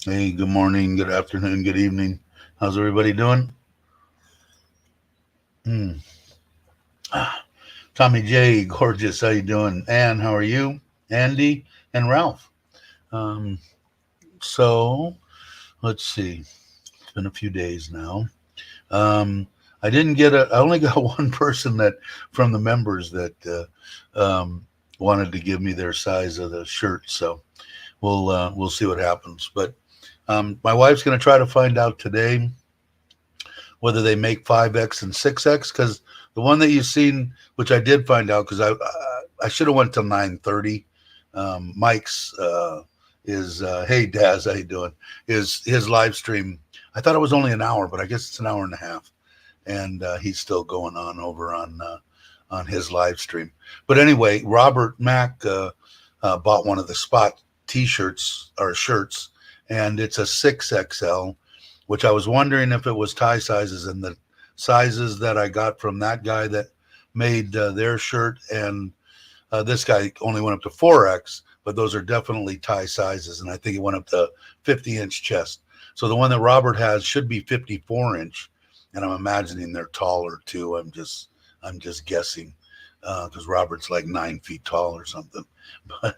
Hey, good morning, good afternoon, good evening. How's everybody doing? Tommy J, gorgeous. How you doing? Ann, how are you? Andy and Ralph. Um, so let's see. It's been a few days now. I didn't get I only got one person that from the members that wanted to give me their size of the shirt. So we'll see what happens. But my wife's going to try to find out today whether they make 5X and 6X, because the one that you've seen, which I did find out because I should have went till 9:30. Mike's is hey Daz, how you doing? Is his live stream? I thought it was only an hour, but I guess it's an hour and a half, and he's still going on over on his live stream. But anyway, Robert Mack bought one of the spot T-shirts or shirts, and it's a 6XL, which I was wondering if it was tie sizes, and the sizes that I got from that guy that made their shirt and this guy only went up to 4X, but those are definitely tie sizes, and I think it went up to 50-inch chest. So the one that Robert has should be 54-inch, and I'm imagining they're taller too. I'm just guessing because Robert's like 9 feet tall or something. But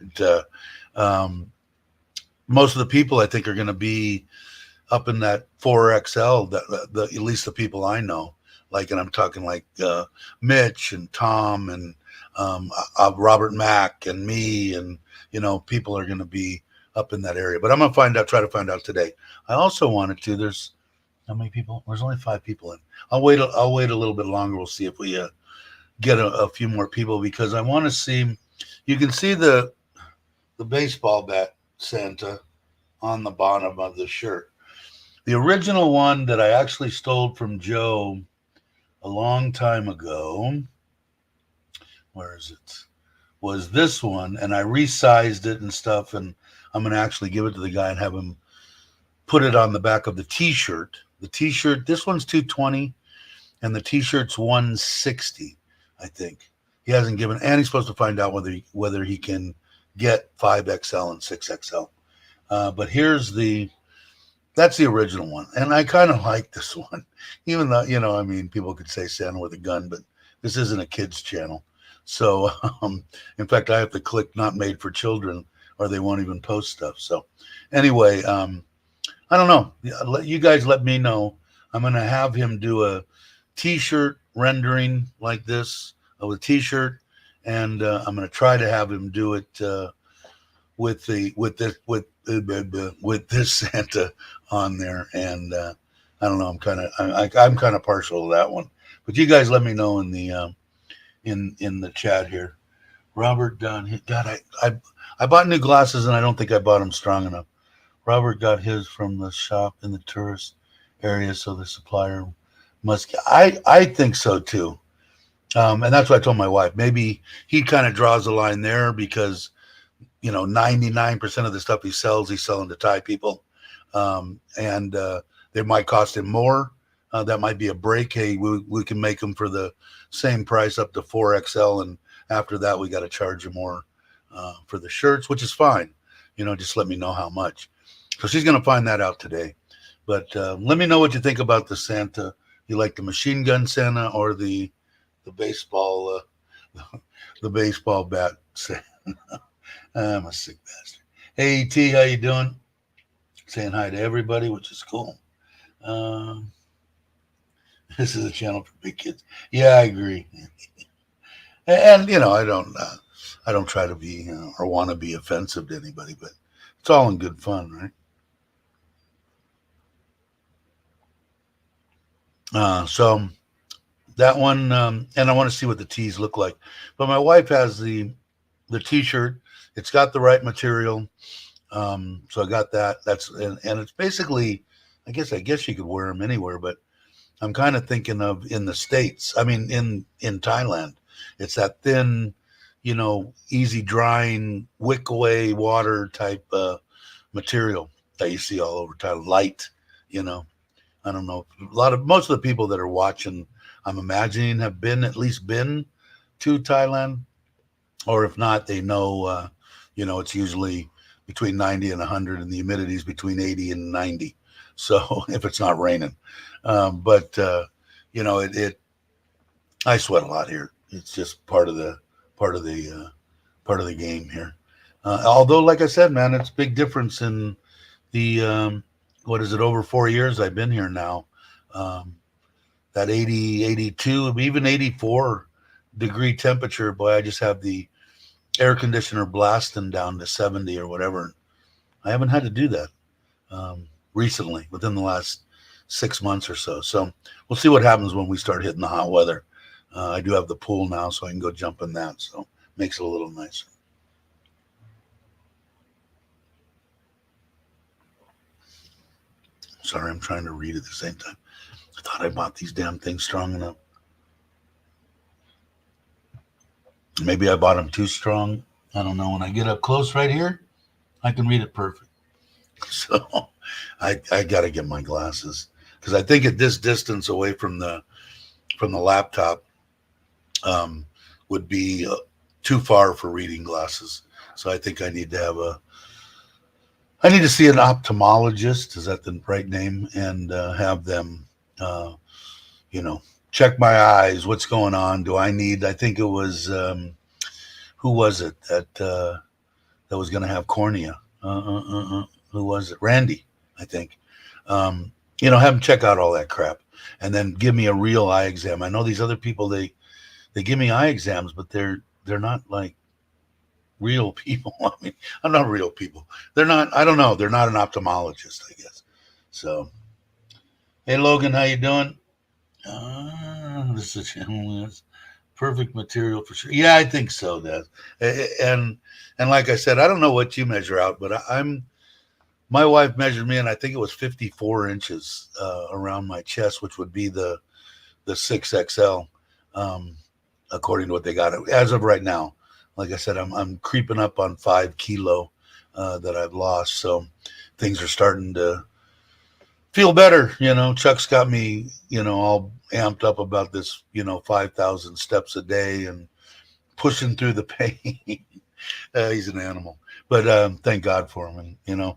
most of the people I think are going to be up in that 4XL, the at least the people I know, like, and I'm talking like Mitch and Tom and Robert Mack and me, and people are going to be up in that area. But I'm going to try to find out today. I also wanted to. There's how many people? There's only 5 people in. I'll wait a little bit longer. We'll see if we get a few more people, because I want to see. You can see the baseball bat Santa on the bottom of the shirt. The original one that I actually stole from Joe a long time ago, where is it? Was this one, and I resized it and stuff, and I'm going to actually give it to the guy and have him put it on the back of the T-shirt. The T-shirt, this one's $220, and the T-shirt's $160, I think. He hasn't given, and he's supposed to find out whether he can get 5XL and 6XL. But that's the original one, and I kind of like this one, even though, people could say Santa with a gun, but this isn't a kids channel. So, in fact, I have to click not made for children, or they won't even post stuff. So anyway, I don't know. You guys let me know. I'm going to have him do a T-shirt rendering like this of a T-shirt, and I'm going to try to have him do it with this Santa on there. And I don't know. I'm kind of partial to that one. But you guys let me know in the in the chat here. Robert Dunn. God, I bought new glasses, and I don't think I bought them strong enough. Robert got his from the shop in the tourist area, so the supplier must. I think so too, and that's what I told my wife. Maybe he kind of draws a line there, because 99% of the stuff he's selling to Thai people, and it might cost him more. That might be a break. Hey, we can make them for the same price up to 4XL, and after that we got to charge you more for the shirts, which is fine. Just let me know how much. So she's going to find that out today. But let me know what you think about the Santa You like the machine gun Santa or the baseball the baseball bat Santa? I'm a sick bastard. Hey T, how you doing? Saying hi to everybody, which is cool. Um, this is a channel for big kids. Yeah, I agree. And I don't try to be or want to be offensive to anybody, but it's all in good fun, right? So that one, and I want to see what the tees look like. But my wife has the T-shirt. It's got the right material, so I got that. And it's basically, I guess you could wear them anywhere, but I'm kind of thinking of in the States. I mean, in Thailand, it's that thin, easy drying, wick away water type material that you see all over Thailand. Light, you know. I don't know. Most of the people that are watching, I'm imagining, have at least been to Thailand, or if not, they know. It's usually between 90 and 100, and the humidity is between 80 and 90. So if it's not raining, but it I sweat a lot here. It's just part of the part of the game here. Although, like I said, man, it's a big difference in the what is it, over 4 years I've been here now. Um, that 80, 82, even 84 degree temperature, boy, I just have the air conditioner blasting down to 70 or whatever. I haven't had to do that recently, within the last 6 months or so. So we'll see what happens when we start hitting the hot weather. I do have the pool now, so I can go jump in that. So makes it a little nicer. Sorry, I'm trying to read at the same time. I thought I bought these damn things strong enough. Maybe I bought them too strong. I don't know. When I get up close right here, I can read it perfect. So I got to get my glasses because I think at this distance away from the laptop would be too far for reading glasses. So I think I need to see an ophthalmologist. Is that the right name? And have them, uh, you know, check my eyes. What's going on? I think it was, who was it that was going to have cornea? Who was it? Randy, I think. Have them check out all that crap and then give me a real eye exam. I know these other people, they give me eye exams, but they're not like real people. I mean, I'm not real people. They're not. I don't know. They're not an ophthalmologist, I guess. So, hey Logan, how you doing? This is perfect material for sure. Yeah, I think so, Dad. And like I said, I don't know what you measure out, but my wife measured me, and I think it was 54 inches around my chest, which would be the 6XL, according to what they got as of right now. Like I said, I'm creeping up on 5 kilo that I've lost, so things are starting to feel better. Chuck's got me, all amped up about this, 5,000 steps a day and pushing through the pain. He's an animal, but thank God for him. And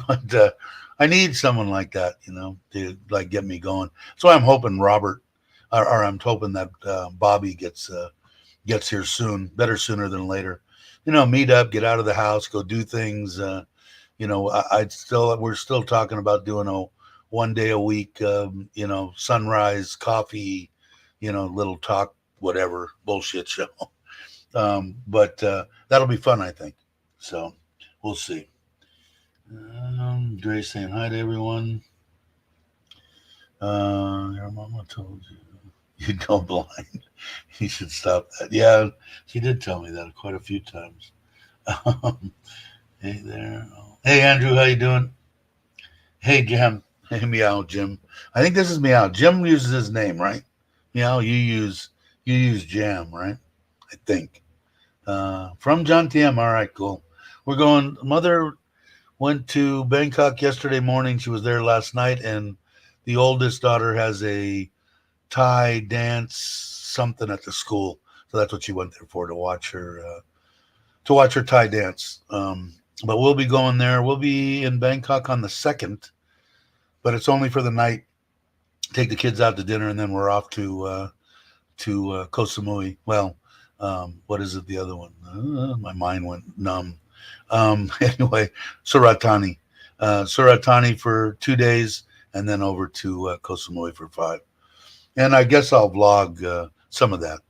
but I need someone like that, to like get me going. So I'm hoping Robert, or I'm hoping that Bobby gets here soon, better sooner than later. Meet up, get out of the house, go do things. We're still talking about doing a 1 day a week, sunrise coffee, little talk, whatever bullshit show. But that'll be fun, I think. So we'll see. Dre saying hi to everyone. Your mama told you you go blind. You should stop that. Yeah, she did tell me that quite a few times. Hey there. Hey Andrew, how you doing? Hey Jim. Hey Meow Jim. I think this is Meow. Jim uses his name, right? Meow, you use Jam, right? I think. From John TM. All right, cool. We're going. Mother went to Bangkok yesterday morning. She was there last night, and the oldest daughter has a Thai dance something at the school, so that's what she went there for, to watch her Thai dance. But we'll be going there. We'll be in Bangkok on the 2nd, but it's only for the night. take the kids out to dinner, and then we're off to Koh Samui. Well, what is it? The other one? My mind went numb. Anyway, Suratani, Suratani for 2 days, and then over to Koh Samui for 5. And I guess I'll vlog some of that.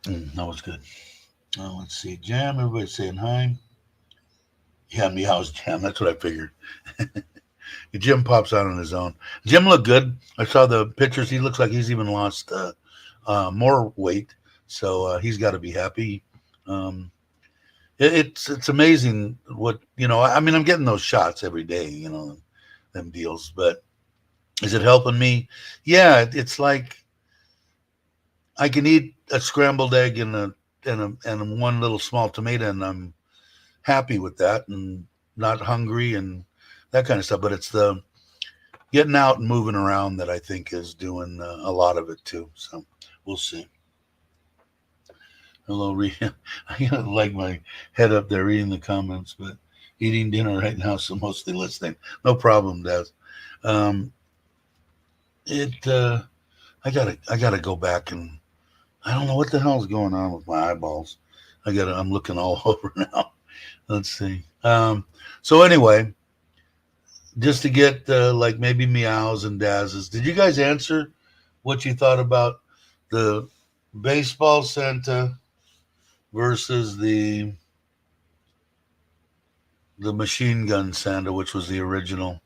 That was good. Let's see. Jam, everybody's saying hi. Yeah, Meow's Jam. That's what I figured. Jim pops out on his own. Jim looked good. I saw the pictures. He looks like he's even lost more weight. So he's got to be happy. It's amazing what, I mean, I'm getting those shots every day, them deals. But is it helping me? Yeah, it's like I can eat a scrambled egg and one little small tomato, and I'm happy with that and not hungry and that kind of stuff. But it's the getting out and moving around that I think is doing a lot of it too. So we'll see. Hello, Rita. I got like my head up there reading the comments, but eating dinner right now, so mostly listening. No problem, Des. I gotta go back, and I don't know what the hell's going on with my eyeballs. I'm looking all over now. Let's see. So anyway, just to get like maybe meows and dazzes. Did you guys answer what you thought about the baseball Santa versus the machine gun Santa, which was the original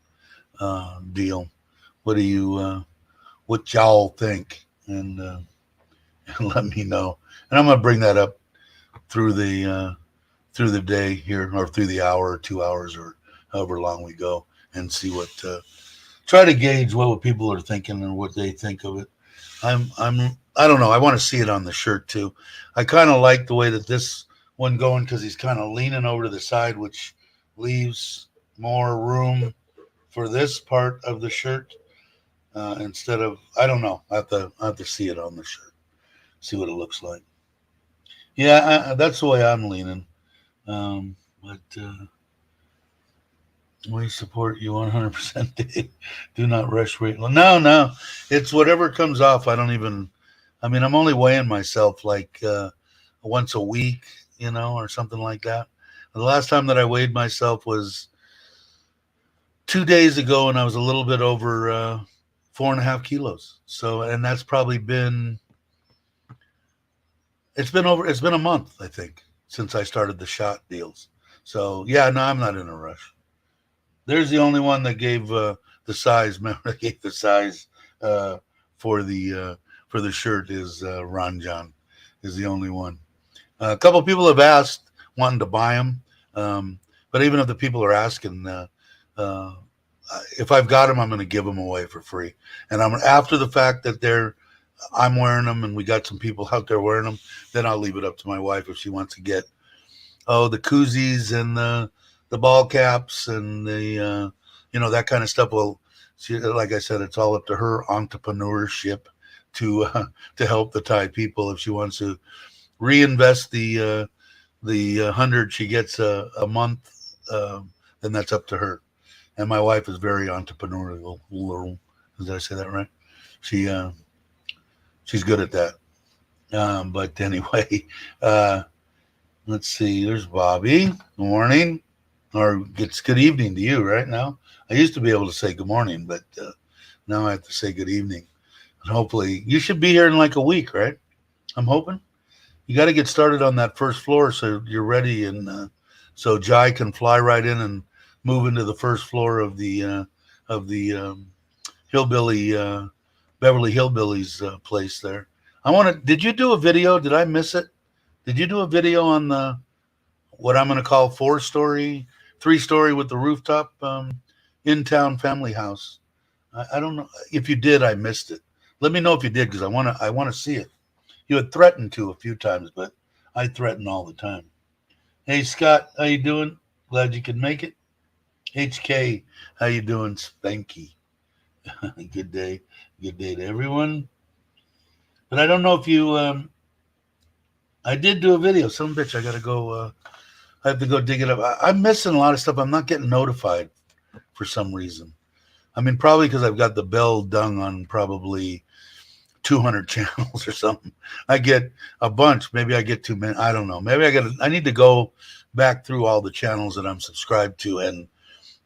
deal? What do you what y'all think? And let me know. And I'm gonna bring that up through the day here, or through the hour or 2 hours, or however long we go, and see what try to gauge what people are thinking and what they think of it. I don't know. I want to see it on the shirt too. I kind of like the way that this one going, because he's kind of leaning over to the side, which leaves more room for this part of the shirt instead of, I don't know. I have to see it on the shirt, see what it looks like. Yeah, that's the way I'm leaning. But we support you 100%, Dave. Do not rush weight. No. It's whatever comes off. I mean, I'm only weighing myself like once a week, or something like that. The last time that I weighed myself was 2 days ago, and I was a little bit over 4.5 kilos. So, and that's probably it's been a month, I think, since I started the shot deals. So yeah, no, I'm not in a rush. There's the only one that gave the size. Remember, I gave the size for the shirt is Ron John is the only one. A couple of people have asked, wanting to buy them, but even if the people are asking, if I've got them, I'm going to give them away for free. And I'm after the fact that I'm wearing them, and we got some people out there wearing them, then I'll leave it up to my wife if she wants to get the koozies and the ball caps and the that kind of stuff. Well, like I said, it's all up to her entrepreneurship to help the Thai people. If she wants to reinvest the 100 she gets a month, then that's up to her. And my wife is very entrepreneurial. Did I say that right? She's good at that. But anyway, let's see. There's Bobby. Good morning, or it's good evening to you right now. I used to be able to say good morning, but now I have to say good evening. And hopefully, you should be here in like a week, right? I'm hoping. You got to get started on that first floor so you're ready, and so Jai can fly right in and move into the first floor of the hillbilly Beverly Hillbillies place there. Did you do a video? Did I miss it? Did you do a video on what I'm going to call 3-story with the rooftop in-town family house? I don't know if you did. I missed it. Let me know if you did, because I want to see it. You had threatened to a few times, but I threaten all the time. Hey Scott, how you doing? Glad you could make it. HK, how you doing? Spanky. Good day to everyone. But I don't know if you I did do a video. Some bitch, I gotta go I have to go dig it up. I'm missing a lot of stuff. I'm not getting notified for some reason. I mean, probably because I've got the bell done on probably 200 channels or something. I get a bunch. Maybe I get too many. I don't know. Maybe I need to go back through all the channels that I'm subscribed to and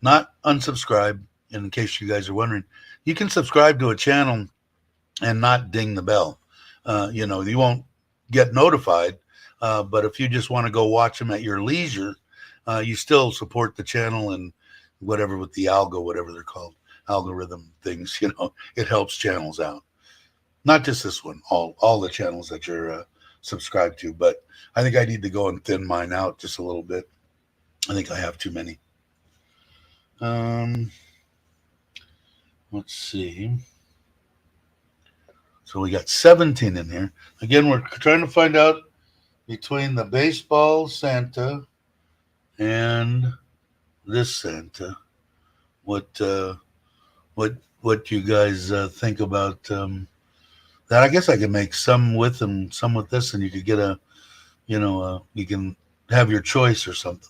not unsubscribe. And in case you guys are wondering, you can subscribe to a channel and not ding the bell. You know, you won't get notified. But if you just want to go watch them at your leisure, you still support the channel and whatever with the whatever they're called, algorithm things. You know, it helps channels out. Not just this one, all the channels that you're subscribed to. But I think I need to go and thin mine out just a little bit. I think I have too many. Let's see. So we got 17 in here. Again, we're trying to find out between the baseball Santa and this Santa, what you guys think about that. I guess I can make some with and some with this, and you could get you can have your choice or something.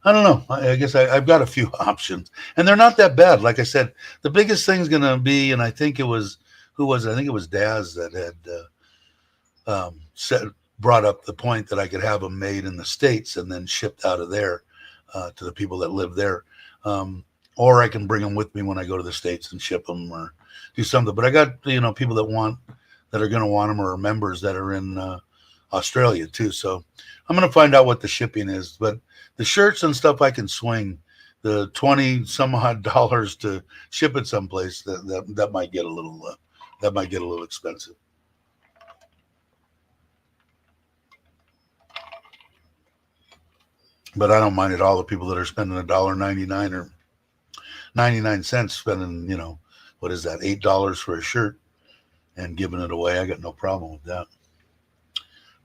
I don't know. I guess I've got a few options, and they're not that bad. Like I said, the biggest thing's going to be, and I think it was, who was it? I think it was Daz that had brought up the point that I could have them made in the States and then shipped out of there to the people that live there. Or I can bring them with me when I go to the States and ship them or do something. But I got, people that are going to want them, or members that are in Australia too. So I'm going to find out what the shipping is. But the shirts and stuff I can swing. The 20 some odd dollars to ship it someplace, that might get a little expensive. But I don't mind at all the people that are spending $1.99 or 99 cents spending, what is that, $8 for a shirt and giving it away. I got no problem with that.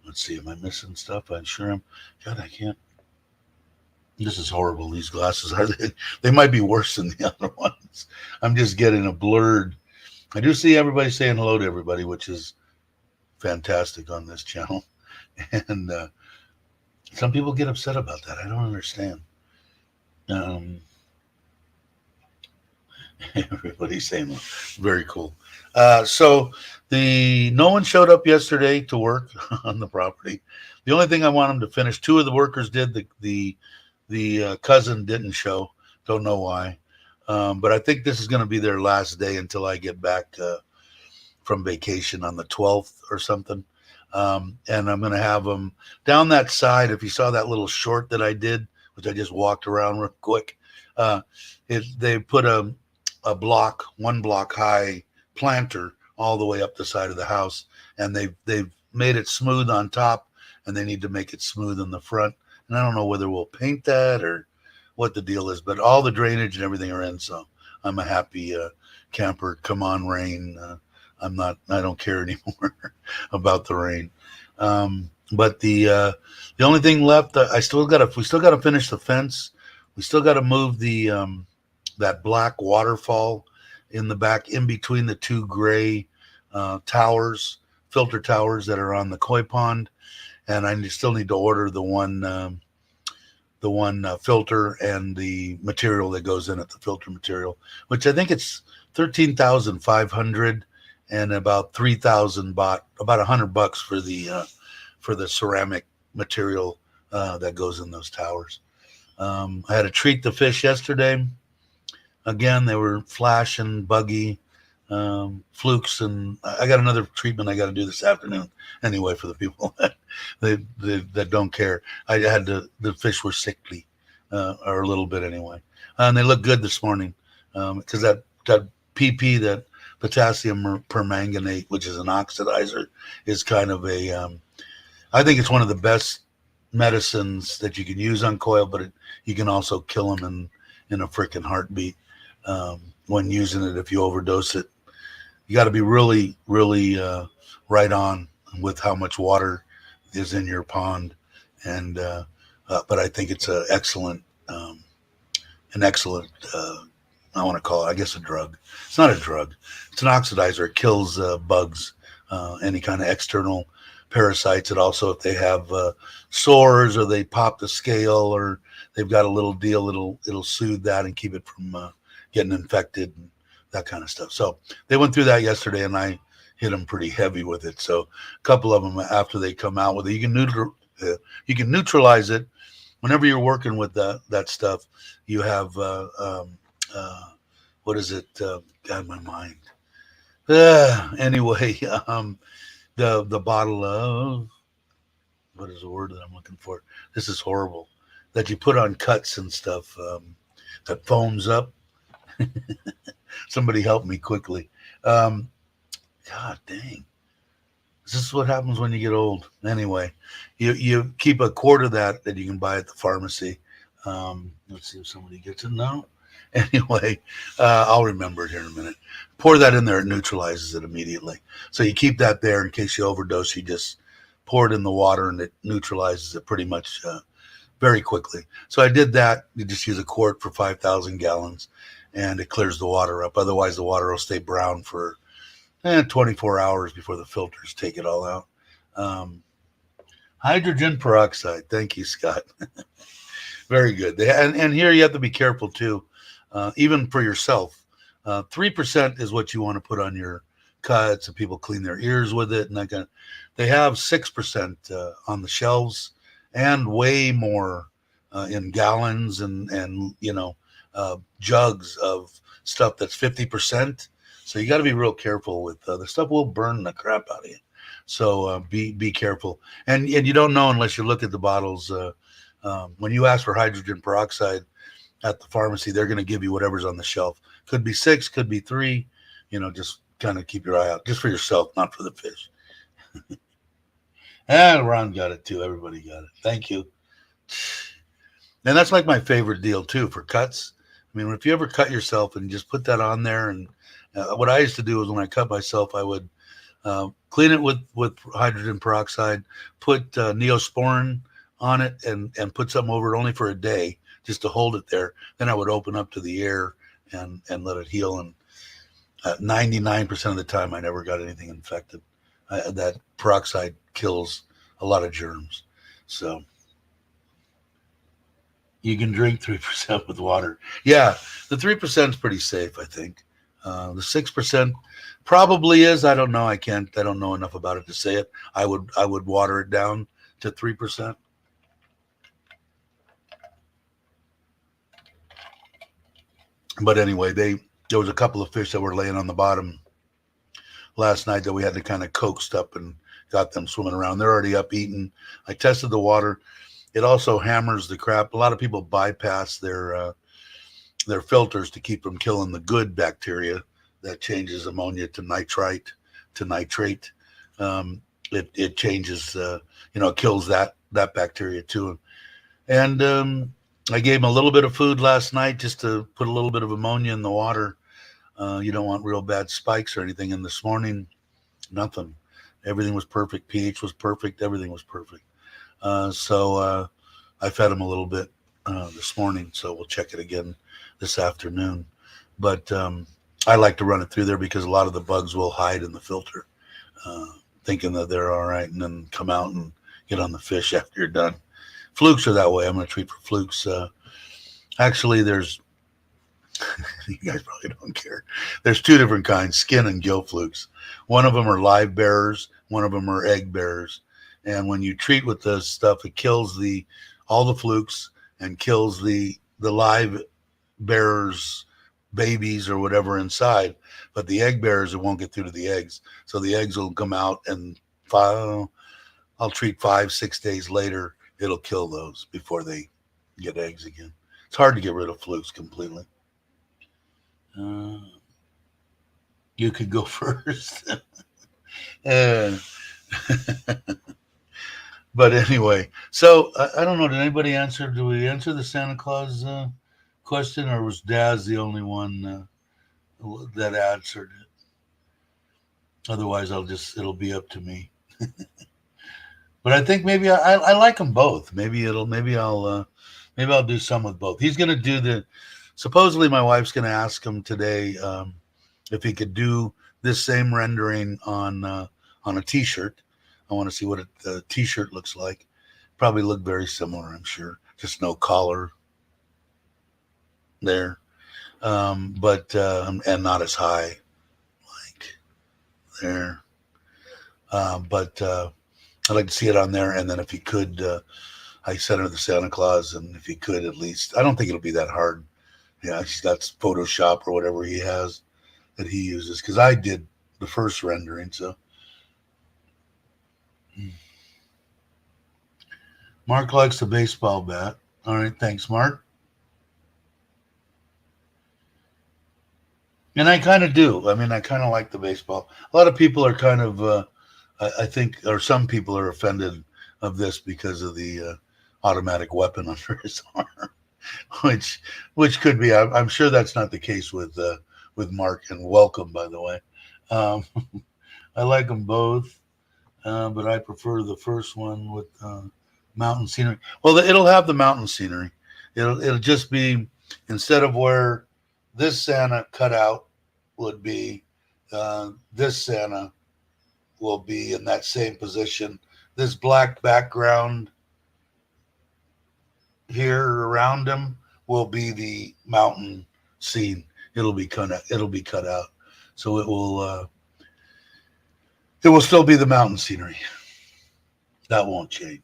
Let's see, am I missing stuff? I'm sure am. God, I can't. This is horrible. These glasses they might be worse than the other ones. I'm just getting a blurred. I do see everybody saying hello to everybody, which is fantastic on this channel. And some people get upset about that. I don't understand. Everybody's saying very cool. So no one showed up yesterday to work on the property. The only thing I want them to finish, 2 of the workers did. The cousin didn't show. Don't know why. But I think this is going to be their last day until I get back from vacation on the 12th or something. And I'm going to have them down that side. If you saw that little short that I did, which I just walked around real quick, they put a 1 block high planter all the way up the side of the house, and they've made it smooth on top, and they need to make it smooth in the front. And I don't know whether we'll paint that or what the deal is, but all the drainage and everything are in. So I'm a happy camper. Come on, rain. I don't care anymore about the rain. But the only thing left, we still got to finish the fence. We still got to move that black waterfall in the back, in between the 2 gray filter towers that are on the koi pond. And I still need to order the one filter and the material that goes in it, the filter material, which I think it's $13,500 and about 3,000 baht, about $100 for the ceramic material that goes in those towers. I had to treat the fish yesterday. Again, they were flashing, buggy, flukes, and I got another treatment I got to do this afternoon anyway for the people that don't care. The fish were sickly, or a little bit anyway, and they look good this morning because that PP, that potassium permanganate, which is an oxidizer, is kind of I think it's one of the best medicines that you can use on coil, but you can also kill them in a freaking heartbeat when using it. If you overdose it, you got to be really, really right on with how much water is in your pond. And but I think it's an excellent, I want to call it, I guess, a drug. It's not a drug. It's an oxidizer. It kills bugs, any kind of external parasites. It also, if they have sores or they pop the scale or they've got a little deal, it'll soothe that and keep it from getting infected and that kind of stuff. So they went through that yesterday, and I hit them pretty heavy with it. So a couple of them, after they come out with it, you can neutralize it whenever you're working with that stuff. You have what is it? God, my mind. Anyway, the bottle of, what is the word that I'm looking for? This is horrible. That you put on cuts and stuff, that foams up. Somebody help me quickly. God dang. This is what happens when you get old. Anyway, you keep a quart of that you can buy at the pharmacy. Let's see if somebody gets it now. Anyway, I'll remember it here in a minute. Pour that in there, it neutralizes it immediately. So you keep that there in case you overdose. You just pour it in the water and it neutralizes it pretty much very quickly. So I did that. You just use a quart for 5,000 gallons and it clears the water up. Otherwise, the water will stay brown for 24 hours before the filters take it all out. Hydrogen peroxide. Thank you, Scott. Very good. And here you have to be careful too, even for yourself. 3% is what you want to put on your cuts, and people clean their ears with it. And they have 6% on the shelves, and way more in gallons and jugs of stuff that's 50%. So you got to be real careful with the stuff. Will burn the crap out of you. So be careful. And you don't know unless you look at the bottles. When you ask for hydrogen peroxide at the pharmacy, they're going to give you whatever's on the shelf. Could be 6, could be 3. Just kind of keep your eye out, just for yourself, not for the fish. And Ron got it too. Everybody got it. Thank you. And that's like my favorite deal too for cuts. I mean, if you ever cut yourself and just put that on there, and what I used to do is when I cut myself, I would clean it with hydrogen peroxide, put Neosporin on it, and put something over it only for a day, just to hold it there. Then I would open up to the air and let it heal. And 99% of the time, I never got anything infected. That peroxide kills a lot of germs. So you can drink 3% with water. Yeah, the 3% is pretty safe, I think. The 6% probably is. I don't know. I don't know enough about it to say it. I would water it down to 3%. But anyway, there was a couple of fish that were laying on the bottom last night that we had to kind of coax up and got them swimming around. They're already up eating. I tested the water. It also hammers the crap. A lot of people bypass their filters to keep from killing the good bacteria that changes ammonia to nitrite to nitrate. It changes, it kills that bacteria too. And I gave him a little bit of food last night just to put a little bit of ammonia in the water. You don't want real bad spikes or anything. And this morning, nothing. Everything was perfect. pH was perfect. Everything was perfect. So I fed him a little bit this morning. So we'll check it again this afternoon. But I like to run it through there because a lot of the bugs will hide in the filter, thinking that they're all right, and then come out and get on the fish after you're done. Flukes are that way. I'm going to treat for flukes. Actually, there's you guys probably don't care. There's 2 different kinds, skin and gill flukes. One of them are live bearers. One of them are egg bearers. And when you treat with this stuff, it kills all the flukes and kills the live bearers, babies or whatever inside. But the egg bearers, it won't get through to the eggs. So the eggs will come out, and I'll treat 5-6 days later. It'll kill those before they get eggs again. It's hard to get rid of flukes completely. You could go first. But anyway, so I don't know. Did anybody answer? Did we answer the Santa Claus question, or was Daz the only one that answered it? Otherwise, it'll be up to me. But I think maybe I like them both. Maybe I'll do some with both. He's going to do supposedly my wife's going to ask him today if he could do this same rendering on a t-shirt, I want to see what the t-shirt looks like. Probably look very similar, I'm sure. Just no collar there, but and not as high like there. But I'd like to see it on there, and then if he could, I sent her the Santa Claus, and if he could at least, I don't think it'll be that hard. Yeah, that's Photoshop or whatever he has that he uses, because I did the first rendering. So Mark likes the baseball bat. All right, thanks, Mark. And I kind of do. I mean, I kind of like the baseball. A lot of people are kind of, I think, or some people are offended of this because of the automatic weapon under his arm, which could be. I'm sure that's not the case with Mark. And welcome, by the way. Um, I like them both, but I prefer the first one with mountain scenery. Well, it'll have the mountain scenery. It'll just be, instead of where this Santa cutout would be, this Santa will be in that same position. This black background here around him will be the mountain scene. It'll be cut out. So it will still be the mountain scenery. That won't change.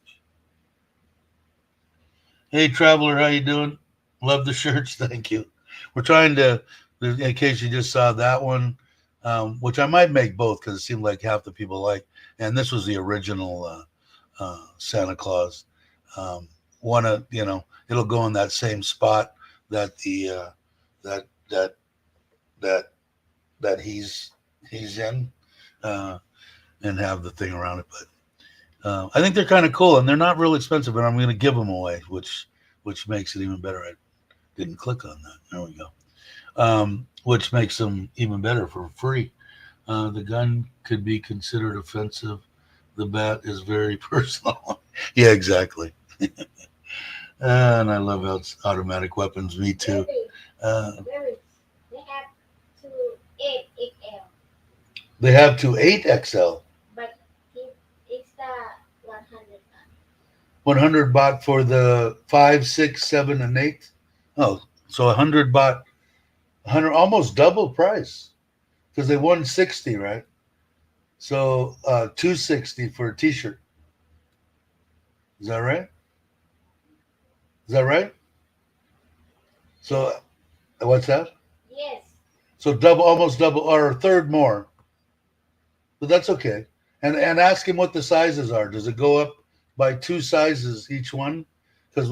Hey, traveler, how you doing? Love the shirts. Thank you. We're trying to, in case you just saw that one, which I might make both because it seemed like half the people like. And this was the original Santa Claus. It'll go in that same spot that the that he's in, and have the thing around it. But I think they're kind of cool, and they're not real expensive. And I'm going to give them away, which makes it even better. I didn't click on that. There we go. Which makes them even better for free. The gun could be considered offensive. The bat is very personal. Yeah, exactly. And I love automatic weapons. Me too. They have to 8XL. But it's the 100 baht. 100 baht for the 5, 6, 7, and 8. Oh, so 100 baht, 100, almost double price, because they won 60, right? So 260 for a T-shirt. Is that right? Is that right? So what's that? Yes. So double, almost double, or a third more. But that's okay. And ask him what the sizes are. Does it go up by 2 sizes each one? Because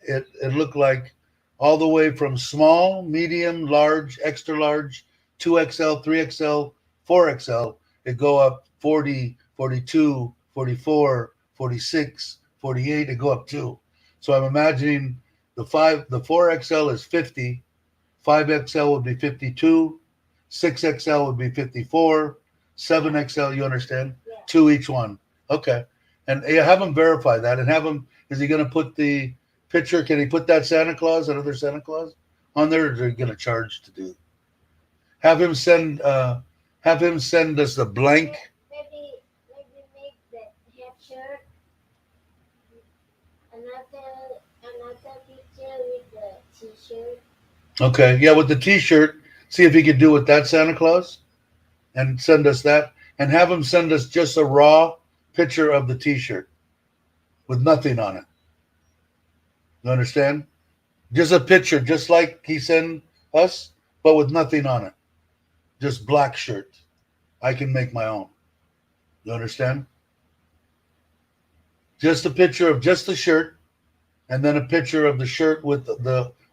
it looked like all the way from small, medium, large, extra large, 2XL, 3XL, 4XL. It go up 40, 42, 44, 46, 48. It go up 2. So I'm imagining the 4XL is 50, 5XL would be 52, 6XL would be 54, 7XL, you understand? Yeah. 2 each one. Okay. And have him verify that, and have him, is he going to put the picture, can he put that Santa Claus, that other Santa Claus on there, or are they going to charge to do? Have him send us a blank. Maybe make the head shirt, another picture with the T-shirt. Okay, yeah, with the T-shirt, see if he could do with that Santa Claus, and send us that, and have him send us just a raw picture of the T-shirt with nothing on it. You understand? Just a picture, just like he sent us, but with nothing on it. Just black shirt. I can make my own. You understand? Just a picture of just the shirt, and then a picture of the shirt with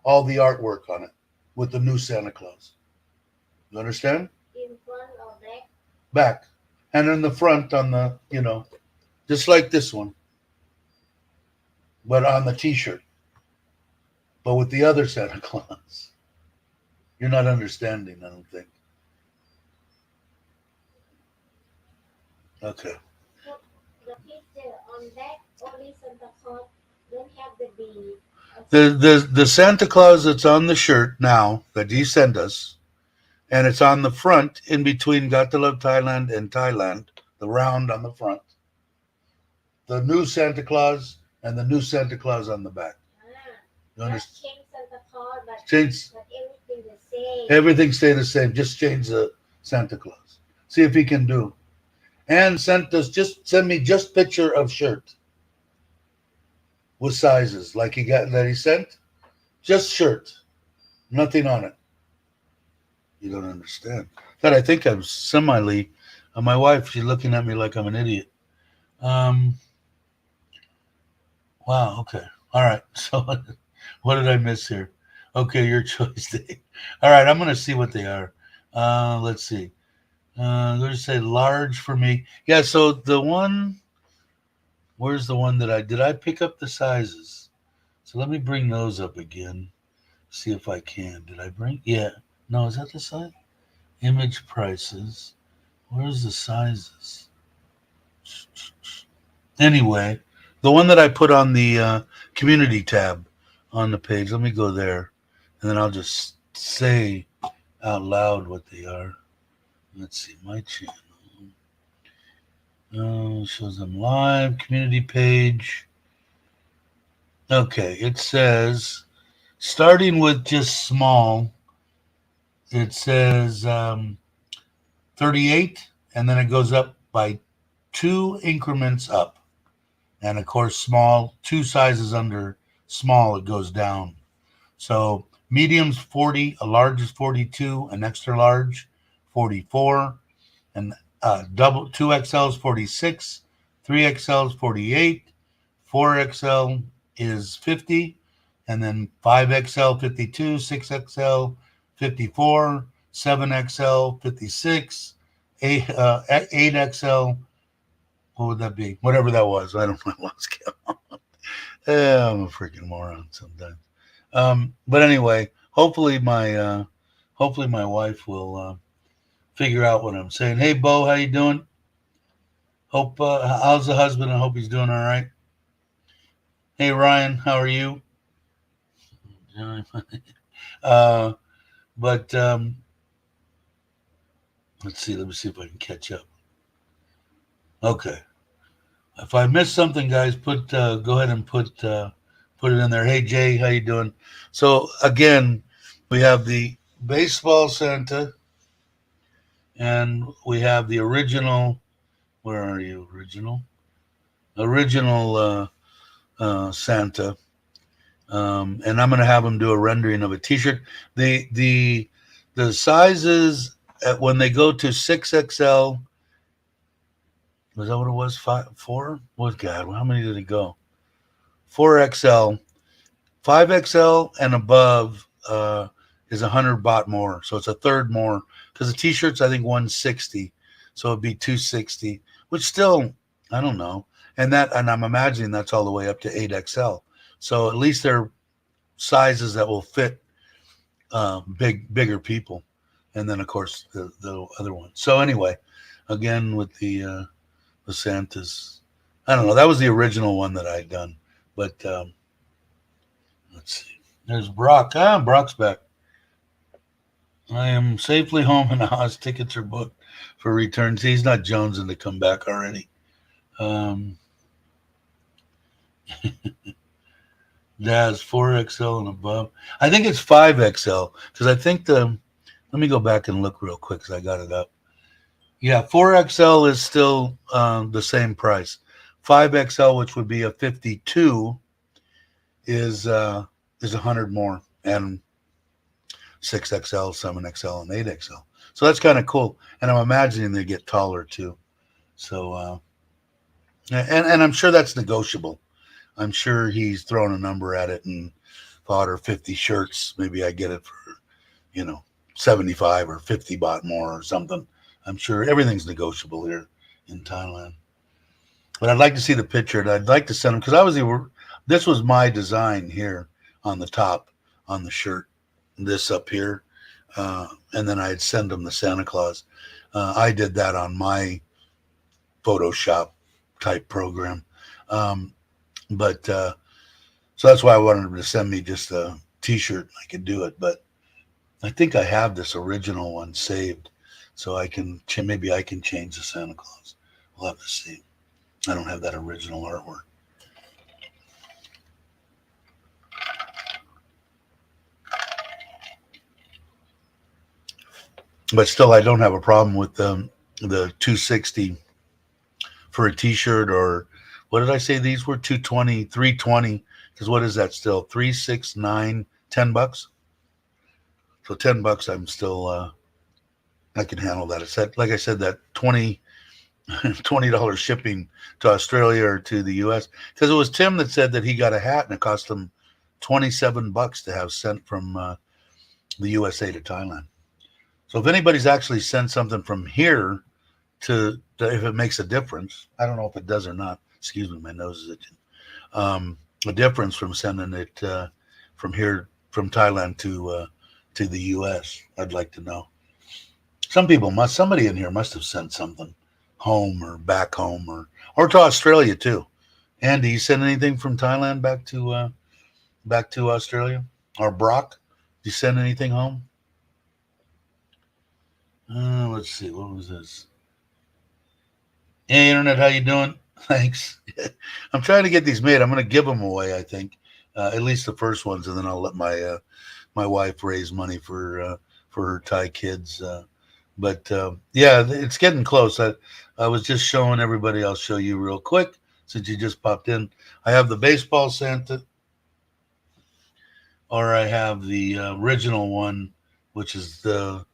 all the artwork on it, with the new Santa Claus. You understand? In front or back? Back. And in the front on the, just like this one, but on the T-shirt, but with the other Santa Claus. You're not understanding, I don't think. Okay. The picture on that, only Santa Claus don't have the bead. The Santa Claus that's on the shirt now that he sent us, and it's on the front in between Got to Love Thailand and Thailand, the round on the front. the new Santa Claus and the new Santa Claus on the back. You understand? Change Santa Claus, Change but everything the same. everything stay the same. Just change the Santa Claus. See if he can do. And send me just picture of shirt with sizes like he got that he sent. Just shirt, nothing on it. You don't understand. That I think I'm semi. My wife, she's looking at me like I'm an idiot. Um. Wow. Okay. All right. So, what did I miss here? Okay, your choice day. All right, I'm gonna see what they are. Let's see. Let's say large for me. Yeah. So the one. Where's the one that I did? I pick up the sizes. So let me bring those up again. See if I can. Did I bring? Yeah. No. Is that the size? Image prices. Where's the sizes? Anyway, the one that I put on the community tab on the page. Let me go there, and then I'll just say out loud what they are. Let's see, my channel. Shows them live, community page. Okay, it says, starting with just small, it says 38, and then it goes up by 2 increments up. And of course, small, 2 sizes under small, it goes down. So medium's 40, a large is 42, an extra large 44, and double 2XL is 46, 3XL is 48, 4XL is 50, and then 5XL 52, 6XL 54, 7XL 56, 8XL. What would that be? Whatever that was, I don't know. I lost count. I'm a freaking moron sometimes. But anyway, hopefully my wife will figure out what I'm saying. Hey, Bo, how you doing? Hope how's the husband? I hope he's doing all right. Hey, Ryan, how are you? uh, but let's see. Let me see if I can catch up. Okay. If I missed something, guys, go ahead and put it in there. Hey, Jay, how you doing? So again, we have the baseball Santa, and we have the original. Where are you? Original Santa. And I'm going to have him do a rendering of a T-shirt. The sizes when they go to 6XL. Was that what it was? 4? What God? How many did it go? 4XL, 5XL, and above is 100 baht more. So it's a third more because the T-shirts I think 160, so it'd be 260, which still I don't know. And I'm imagining that's all the way up to 8XL. So at least they're sizes that will fit bigger people, and then of course the other one. So anyway, again with the Santas, I don't know. That was the original one that I'd done, but let's see. There's Brock. Brock's back. I am safely home and now his tickets are booked for returns. He's not jonesing to come back already. Daz 4XL and above. I think it's 5XL because I think let me go back and look real quick because I got it up. Yeah, 4XL is still the same price. 5XL, which would be a 52, is 100 more, and 6XL, 7XL, and 8XL. So that's kind of cool. And I'm imagining they get taller too. So and I'm sure that's negotiable. I'm sure he's thrown a number at it and thought, or 50 shirts, maybe I get it for 75 or 50 baht more or something. I'm sure everything's negotiable here in Thailand. But I'd like to see the picture, and I'd like to send them because this was my design here on the top on the shirt, this up here, and then I'd send them the Santa Claus. I did that on my Photoshop type program, but so that's why I wanted them to send me just a T-shirt. I could do it, but I think I have this original one saved. So maybe I can change the Santa Claus. We'll have to see. I don't have that original artwork. But still, I don't have a problem with the 260 for a T-shirt, or what did I say these were? 220, 320. Because what is that still? 3, 6, 9, $10. So $10, I'm still I can handle that. It's that, like I said, that $20 shipping to Australia or to the U.S. Because it was Tim that said that he got a hat and it cost him $27 to have sent from the USA to Thailand. So if anybody's actually sent something from here to if it makes a difference, I don't know if it does or not. Excuse me, my nose is itching. A difference from sending it from here from Thailand to the U.S. I'd like to know. Somebody in here must have sent something home or back home or to Australia too. Andy, you send anything from Thailand back to Australia? Or Brock, did you send anything home? Let's see, what was this? Hey, internet, how you doing? Thanks. I'm trying to get these made. I'm going to give them away, I think, at least the first ones, and then I'll let my wife raise money for her Thai kids. But yeah, it's getting close. I was just showing everybody. I'll show you real quick since you just popped in. I have the baseball Santa, or I have the original one, which is the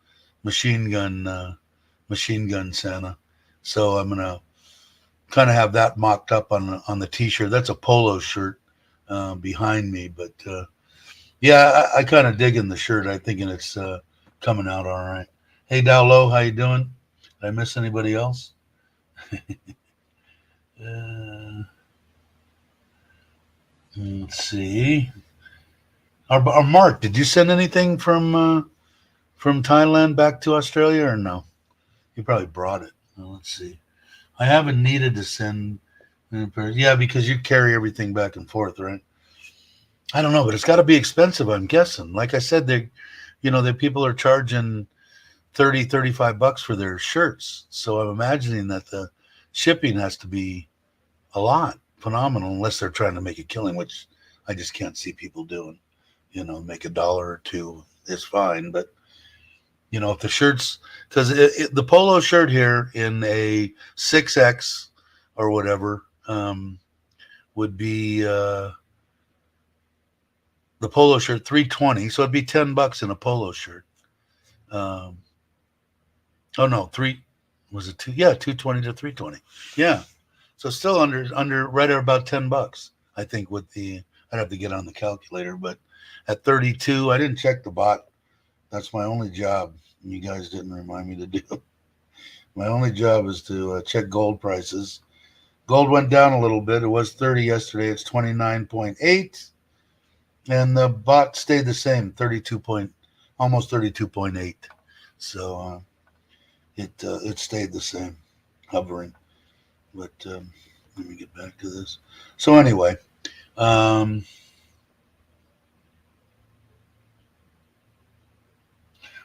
machine gun Santa. So I'm gonna kind of have that mocked up on the T-shirt. That's a polo shirt behind me, but yeah, I kind of digging the shirt. I'm thinking it's coming out all right. Hey, Dowlow, how you doing? Did I miss anybody else? Let's see. Our Mark, did you send anything from Thailand back to Australia or no? You probably brought it. Well, let's see. I haven't needed to send. Yeah, because you carry everything back and forth, right? I don't know, but it's got to be expensive, I'm guessing. Like I said, the people are charging 30, $35 for their shirts. So I'm imagining that the shipping has to be a lot, phenomenal, unless they're trying to make a killing, which I just can't see people doing. Make $1 or $2 is fine, but if the shirts, because the polo shirt here in a 6X or whatever would be the polo shirt 320, so it'd be $10 in a polo shirt. Um, oh no, three was it two? Yeah, 220 to 320. Yeah, so still under right at about $10. I think I'd have to get on the calculator, but at 32, I didn't check the bot. That's my only job. You guys didn't remind me to do. My only job is to check gold prices. Gold went down a little bit. It was 30 yesterday. It's 29.8. And the bot stayed the same, 32 point, almost 32.8. So it stayed the same, hovering. But let me get back to this. So anyway,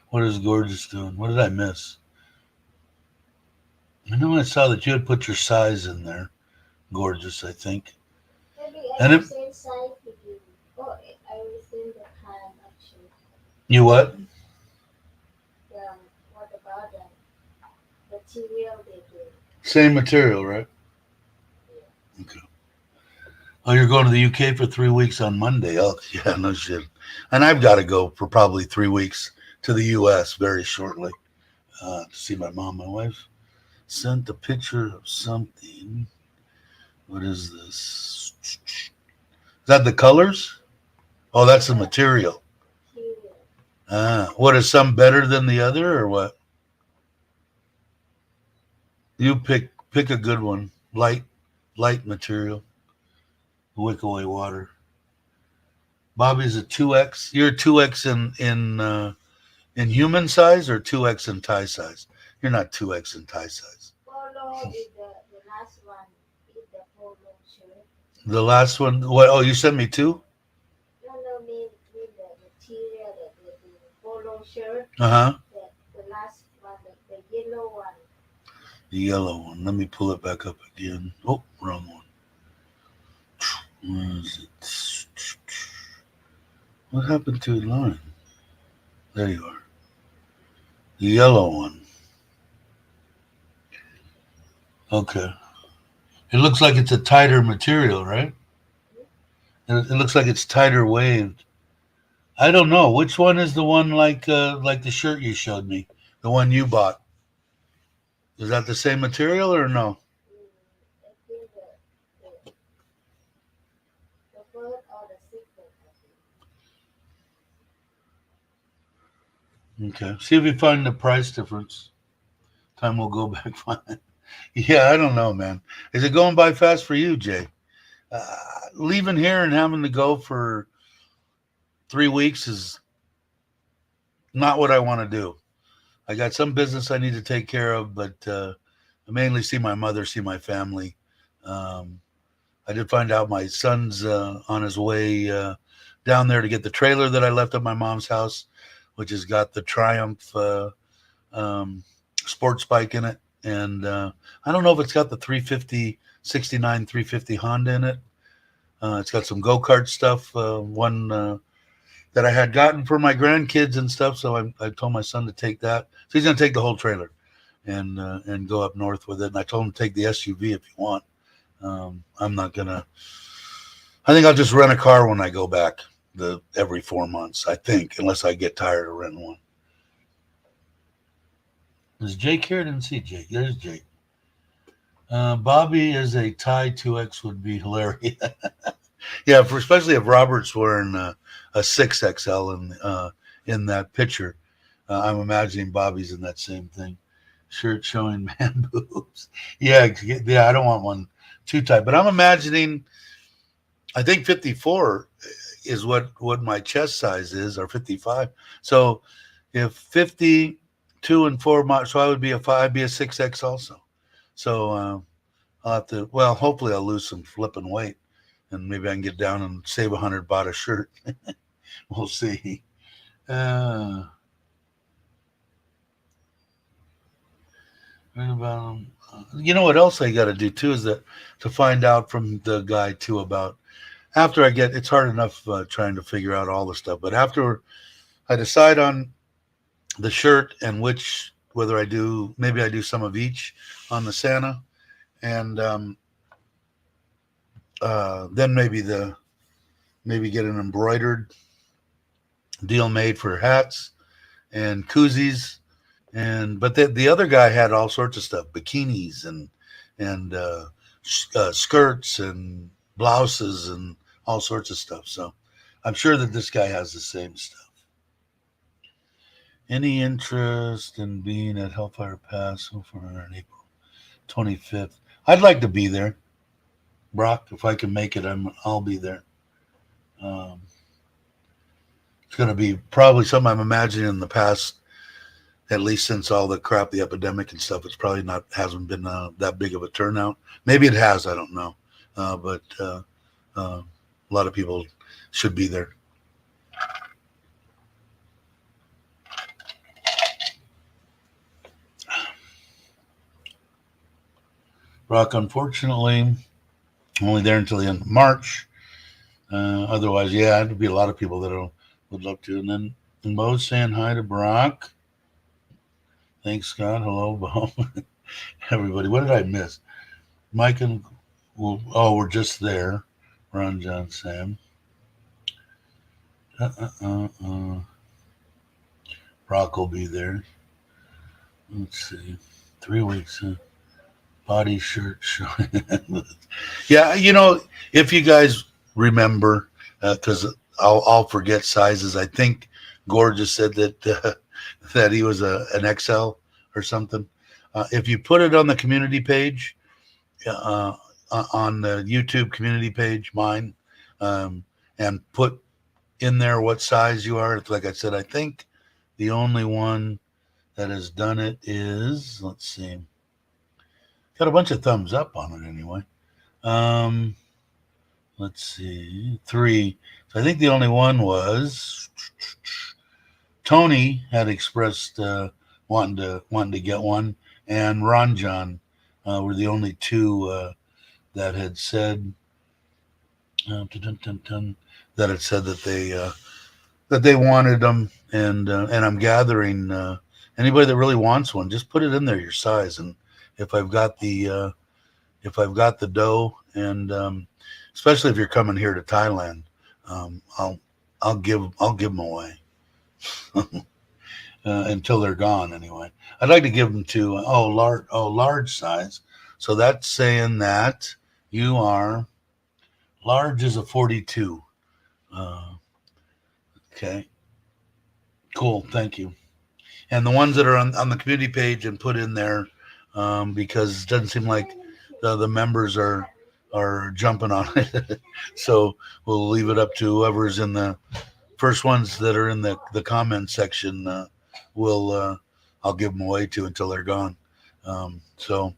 what is Gorgeous doing? What did I miss? I know I saw that you had put your size in there, Gorgeous, I think. Maybe And I it, was inside with you. Oh, I was in the time actually. you what? What about the material they do? Same material, right? Okay. Oh, you're going to the UK for 3 weeks on Monday. Oh, yeah, no shit. And I've got to go for probably 3 weeks to the US very shortly to see my mom. My wife sent a picture of something. What is this? Is that the colors? Oh, that's the material. Material. What is some better than the other or what? You pick a good one. Light material. Wick away water. Bobby's a 2X. You're a 2X in human size or 2X in Thai size? You're not 2X in Thai size. Polo is the last one. Is the polo shirt. The last one. What? Oh, you sent me two. No, mean the material that the polo shirt. Uh huh. The last one, the yellow one. The yellow one. Let me pull it back up again. Oh, wrong one. Where is it? What happened to the line? There you are. The yellow one. Okay. It looks like it's a tighter material, right? It looks like it's tighter waved. I don't know which one is the one like the shirt you showed me, the one you bought. Is that the same material or no? I think the first or the second, I Okay. See if we find the price difference. Time we'll go back find it. Yeah, I don't know, man. Is it going by fast for you, Jay? Uh, Leaving here and having to go for 3 weeks is not what I want to do. I got some business I need to take care of, but I mainly see my mother, see my family. Um, I did find out my son's on his way down there to get the trailer that I left at my mom's house, which has got the Triumph um, sports bike in it. And I don't know if it's got the 350, 69 350 Honda in it. It's got some go kart stuff. One that I had gotten for my grandkids and stuff. So I told my son to take that. So he's going to take the whole trailer and go up north with it. And I told him to take the SUV if you want. I'm not gonna. I think I'll just rent a car when I go back every 4 months. I think, unless I get tired of renting one. Is Jake here? I didn't see Jake. There's Jake. Bobby is a tie 2X would be hilarious. Yeah, especially if Robert's wearing a 6XL in that picture. I'm imagining Bobby's in that same thing. Shirt showing man boobs. Yeah. I don't want one too tight, but I'm imagining. I think 54 is what my chest size is, or 55. So if 52 and 4, so I would be I'd be a 6X also. So I'll have to. Well, hopefully I'll lose some flipping weight, and maybe I can get down and save 100 bought a shirt. We'll see. Uh, you know what else I got to do too is that to find out from the guy too about after I get. It's hard enough trying to figure out all the stuff, but after I decide on the shirt and whether I do maybe I do some of each on the Santa, and then maybe get an embroidered deal made for hats and koozies. And but the other guy had all sorts of stuff, bikinis and skirts and blouses and all sorts of stuff. So I'm sure that this guy has the same stuff. Any interest in being at Hellfire Pass so far on April 25th? I'd like to be there, Brock. If I can make it, I'll be there. Um, it's going to be probably something I'm imagining in the past, at least since all the crap, the epidemic and stuff. It's probably hasn't been that big of a turnout. Maybe it has. I don't know, but a lot of people should be there. Brock, unfortunately, only there until the end of March. Otherwise, yeah, there'd be a lot of people that would love to. And then Mo's saying hi to Brock. Thanks, Scott. Hello, Bo. Everybody. What did I miss? Mike and we're just there. Ron, John, Sam. Brock will be there. Let's see. 3 weeks. Body shirt showing. Yeah, if you guys remember, because I'll forget sizes. I think Gorgeous said that he was an XL or something. If you put it on the community page, on the YouTube community page, mine, and put in there what size you are. Like I said, I think the only one that has done it is, let's see, got a bunch of thumbs up on it anyway. Let's see, 3. So I think the only one was Tony had expressed wanting to get one, and Ron John were the only two that had said that had said that they wanted them, and I'm gathering anybody that really wants one. Just put it in there your size, and if I've got the if I've got the dough, and especially if you're coming here to Thailand, um, I'll I'll give them away until they're gone. Anyway, I'd like to give them to large size. So that's saying that you are large is a 42. Uh, okay, cool. Thank you. And the ones that are on the community page and put in there because it doesn't seem like the members are jumping on it. So we'll leave it up to whoever's in the first ones that are in the comment section. Will I'll give them away to until they're gone. So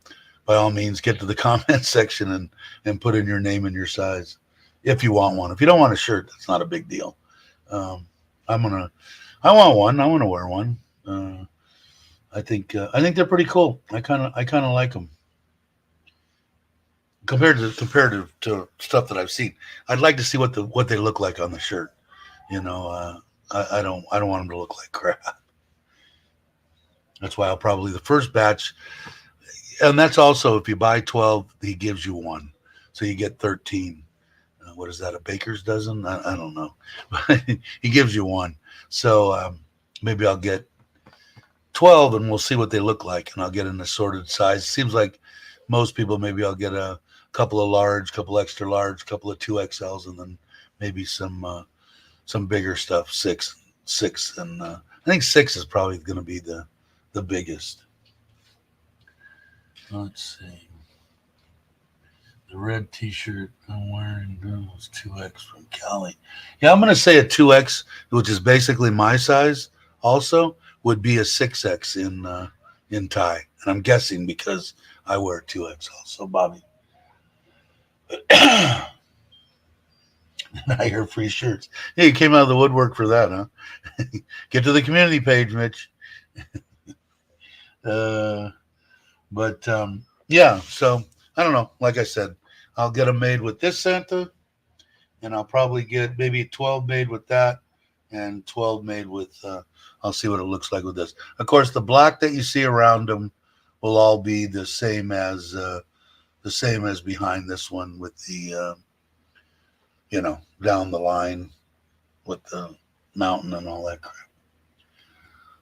by all means, get to the comment section and put in your name and your size if you want one. If you don't want a shirt, that's not a big deal. Um, I want one. I want to wear one. I think they're pretty cool. I kind of like them compared to stuff that I've seen. I'd like to see what they look like on the shirt. You know, I don't want them to look like crap. That's why I'll probably the first batch, and that's also if you buy 12, he gives you one, so you get 13. What is that? A baker's dozen? I don't know, but he gives you one. So maybe I'll get 12 and we'll see what they look like, and I'll get an assorted size. Seems like most people, maybe I'll get a couple of large, couple extra large, couple of 2XLs, and then maybe some bigger stuff, six, and I think 6 is probably going to be the biggest. Let's see. The red T-shirt I'm wearing is 2X from Cali. Yeah, I'm going to say a 2X, which is basically my size. Also, would be a 6X in Thai, and I'm guessing because I wear 2X also, Bobby. I hear free shirts. Yeah, you came out of the woodwork for that, huh? Get to the community page, Mitch. But yeah, so I don't know. Like I said, I'll get them made with this Santa, and I'll probably get maybe 12 made with that, and 12 made with. I'll see what it looks like with this. Of course, the black that you see around them will all be the same as behind this one with the down the line with the mountain and all that crap.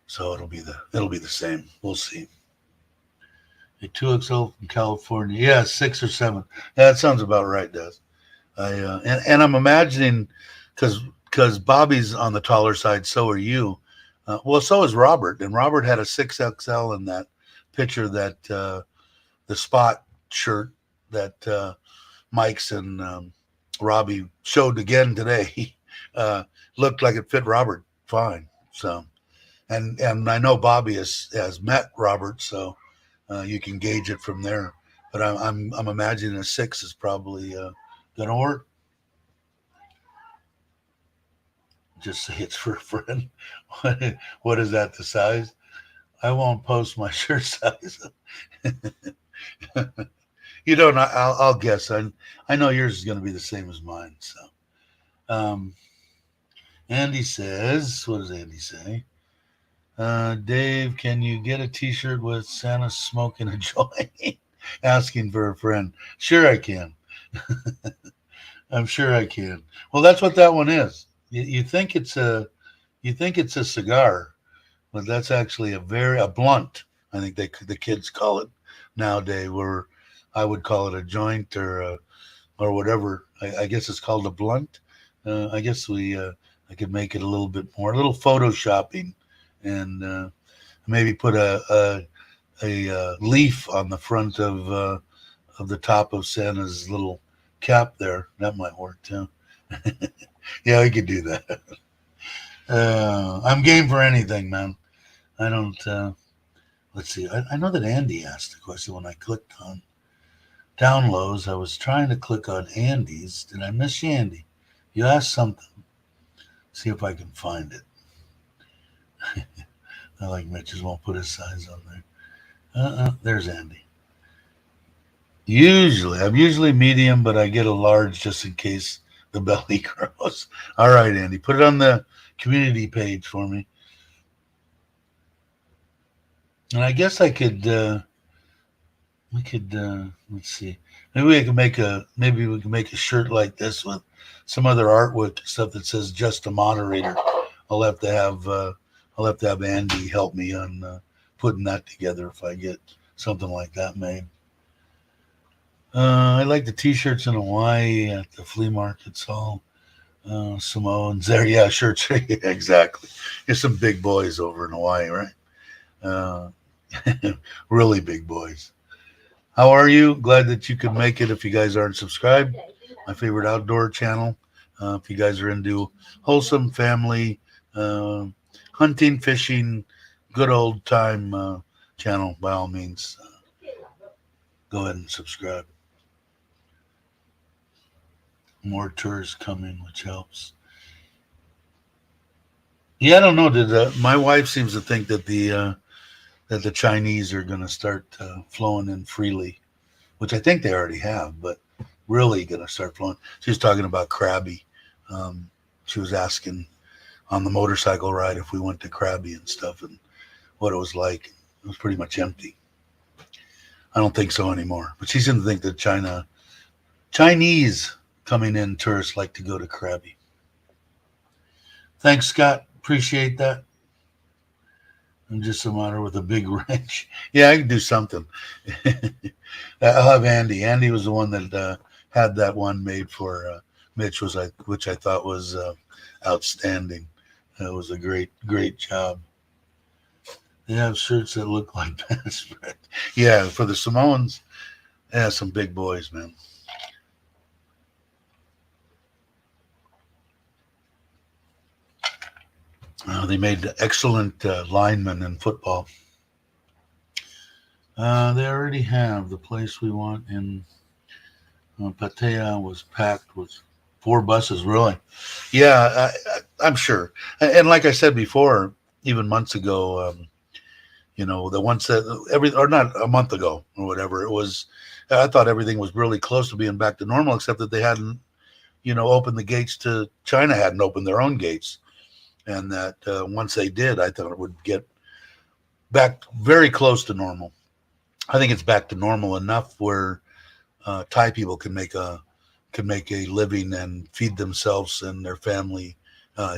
So it'll be the same. We'll see. A 2XL from California. Yeah, 6 or 7. Yeah, that sounds about right, Des. And I'm imagining because Bobby's on the taller side, so are you. Well, so is Robert, and Robert had a 6XL in that picture that the spot shirt that Mike's and Robbie showed again today. Looked like it fit Robert fine. So, and I know Bobby has met Robert, so you can gauge it from there. But I'm imagining a 6 is probably gonna work. Just say it's for a friend. What is that? The size? I won't post my shirt size. You don't. I'll guess. I know yours is going to be the same as mine. So, Andy says, what does Andy say? Dave, can you get a T-shirt with Santa smoking a joint? Asking for a friend. Sure, I can. I'm sure I can. Well, that's what that one is. You think it's a cigar, but that's actually a blunt. I think the kids call it nowadays. Where I would call it a joint or whatever. I guess it's called a blunt. I guess I could make it a little photoshopping, and maybe put a leaf on the front of the top of Santa's little cap there. That might work too. Yeah, we could do that. I'm game for anything, man. I don't. Let's see. I know that Andy asked a question when I clicked on downloads. I was trying to click on Andy's. Did I miss you, Andy? You asked something. See if I can find it. I like Mitch's. Won't put his size on there. There's Andy. I'm usually medium, but I get a large just in case the belly grows. All right, Andy, put it on the community page for me. And I guess we could let's see. Maybe we can make a shirt like this with some other artwork stuff that says just a moderator. I'll have to have Andy help me on putting that together if I get something like that made. I like the t-shirts in Hawaii at the flea markets all. Samoans there, yeah, shirts. Exactly. There's some big boys over in Hawaii, right? Uh, really big boys. How are you? Glad that you could make it. If you guys aren't subscribed, my favorite outdoor channel. If you guys are into wholesome family, hunting, fishing, good old time channel, by all means, go ahead and subscribe. More tourists coming, which helps. Yeah, I don't know. Did my wife seems to think that the Chinese are going to start flowing in freely, which I think they already have, but really going to start flowing. She was talking about Krabi. She was asking on the motorcycle ride if we went to Krabi and stuff and what it was like. It was pretty much empty. I don't think so anymore. But she seemed to think that Chinese coming in tourists like to go to Krabi. Thanks, Scott. Appreciate that. I'm just a monitor with a big wrench. Yeah, I can do something. I'll have Andy. Andy was the one that had that one made for Mitch, which I thought was outstanding. It was a great job. They have shirts that look like bedspread. Yeah, for the Samoans, yeah, some big boys, man. They made excellent linemen in football. They already have the place we want in Pattaya was packed with 4 buses. Really? Yeah, I'm sure. And like I said before, even months ago, the ones that or not a month ago or whatever it was, I thought everything was really close to being back to normal, except that they hadn't, opened the gates to China, hadn't opened their own gates. And that once they did, I thought it would get back very close to normal. I think it's back to normal enough where Thai people can make a living and feed themselves and their family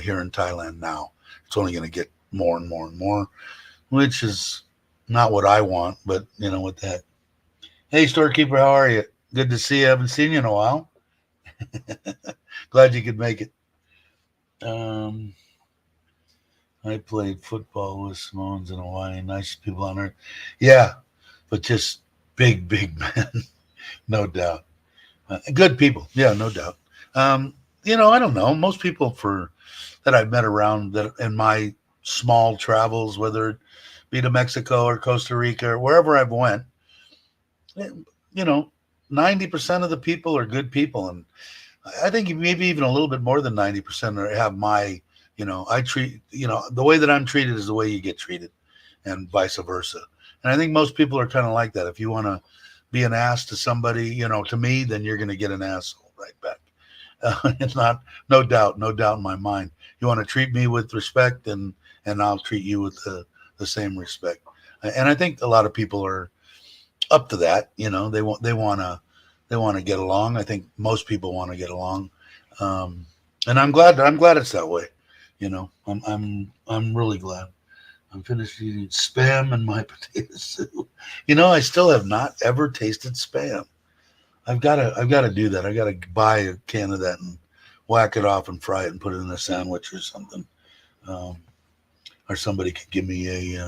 here in Thailand now. It's only going to get more and more and more, which is not what I want, but what the heck. Hey, storekeeper, how are you? Good to see you. I haven't seen you in a while. Glad you could make it. I played football with Samoans in Hawaii, nicest people on earth. Yeah, but just big men, no doubt. Good people, yeah, no doubt. I don't know. Most people that I've met around that in my small travels, whether it be to Mexico or Costa Rica or wherever I've went, 90% of the people are good people, and I think maybe even a little bit more than 90% have my. I treat, the way that I'm treated is the way you get treated and vice versa. And I think most people are kind of like that. If you want to be an ass to somebody, to me, then you're going to get an asshole right back. It's no doubt in my mind. You want to treat me with respect and I'll treat you with the same respect. And I think a lot of people are up to that. They want to get along. I think most people want to get along. And I'm glad it's that way. I'm really glad. I'm finished eating Spam and my potato soup. I still have not ever tasted Spam. I've got to do that. I got to buy a can of that and whack it off and fry it and put it in a sandwich or something. Or somebody could give me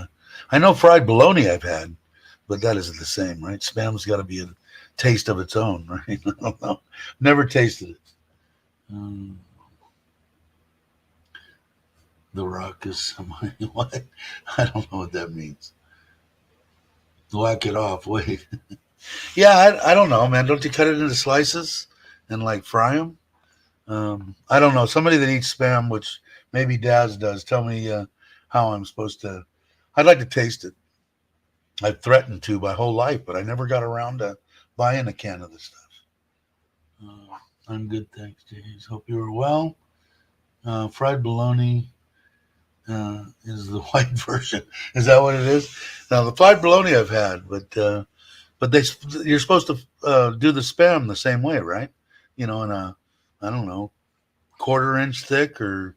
I know fried bologna I've had, but that isn't the same, right? Spam's got to be a taste of its own, right? I don't know. Never tasted it. The Rock is what? I don't know what that means. Whack it off. Wait. Yeah, I don't know, man. Don't you cut it into slices and fry them? I don't know. Somebody that eats Spam, which maybe Daz does, tell me how I'm supposed to I'd like to taste it. I've threatened to my whole life, but I never got around to buying a can of this stuff. I'm good, thanks, James. Hope you are well. Fried bologna is the white version. Is that what it is? Now the fried bologna I've had, but you're supposed to do the spam the same way, right? In a, I don't know, quarter-inch thick or a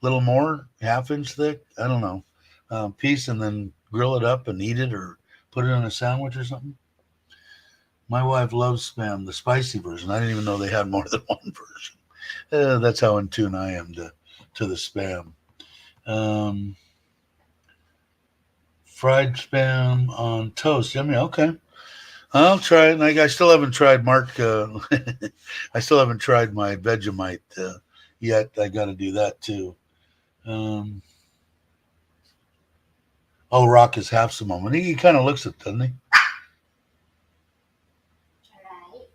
little more, half-inch thick. I don't know, piece, and then grill it up and eat it, or put it in a sandwich or something. My wife loves spam, the spicy version. I didn't even know they had more than one version. That's how in tune I am to the spam. Fried spam on toast. Yummy. Okay. I'll try it. I still haven't tried Mark. I still haven't tried my Vegemite yet. I got to do that too. Rock is half Samoan. He kind of looks it, doesn't he?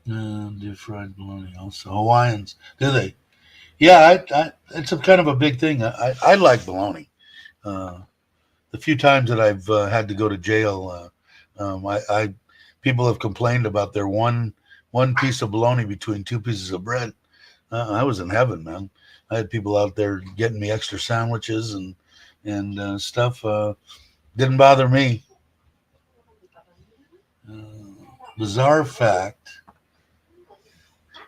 Right. Do fried bologna also. Hawaiians, do they? Yeah, it's a kind of a big thing. I like bologna. The few times that I've had to go to jail, I people have complained about their one piece of bologna between two pieces of bread. I was in heaven, man. I had people out there getting me extra sandwiches and stuff. Didn't bother me. Bizarre fact: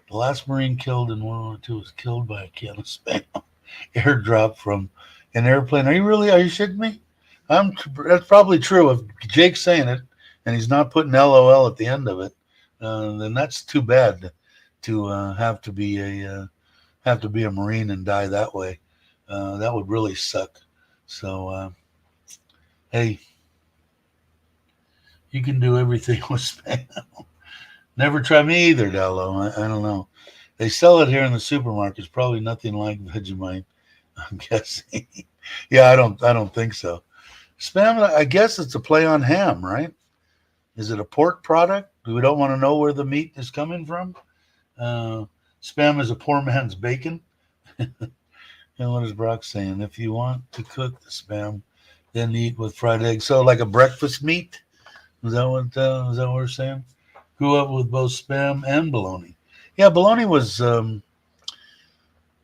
the last Marine killed in World War II was killed by a can of spam airdrop from an airplane. Are you shitting me? That's probably true. If Jake's saying it and he's not putting LOL at the end of it, then that's too bad to have to be a Marine and die that way. That would really suck. So hey, you can do everything with spam. Never try me either, Dallo. I don't know. They sell it here in the supermarkets. Probably nothing like Vegemite, I'm guessing. Yeah, I don't think so. Spam, I guess it's a play on ham, right? Is it a pork product? We don't want to know where the meat is coming from. Uh, Spam is a poor man's bacon. And what is Brock saying? If you want to cook the spam, then eat with fried eggs. So like a breakfast meat? Is that what we're saying? Grew up with both spam and bologna. Yeah, bologna was you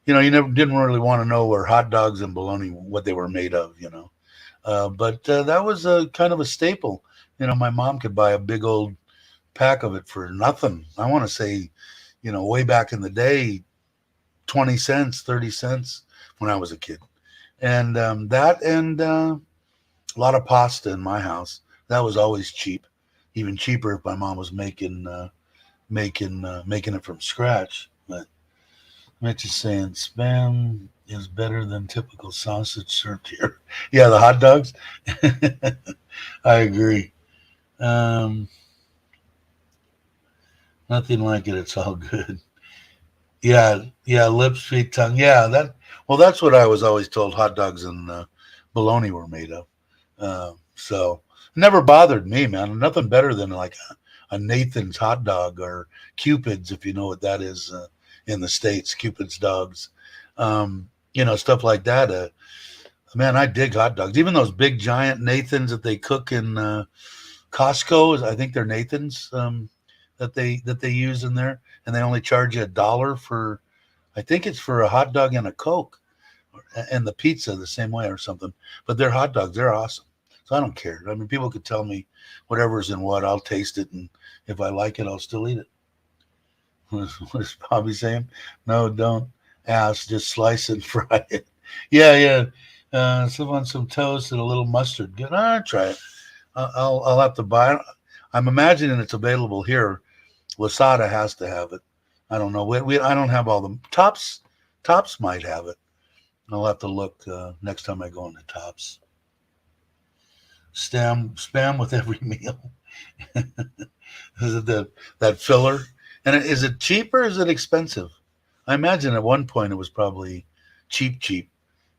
never didn't really want to know where hot dogs and bologna what they were made of. But that was a kind of a staple. My mom could buy a big old pack of it for nothing. I want to say, way back in the day, 20 cents, 30 cents when I was a kid. And that and a lot of pasta in my house. That was always cheap, even cheaper if my mom was making it from scratch. But Mitch is saying spam is better than typical sausage served here. Yeah, the hot dogs. I agree. Um, Nothing like it. It's all good. Yeah, lips, feet, tongue. Yeah, that's what I was always told. Hot dogs and bologna were made of. So it never bothered me, man. Nothing better than like a Nathan's hot dog or Cupid's, if you know what that is in the States. Cupid's dogs, stuff like that. Man, I dig hot dogs. Even those big giant Nathan's that they cook in Costco. I think they're Nathan's that they use in there, and they only charge you $1 for. I think it's for a hot dog and a Coke, and the pizza the same way or something. But their hot dogs, they're awesome. So I don't care. I mean, people could tell me whatever's in what. I'll taste it, and if I like it, I'll still eat it. What is Bobby saying? No, don't ask. Just slice it and fry it. Yeah. Slip on some toast and a little mustard. Good. I'll try it. I'll have to buy it. I'm imagining it's available here. Lasada has to have it. I don't know. I don't have all the Tops. Tops might have it. I'll have to look next time I go into Tops. Spam with every meal. Is it that filler? And is it cheap or is it expensive? I imagine at one point it was probably cheap.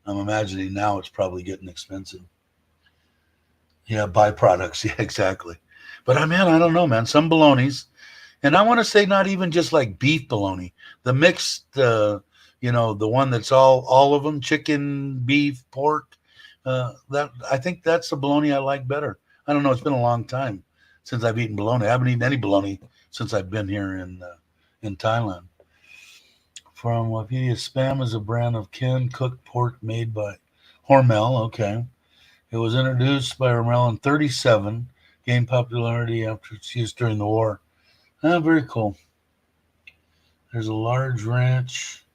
I'm imagining now it's probably getting expensive. Yeah, byproducts. Yeah, exactly. But I don't know, man. Some bolognas, and I want to say not even just like beef bologna, the mixed, the one that's all of them, chicken, beef, pork, That I think that's the bologna I like better. I don't know. It's been a long time since I've eaten bologna. I haven't eaten any bologna since I've been here in Thailand. From Wikipedia, Spam is a brand of canned cooked pork made by Hormel. Okay. It was introduced by Hormel in 37, gained popularity after its use during the war. Very cool. There's a large ranch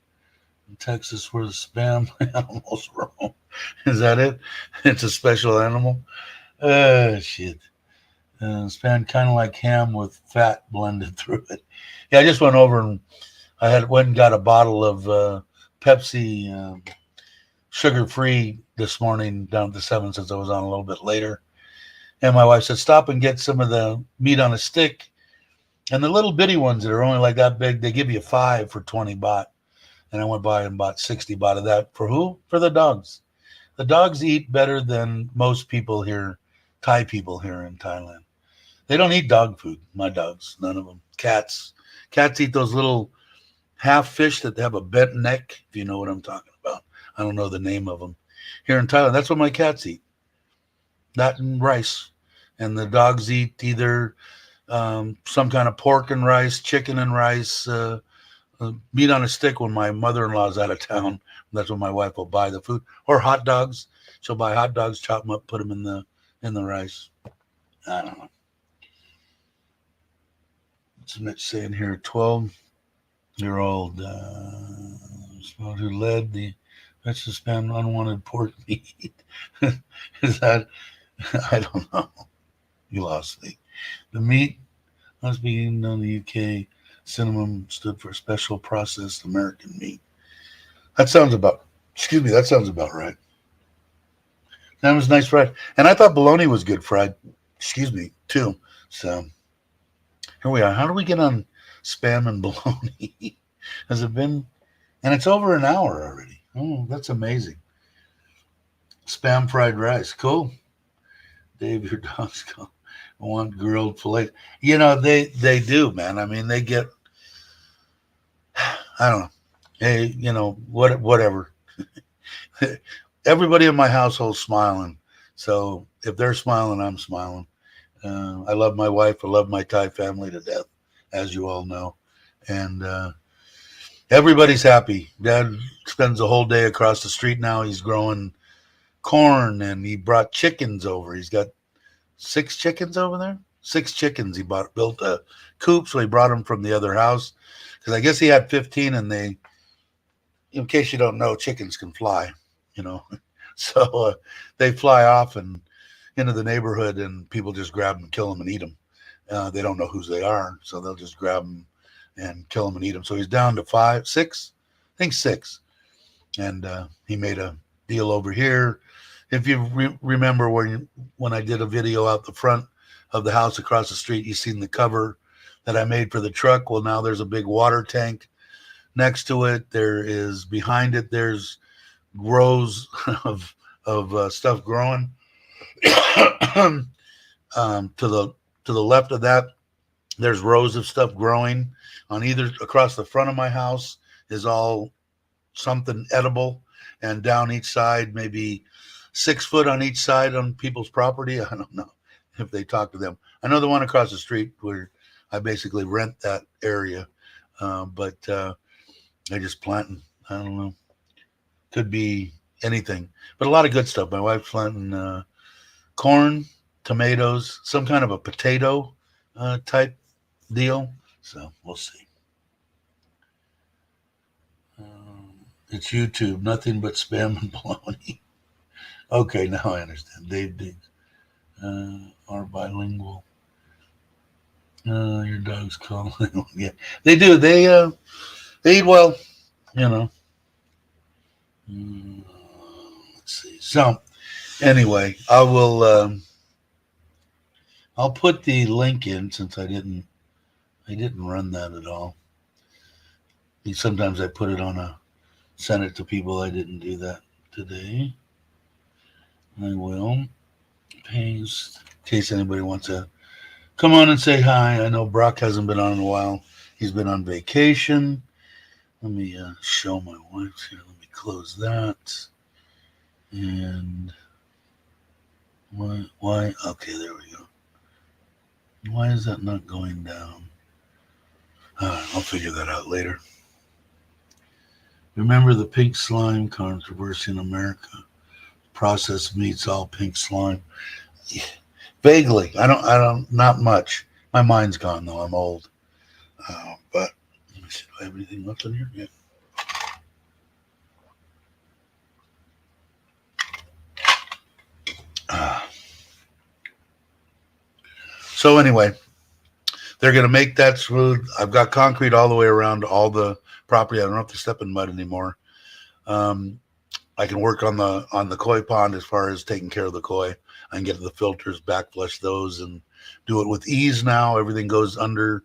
in Texas where the Spam animals roam. Is that it? It's a special animal? Shit. Spam kind of like ham with fat blended through it. Yeah, I just went over and went and got a bottle of Pepsi sugar free this morning down at the 7 since I was on a little bit later. And my wife said, stop and get some of the meat on a stick. And the little bitty ones that are only like that big, they give you 5 for 20 baht. And I went by and bought 60 baht of that. For who? For the dogs. The dogs eat better than most people here, Thai people here in Thailand. They don't eat dog food, my dogs, none of them. Cats. Cats eat those little half fish that have a bent neck, if you know what I'm talking about. I don't know the name of them. Here in Thailand, that's what my cats eat. That and rice. And the dogs eat either some kind of pork and rice, chicken and rice, meat on a stick when my mother-in-law's out of town. That's when my wife will buy the food. Or hot dogs. She'll buy hot dogs, chop them up, put them in the rice. I don't know. What's Mitch saying here? 12-year-old who led the vegetable spam unwanted pork meat. Is that? I don't know. You lost me. The meat must be eaten in the UK. Cinnamon stood for special processed American meat. That sounds about. Excuse me. That sounds about right. That was nice fried, and I thought bologna was good fried. Excuse me too. So here we are. How do we get on spam and bologna? Has it been? And it's over an hour already. Oh, that's amazing. Spam fried rice. Cool. Dave, your dogs go. I want grilled filet. You know, they do, man. I mean, they get, I don't know. Hey, you know, whatever. Everybody in my household's smiling. So if they're smiling, I'm smiling. I love my wife. I love my Thai family to death, as you all know. And everybody's happy. Dad spends the whole day across the street now. He's growing corn, and he brought chickens over. He's got 6 chickens over there. 6 chickens. He built a coop, so he brought them from the other house. Because I guess he had 15, and they, in case you don't know, chickens can fly, you know. So they fly off and into the neighborhood, and people just grab them, kill them, and eat them. They don't know whose they are, so they'll just grab them and kill them and eat them. So he's down to 5, 6, I think 6. And he made a deal over here. If you remember when I did a video out the front of the house across the street, you seen the cover that I made for the truck. Well, now there's a big water tank next to it. There is behind it. There's rows of stuff growing. To the left of that, there's rows of stuff growing. On either across the front of my house is all something edible, and down each side, maybe 6 foot on each side on people's property. I don't know if they talk to them. I know the one across the street where I basically rent that area, but I just planting. I don't know. Could be anything, but a lot of good stuff. My wife's planting corn, tomatoes, some kind of a potato type deal. So we'll see. It's YouTube, nothing but spam and bologna. Okay, now I understand. Dave Diggs are bilingual. Your dog's calling. Yeah, they do. They eat well, you know. Let's see. So anyway, I'll put the link in since I didn't run that at all. Sometimes I put it on send it to people. I didn't do that today. I will paste in case anybody wants to come on and say hi. I know Brock hasn't been on in a while. He's been on vacation. Let me show my wife here. Let me close that. And Why? Okay, there we go. Why is that not going down? I'll figure that out later. Remember the pink slime controversy in America? Processed meats, all pink slime. Vaguely. I don't, not much. My mind's gone though. I'm old. But let me see. Do I have anything left in here? Yeah. Uh, so anyway, they're going to make that smooth. I've got concrete all the way around all the property. I don't have to step in mud anymore. Um, I can work on the koi pond as far as taking care of the koi. I can get the filters, backflush those, and do it with ease now. Everything goes under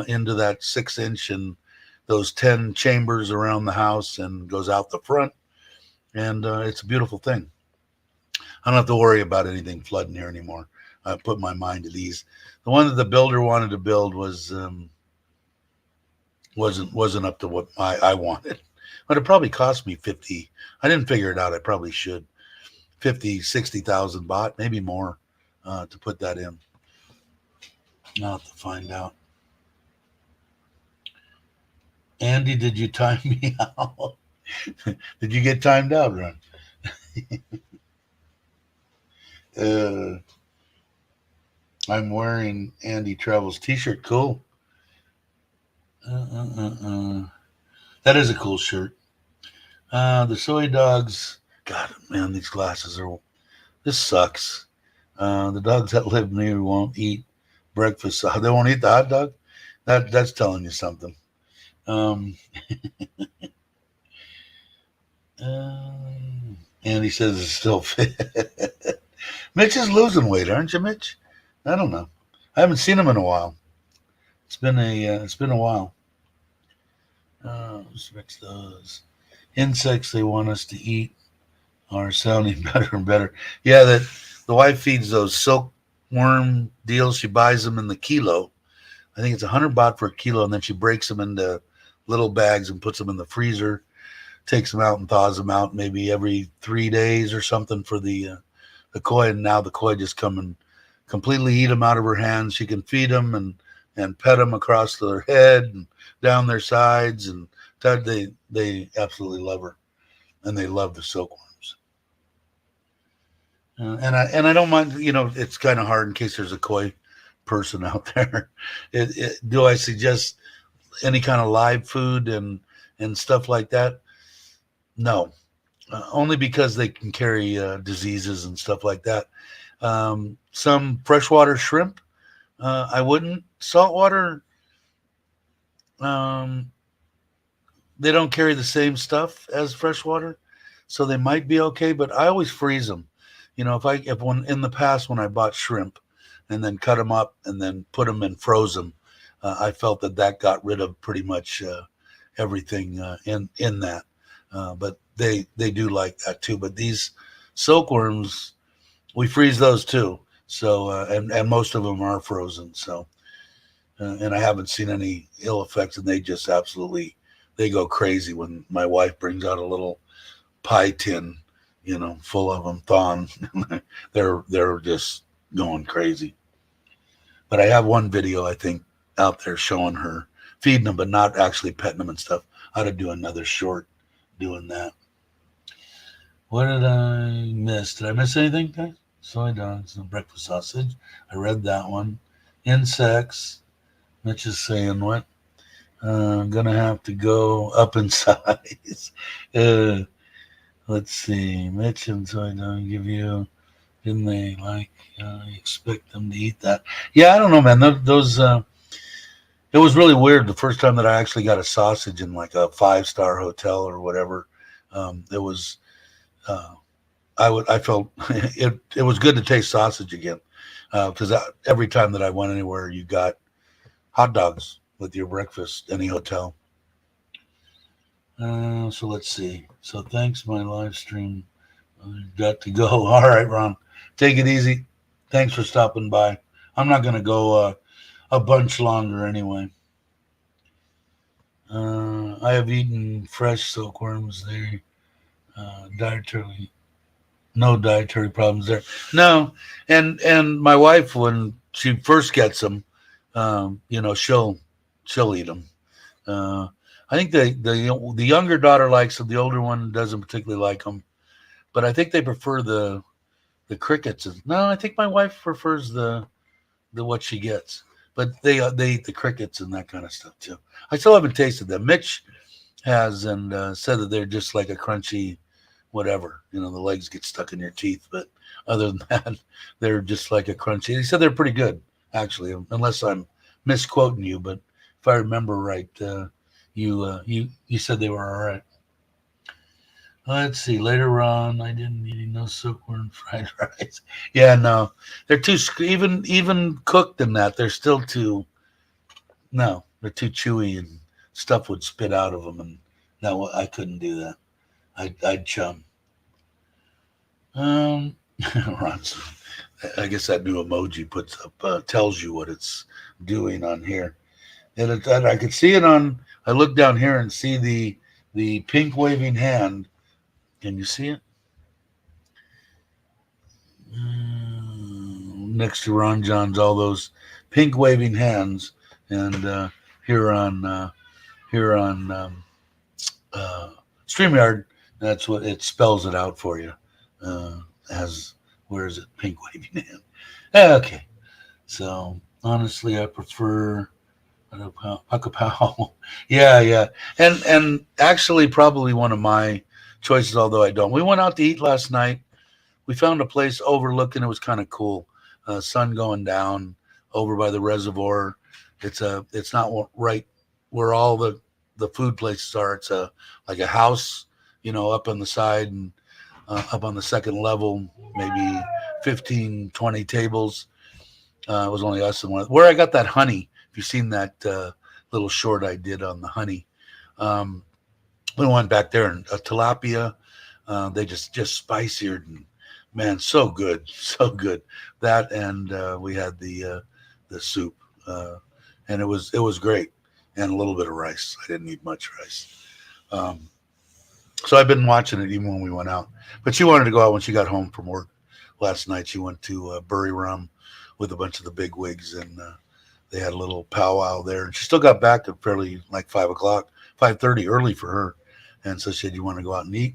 into that 6 inch and those 10 chambers around the house and goes out the front. And it's a beautiful thing. I don't have to worry about anything flooding here anymore. I put my mind at ease. The one that the builder wanted to build wasn't up to what I wanted. But it probably cost me 50. I didn't figure it out. I probably should. 50, 60,000 baht, maybe more, to put that in. I'll have to find out. Andy, did you time me out? Did you get timed out, Ron? I'm wearing Andy Travels t-shirt. Cool. That is a cool shirt. The soy dogs. God, man, these glasses are. This sucks. The dogs that live near won't eat breakfast. They won't eat the hot dog. That's telling you something. Um, and he says it's still fit. Mitch is losing weight, aren't you, Mitch? I don't know. I haven't seen him in a while. It's been a while. Let's mix those insects they want us to eat are sounding better and better. Yeah, that the wife feeds those silkworm deals. She buys them in the kilo. I think it's 100 baht for a kilo, and then she breaks them into little bags and puts them in the freezer. Takes them out and thaws them out maybe every 3 days or something for the koi. And now the koi just come and completely eat them out of her hands. She can feed them and pet them across their head and down their sides, and they absolutely love her, and they love the silkworms. And I don't mind. It's kind of hard in case there's a koi person out there. Do I suggest any kind of live food and stuff like that? No, only because they can carry diseases and stuff like that. Some freshwater shrimp, I wouldn't. Saltwater, um, they don't carry the same stuff as freshwater, so they might be okay. But I always freeze them. If when in the past when I bought shrimp and then cut them up and then put them and froze them, I felt that got rid of pretty much everything in that. But they do like that too. But these silkworms, we freeze those too. So and most of them are frozen. So and I haven't seen any ill effects, and they just absolutely they go crazy when my wife brings out a little pie tin, full of them thawing. they're just going crazy. But I have one video I think out there showing her feeding them, but not actually petting them and stuff. I ought to do another short doing that. What did I miss? Did I miss anything, guys? Soy dogs and breakfast sausage. I read that one. Insects. Mitch is saying what? I'm gonna have to go up in size. Let's see. Mitch and soy dog give you. Didn't they expect them to eat that? Yeah, I don't know, man. Those. It was really weird the first time that I actually got a sausage in like a 5-star hotel or whatever. It was. I felt it was good to taste sausage again because every time that I went anywhere, you got hot dogs with your breakfast, any hotel. So let's see. So thanks, my live stream. Got to go. All right, Ron. Take it easy. Thanks for stopping by. I'm not going to go a bunch longer anyway. I have eaten fresh silkworms. They're dietary No dietary problems there. No, and my wife, when she first gets them, she'll eat them. Uh, I think the younger daughter likes them. The older one doesn't particularly like them. But I think they prefer the crickets. No, I think my wife prefers the what she gets. But they eat the crickets and that kind of stuff too. I still haven't tasted them. Mitch has and said that they're just like a crunchy whatever. The legs get stuck in your teeth, but other than that, they're just like a crunchy. He said they're pretty good, actually, unless I'm misquoting you. But if I remember right, you said they were all right. Let's see. Later on, I didn't eat no silkworm fried rice. Yeah, no, they're too even cooked in that. They're still too no, they're too chewy and stuff would spit out of them, and no, I couldn't do that. I'd chum. Um, Ron's, I guess that new emoji puts up tells you what it's doing on here, and I could see it on. I look down here and see the pink waving hand. Can you see it? Next to Ron John's, all those pink waving hands, and here on here on Streamyard, that's what it spells it out for you. As where is it? Pink waving hand. Okay, so honestly, I prefer Puckapow. Yeah, yeah, and actually, probably one of my choices. Although I don't. We went out to eat last night. We found a place overlooking. It was kind of cool. Sun going down over by the reservoir. It's not right where all the food places are. It's a like a house, up on the side and up on the second level, maybe 15, 20 tables. It was only us and one. Where I got that honey. If you've seen that little short I did on the honey, um, we went back there and tilapia. They just spicier and man, so good, so good. That and we had the soup, and it was great, and a little bit of rice. I didn't eat much rice, so I've been watching it even when we went out. But she wanted to go out when she got home from work last night. She went to Bury Rum with a bunch of the big wigs, and they had a little powwow there. And she still got back at fairly like 5 o'clock, 5:30, early for her. And so she said, "You want to go out and eat?"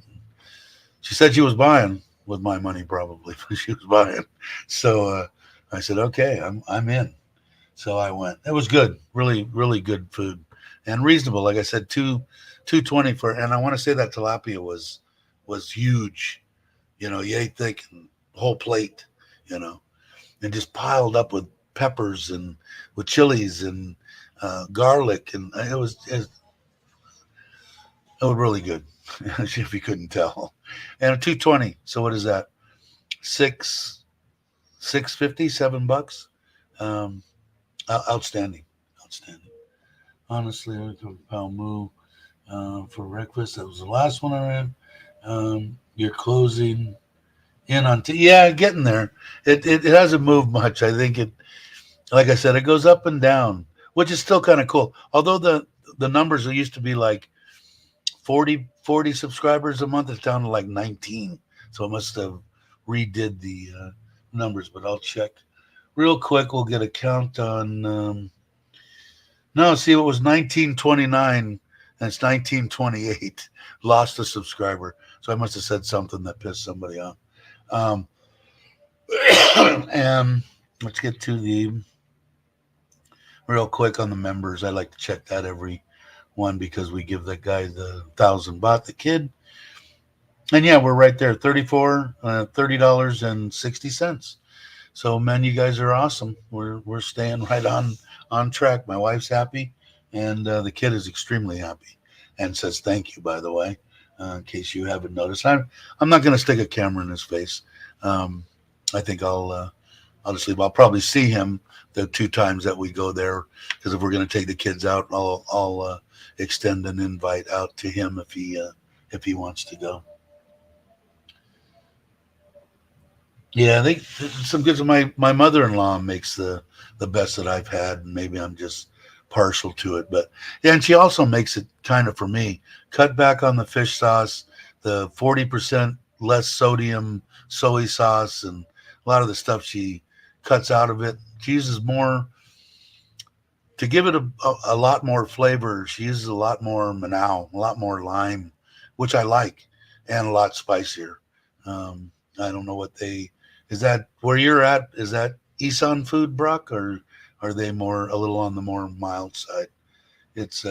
She said she was buying with my money, probably. She was buying. So I said, "Okay, I'm in." So I went. It was good, really, really good food, and reasonable. Like I said, 220 for, and I want to say that tilapia was huge. You ate thick and whole plate. You know, and just piled up with peppers and with chilies and garlic, and it was really good. If you couldn't tell, and a 220. So what is that? Six 650, $7. Um, outstanding, outstanding. Honestly, I could pound moo for breakfast. That was the last one I read. You're closing in on yeah, getting there. It hasn't moved much. I think like I said, it goes up and down, which is still kind of cool. Although the numbers that used to be like 40 subscribers a month, it's down to like 19. So it must have redid the numbers, but I'll check real quick. We'll get a count on. No, see, it was 1929 and it's 1928. Lost a subscriber. So I must have said something that pissed somebody off. Um, and let's get to the real quick on the members. I like to check that every one because we give that guy the 1,000 baht, the kid. And yeah, we're right there, $30.60. So man, you guys are awesome. We're staying right on track. My wife's happy, and the kid is extremely happy, and says thank you. By the way, in case you haven't noticed, I'm not going to stick a camera in his face. I think I'll just leave. I'll probably see him the 2 times that we go there because if we're going to take the kids out, I'll extend an invite out to him if he wants to go. Yeah, they some good. My mother-in-law makes the best that I've had, and maybe I'm just partial to it. But yeah, and she also makes it kind of for me. Cut back on the fish sauce, the 40% less sodium soy sauce, and a lot of the stuff she cuts out of it. She uses more to give it a lot more flavor. She uses a lot more manao, a lot more lime, which I like, and a lot spicier. I don't know what they is that where you're at. Is that Isan food, Brock, or are they more a little on the more mild side? It's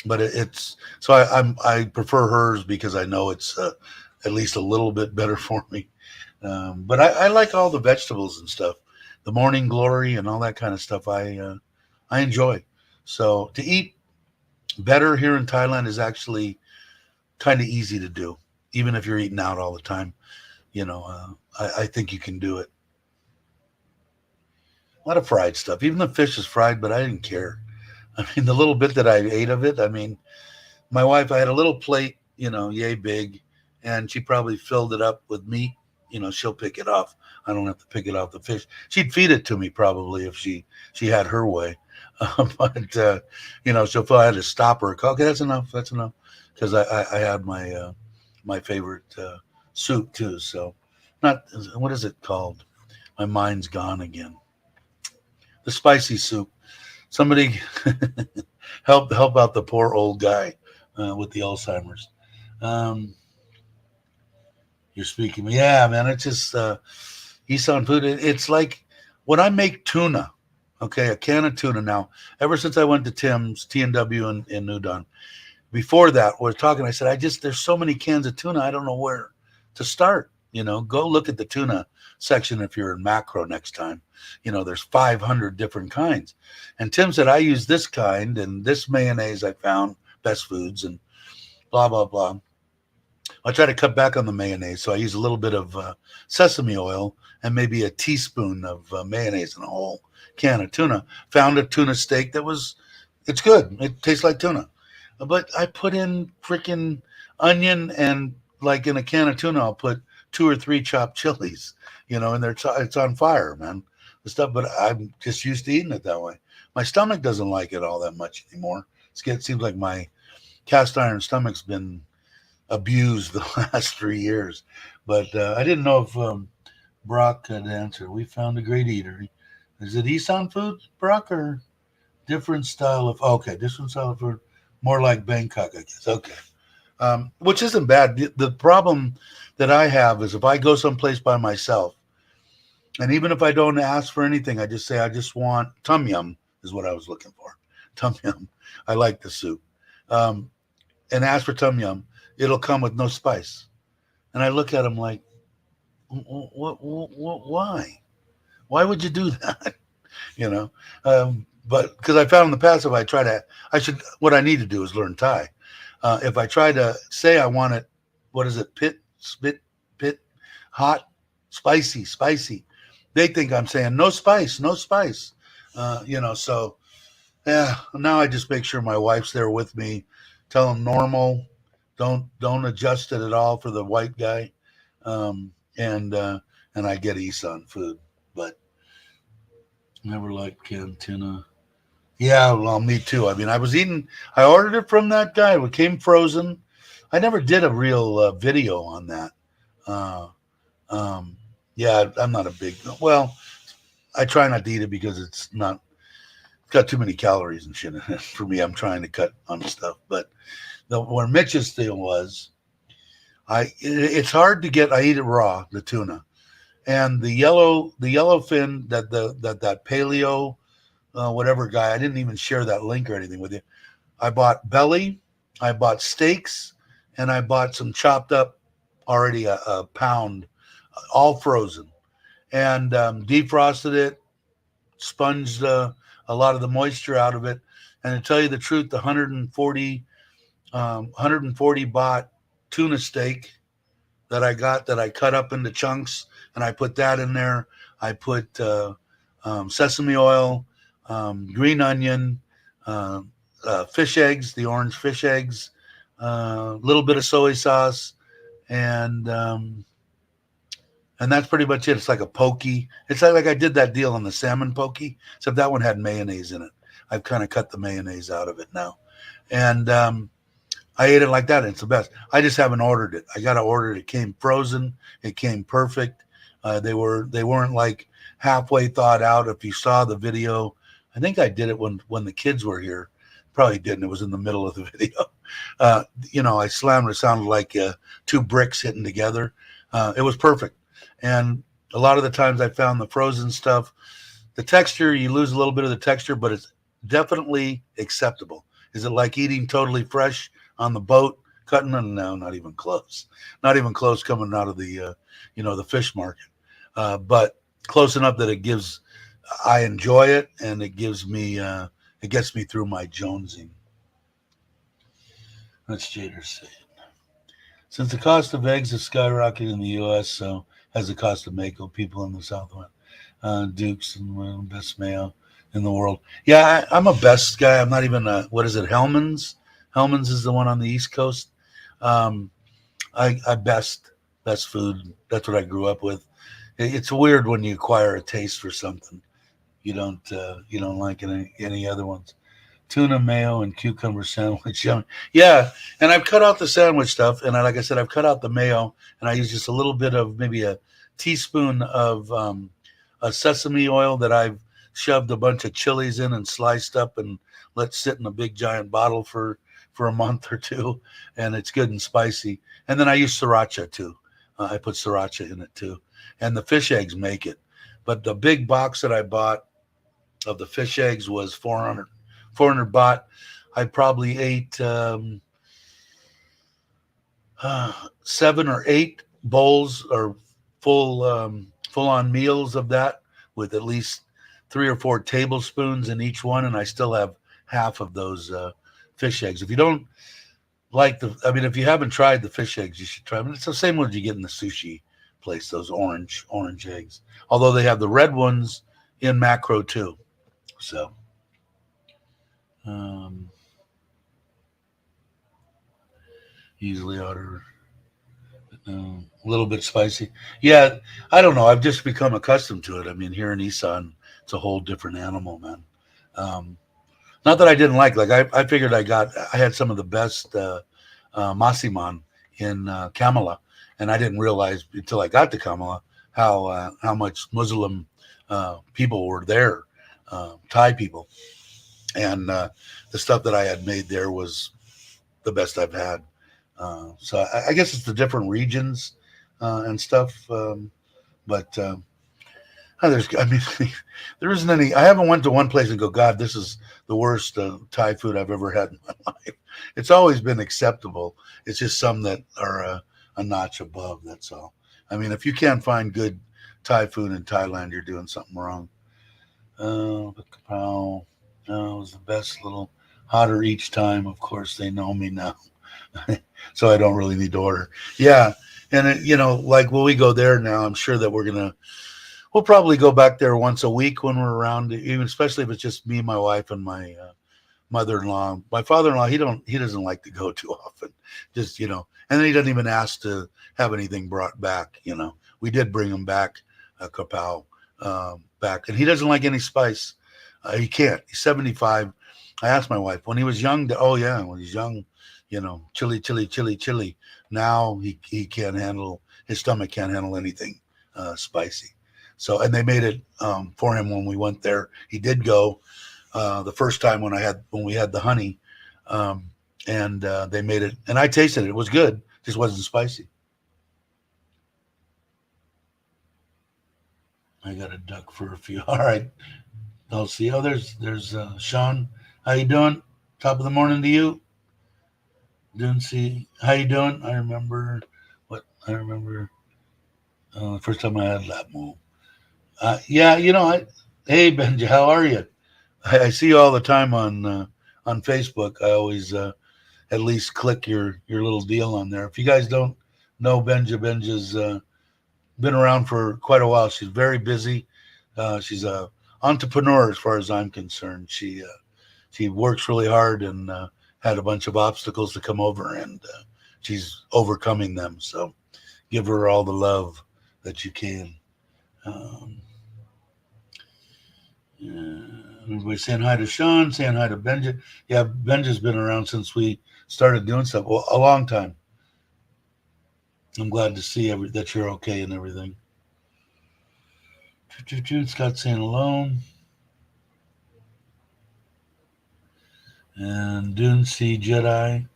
but it's so I prefer hers because I know it's at least a little bit better for me. But I like all the vegetables and stuff, the morning glory and all that kind of stuff. I enjoy. So to eat better here in Thailand is actually kind of easy to do, even if you're eating out all the time. I think you can do it. A lot of fried stuff. Even the fish is fried, but I didn't care. I mean, the little bit that I ate of it. I mean, my wife, I had a little plate, yay big, and she probably filled it up with meat. She'll pick it off. I don't have to pick it off the fish. She'd feed it to me probably if she had her way. But so if I had to stop her, okay, that's enough. That's enough, because I had my favorite soup too. So, not what is it called? My mind's gone again. The spicy soup. Somebody help out the poor old guy with the Alzheimer's. Um, you're speaking. Yeah, man. It's just Isan food. It's like when I make tuna. Okay, a can of tuna. Now, ever since I went to Tim's T&W in Udon, before that, we were talking. I said, there's so many cans of tuna. I don't know where to start. Go look at the tuna section if you're in Macro next time. There's 500 different kinds. And Tim said, I use this kind and this mayonnaise I found, Best Foods, and blah, blah, blah. I try to cut back on the mayonnaise, so I use a little bit of sesame oil and maybe a teaspoon of mayonnaise in a whole can of tuna. Found a tuna steak it's good. It tastes like tuna. But I put in freaking onion, and like in a can of tuna, I'll put 2 or 3 chopped chilies, and it's on fire, man. The stuff, but I'm just used to eating it that way. My stomach doesn't like it all that much anymore. It seems like my cast iron stomach's been abused the last 3 years. But I didn't know if Brock could answer. We found a great eatery. Is it Isan food, Brock, or different style of? Okay, different style of food, more like Bangkok, I guess. Okay, which isn't bad. The problem that I have is if I go someplace by myself, and even if I don't ask for anything, I just say I just want tom yum is what I was looking for. Tom yum. I like the soup. And ask for tom yum. It'll come with no spice. And I look at him like, why? Why would you do that? you know. But because I found in the past, what I need to do is learn Thai. If I try to say I want it, what is it? Pit, hot, spicy. They think I'm saying no spice. So yeah. Now I just make sure my wife's there with me. Tell them normal. Don't adjust it at all for the white guy. And I get Isan food, but never liked canned tuna. Yeah, well, me too. I mean, I ordered it from that guy. It came frozen. I never did a real video on that. Uh, yeah, I'm not a big, well, I try not to eat it because it's got too many calories and shit in it. For me, I'm trying to cut on stuff. But where Mitch's thing was, it's hard to get, I eat it raw, the tuna. And the yellow fin that paleo, whatever guy, I didn't even share that link or anything with you. I bought belly, I bought steaks, and I bought some chopped up already a pound, all frozen, and defrosted it, sponged a lot of the moisture out of it. And to tell you the truth, the 140 baht tuna steak that I got, that I cut up into chunks, and I put that in there. I put sesame oil, green onion, fish eggs, the orange fish eggs, a little bit of soy sauce, and that's pretty much it. It's like a pokey. It's like I did that deal on the salmon pokey, except that one had mayonnaise in it. I've kind of cut the mayonnaise out of it now, and I ate it like that. And it's the best. I just haven't ordered it. I got to order it. It came frozen. It came perfect. They weren't like halfway thawed out. If you saw the video, I think I did it when the kids were here. Probably didn't. It was in the middle of the video. I slammed it. It sounded like two bricks hitting together. It was perfect. And a lot of the times I found the frozen stuff, the texture, you lose a little bit of the texture, but it's definitely acceptable. Is it like eating totally fresh on the boat, cutting them? No, not even close. Not even close coming out of the fish market. But close enough that I enjoy it, and it gets me through my jonesing. That's Jader saying. Since the cost of eggs has skyrocketed in the U.S., so has the cost of Mako. People in the Southwest, Dukes and best mayo in the world. Yeah, I'm a best guy. I'm not even what is it? Hellman's. Hellman's is the one on the East Coast. Um, I best food. That's what I grew up with. It's weird when you acquire a taste for something you don't like any other ones. Tuna mayo and cucumber sandwich. Yeah, and I've cut out the sandwich stuff, and like I said, I've cut out the mayo, and I use just a little bit of maybe a teaspoon of a sesame oil that I've shoved a bunch of chilies in and sliced up and let sit in a big giant bottle for a month or two, and it's good and spicy. And then I use sriracha too. I put sriracha in it too, and the fish eggs make it. But the big box that I bought of the fish eggs was 400 baht. I probably ate 7 or 8 bowls or full on meals of that with at least 3 or 4 tablespoons in each one, and I still have half of those fish eggs. If you don't if you haven't tried the fish eggs, you should try them. It's the same ones you get in the sushi place, those orange eggs. Although they have the red ones in macro too. So usually order a little bit spicy. Yeah, I don't know. I've just become accustomed to it. I mean, here in Isan, it's a whole different animal, man. Um, Not that I didn't like I figured I had some of the best masiman in Kamala, and I didn't realize until I got to Kamala how much Muslim people were there, Thai people, and the stuff that I had made there was the best I've had. So I guess it's the different regions and stuff, but I mean, there isn't any. I haven't went to one place and go, God, this is the worst Thai food I've ever had in my life. It's always been acceptable. It's just some that are a notch above. That's all. I mean, if you can't find good Thai food in Thailand, you're doing something wrong. The kapow, it was the best little hotter each time. Of course, they know me now, so I don't really need to order. Yeah, and like when we go there now, I'm sure that we'll probably go back there once a week when we're around, even especially if it's just me, my wife, and my mother-in-law. My father-in-law, he doesn't like to go too often, just and then he doesn't even ask to have anything brought back. We did bring him back a kapow back, and he doesn't like any spice. He can't. He's 75. I asked my wife when he was young. When he's young, chili, chili, chili, chili. Now he can't handle. His stomach can't handle anything spicy. So, and they made it for him when we went there. He did go the first time when we had the honey, and they made it, and I tasted it. It was good, just wasn't spicy. I got a duck for a few. All right, I'll see. Oh, there's Sean. How you doing? Top of the morning to you. Didn't see. How you doing? I remember the first time I had lap move. Yeah, hey Benji, how are you? I see you all the time on Facebook. I always at least click your little deal on there. If you guys don't know Benja's been around for quite a while. She's very busy. She's a entrepreneur as far as I'm concerned. She works really hard and had a bunch of obstacles to come over, and she's overcoming them. So give her all the love that you can. Everybody saying hi to Sean, saying hi to Benja. Yeah, Benja's been around since we started doing stuff. Well, a long time. I'm glad to see that you're okay and everything. Scott saying hello. And Dune C Jedi.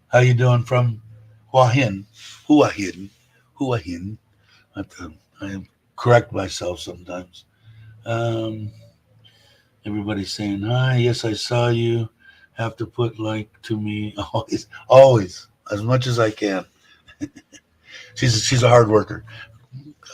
How you doing from Huahin? Huahin. Huahin. I correct myself sometimes. Um, Everybody's saying hi. Yes, I saw you. Have to put like to me always, always as much as I can. She's a hard worker.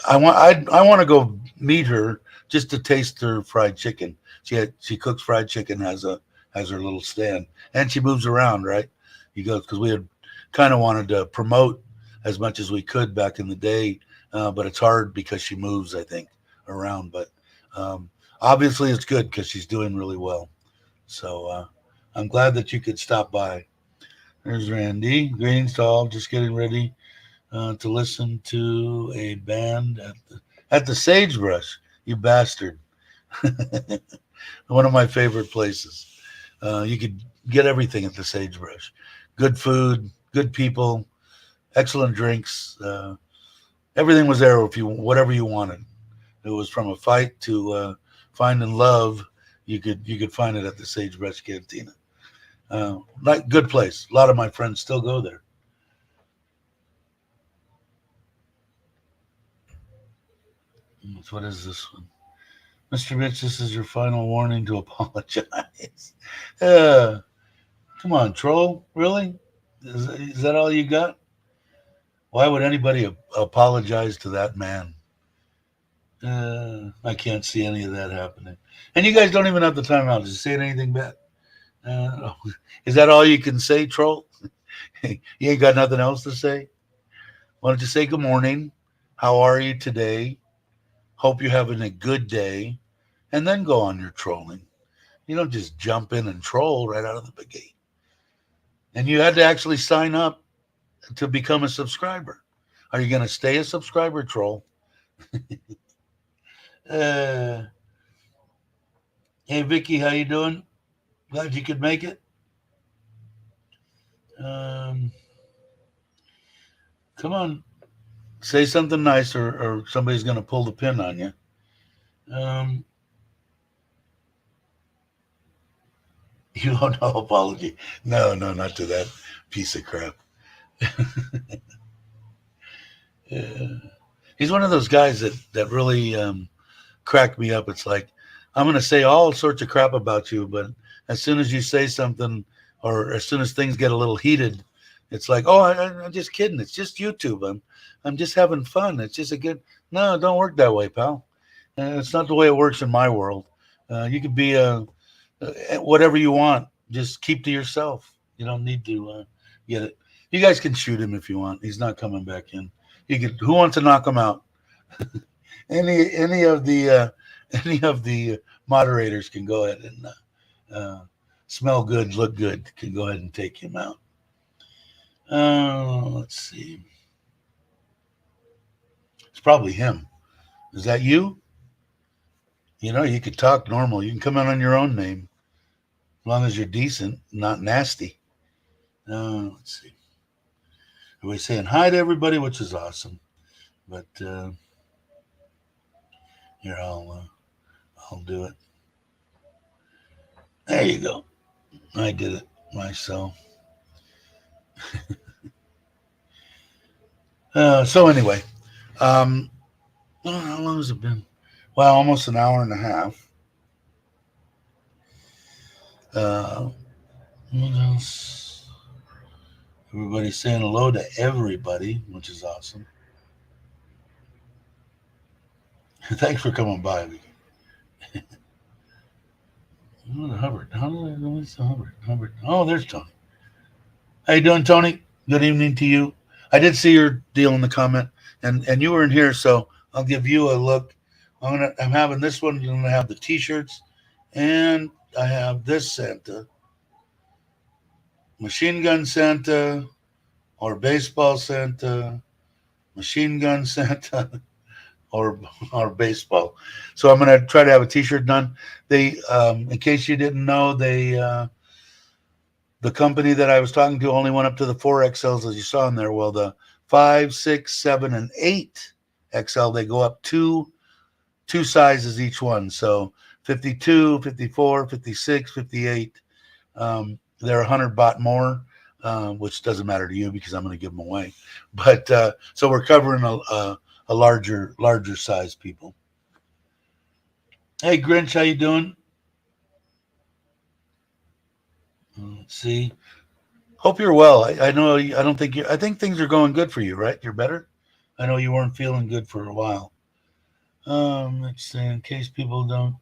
I want to go meet her just to taste her fried chicken. She cooks fried chicken, has her little stand, and she moves around. Right, you go because we had kind of wanted to promote as much as we could back in the day, but it's hard because she moves. I think around, but um, obviously it's good because she's doing really well. So I'm glad that you could stop by. There's Randy. Greetings to all. Just getting ready to listen to a band at the Sagebrush. You bastard! One of my favorite places. You could get everything at the Sagebrush. Good food, good people, excellent drinks. Everything was there if you whatever you wanted. It was from a fight to finding love. You could find it at the Sagebrush Cantina. Like good place. A lot of my friends still go there. What is this one? Mr. Rich, this is your final warning to apologize. Uh, Come on, troll. Really? Is that all you got? Why would anybody apologize to that man? I can't see any of that happening. And you guys don't even have the time out. Did you say anything bad? Uh, is that all you can say, troll? You ain't got nothing else to say? Why don't you say good morning? How are you today? Hope you're having a good day. And then go on your trolling. You don't just jump in and troll right out of the gate. And you had to actually sign up to become a subscriber. Are you going to stay a subscriber, troll? Uh, hey, Vicky, how you doing? Glad you could make it. Um, Come on, say something nice, or somebody's going to pull the pin on you. Um, you don't know apology. No, no, not to that piece of crap. Uh, he's one of those guys that really crack me up. It's like I'm going to say all sorts of crap about you, but as soon as you say something, or as soon as things get a little heated, it's like, oh, I'm just kidding. It's just YouTube. I'm just having fun. It's just a good. No, it don't work that way, pal. It's not the way it works in my world. You could be whatever you want. Just keep to yourself. You don't need to get it. You guys can shoot him if you want. He's not coming back in. You could. Who wants to knock him out? Any of the any of the moderators can go ahead and smell good, look good. Can go ahead and take him out. Let's see. It's probably him. Is that you? You know, you could talk normal. You can come out on your own name, as long as you're decent, not nasty. Let's see. We're saying hi to everybody, which is awesome. But here, I'll do it. There you go. I did it myself. So anyway, um, how long has it been? Well, almost an hour and a half. Uh, what else? Everybody's saying hello to everybody, which is awesome. Thanks for coming by. Hubbard. How do I know it's Hubbard? Hubbard. Oh, there's Tony. How you doing, Tony? Good evening to you. I did see your deal in the comment, and you were in here, so I'll give you a look. I'm having this one. I'm gonna have the T-shirts, and I have this Santa, machine gun Santa, or baseball Santa, machine gun Santa, or baseball. So I'm gonna try to have a T-shirt done. They, in case you didn't know, the company that I was talking to only went up to the 4XLs, as you saw in there. Well, the 5, 6, 7, and 8XL, they go up two sizes each one. So 52, 54, 56, 58. They're 100 baht more, which doesn't matter to you because I'm going to give them away. But so we're covering a larger size people. Hey Grinch, how you doing? Let's see. Hope you're well. I know. I don't think you. I think things are going good for you, right? You're better. I know you weren't feeling good for a while. Let's see. In case people don't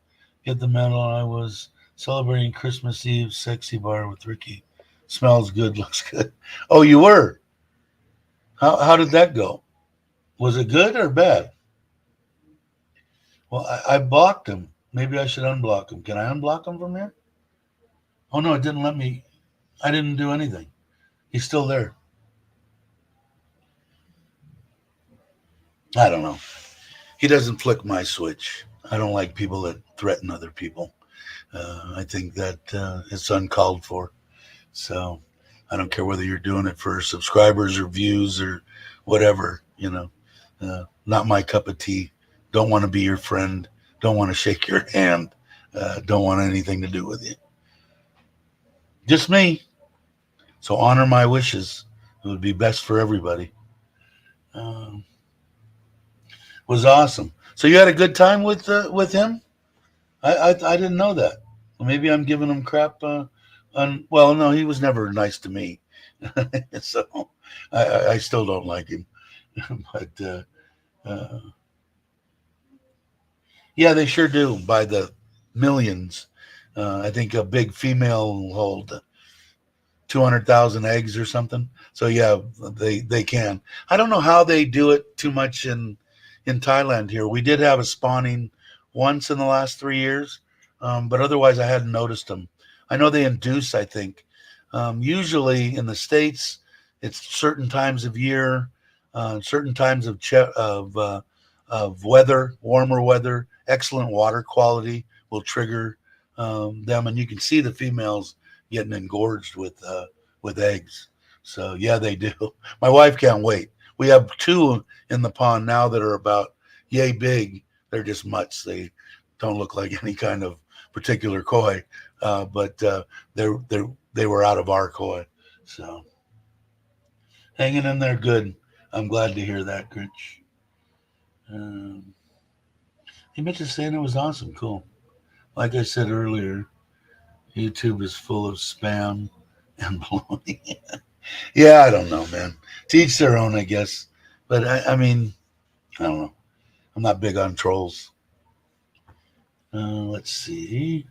get the memo, I was celebrating Christmas Eve sexy bar with Ricky. Smells good, looks good. Oh, you were. How did that go? Was it good or bad? Well, I blocked him. Maybe I should unblock him. Can I unblock him from here? Oh no, it didn't let me. I didn't do anything. He's still there. I don't know. He doesn't flick my switch. I don't like people that threaten other people. I think that it's uncalled for. So I don't care whether you're doing it for subscribers or views or whatever, not my cup of tea. Don't want to be your friend. Don't want to shake your hand. Don't want anything to do with you. Just me. So honor my wishes. It would be best for everybody. Um, was awesome. So you had a good time with him? I didn't know that. Well, maybe I'm giving him crap. Well, no, he was never nice to me, so I still don't like him. But uh, yeah, they sure do by the millions. I think a big female will hold 200,000 eggs or something. So yeah, they can. I don't know how they do it too much in Thailand here. We did have a spawning once in the last 3 years, but otherwise I hadn't noticed them. I know they induce. I think usually in the states it's certain times of year, certain times of weather, warmer weather, excellent water quality will trigger them, and you can see the females getting engorged with eggs. So yeah, they do. My wife can't wait. We have two in the pond now that are about yay big. They're just mutts. They don't look like any kind of particular koi, but they were out of our koi. So hanging in there good. I'm glad to hear that, Grinch. Um, he mentioned saying it was awesome. Cool. Like I said earlier, YouTube is full of spam and baloney. Yeah, I don't know, man. Teach their own, I guess. But I mean, I don't know. I'm not big on trolls. Let's see.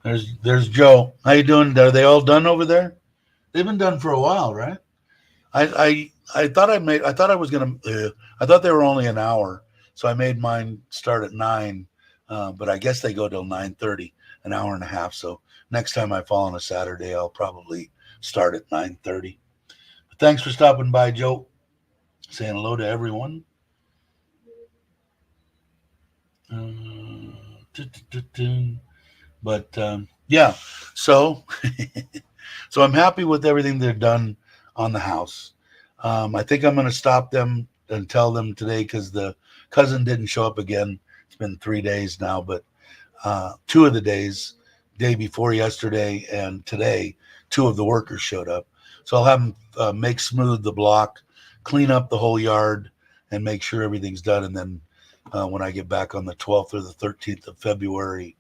There's Joe. How you doing? Are they all done over there? They've been done for a while, right? I thought I thought I was gonna I thought they were only an hour, so I made mine start at 9. But I guess they go till 9:30, an hour and a half. So next time I fall on a Saturday, I'll probably start at 9:30. Thanks for stopping by, Joe. Saying hello to everyone. But yeah, so so I'm happy with everything they've done on the house. I think I'm going to stop them and tell them today because the cousin didn't show up again. It's been 3 days now, but 2 of the days, day before yesterday and today, 2 of the workers showed up. So I'll have them make smooth the block, clean up the whole yard, and make sure everything's done. And then when I get back on the 12th or the 13th of February,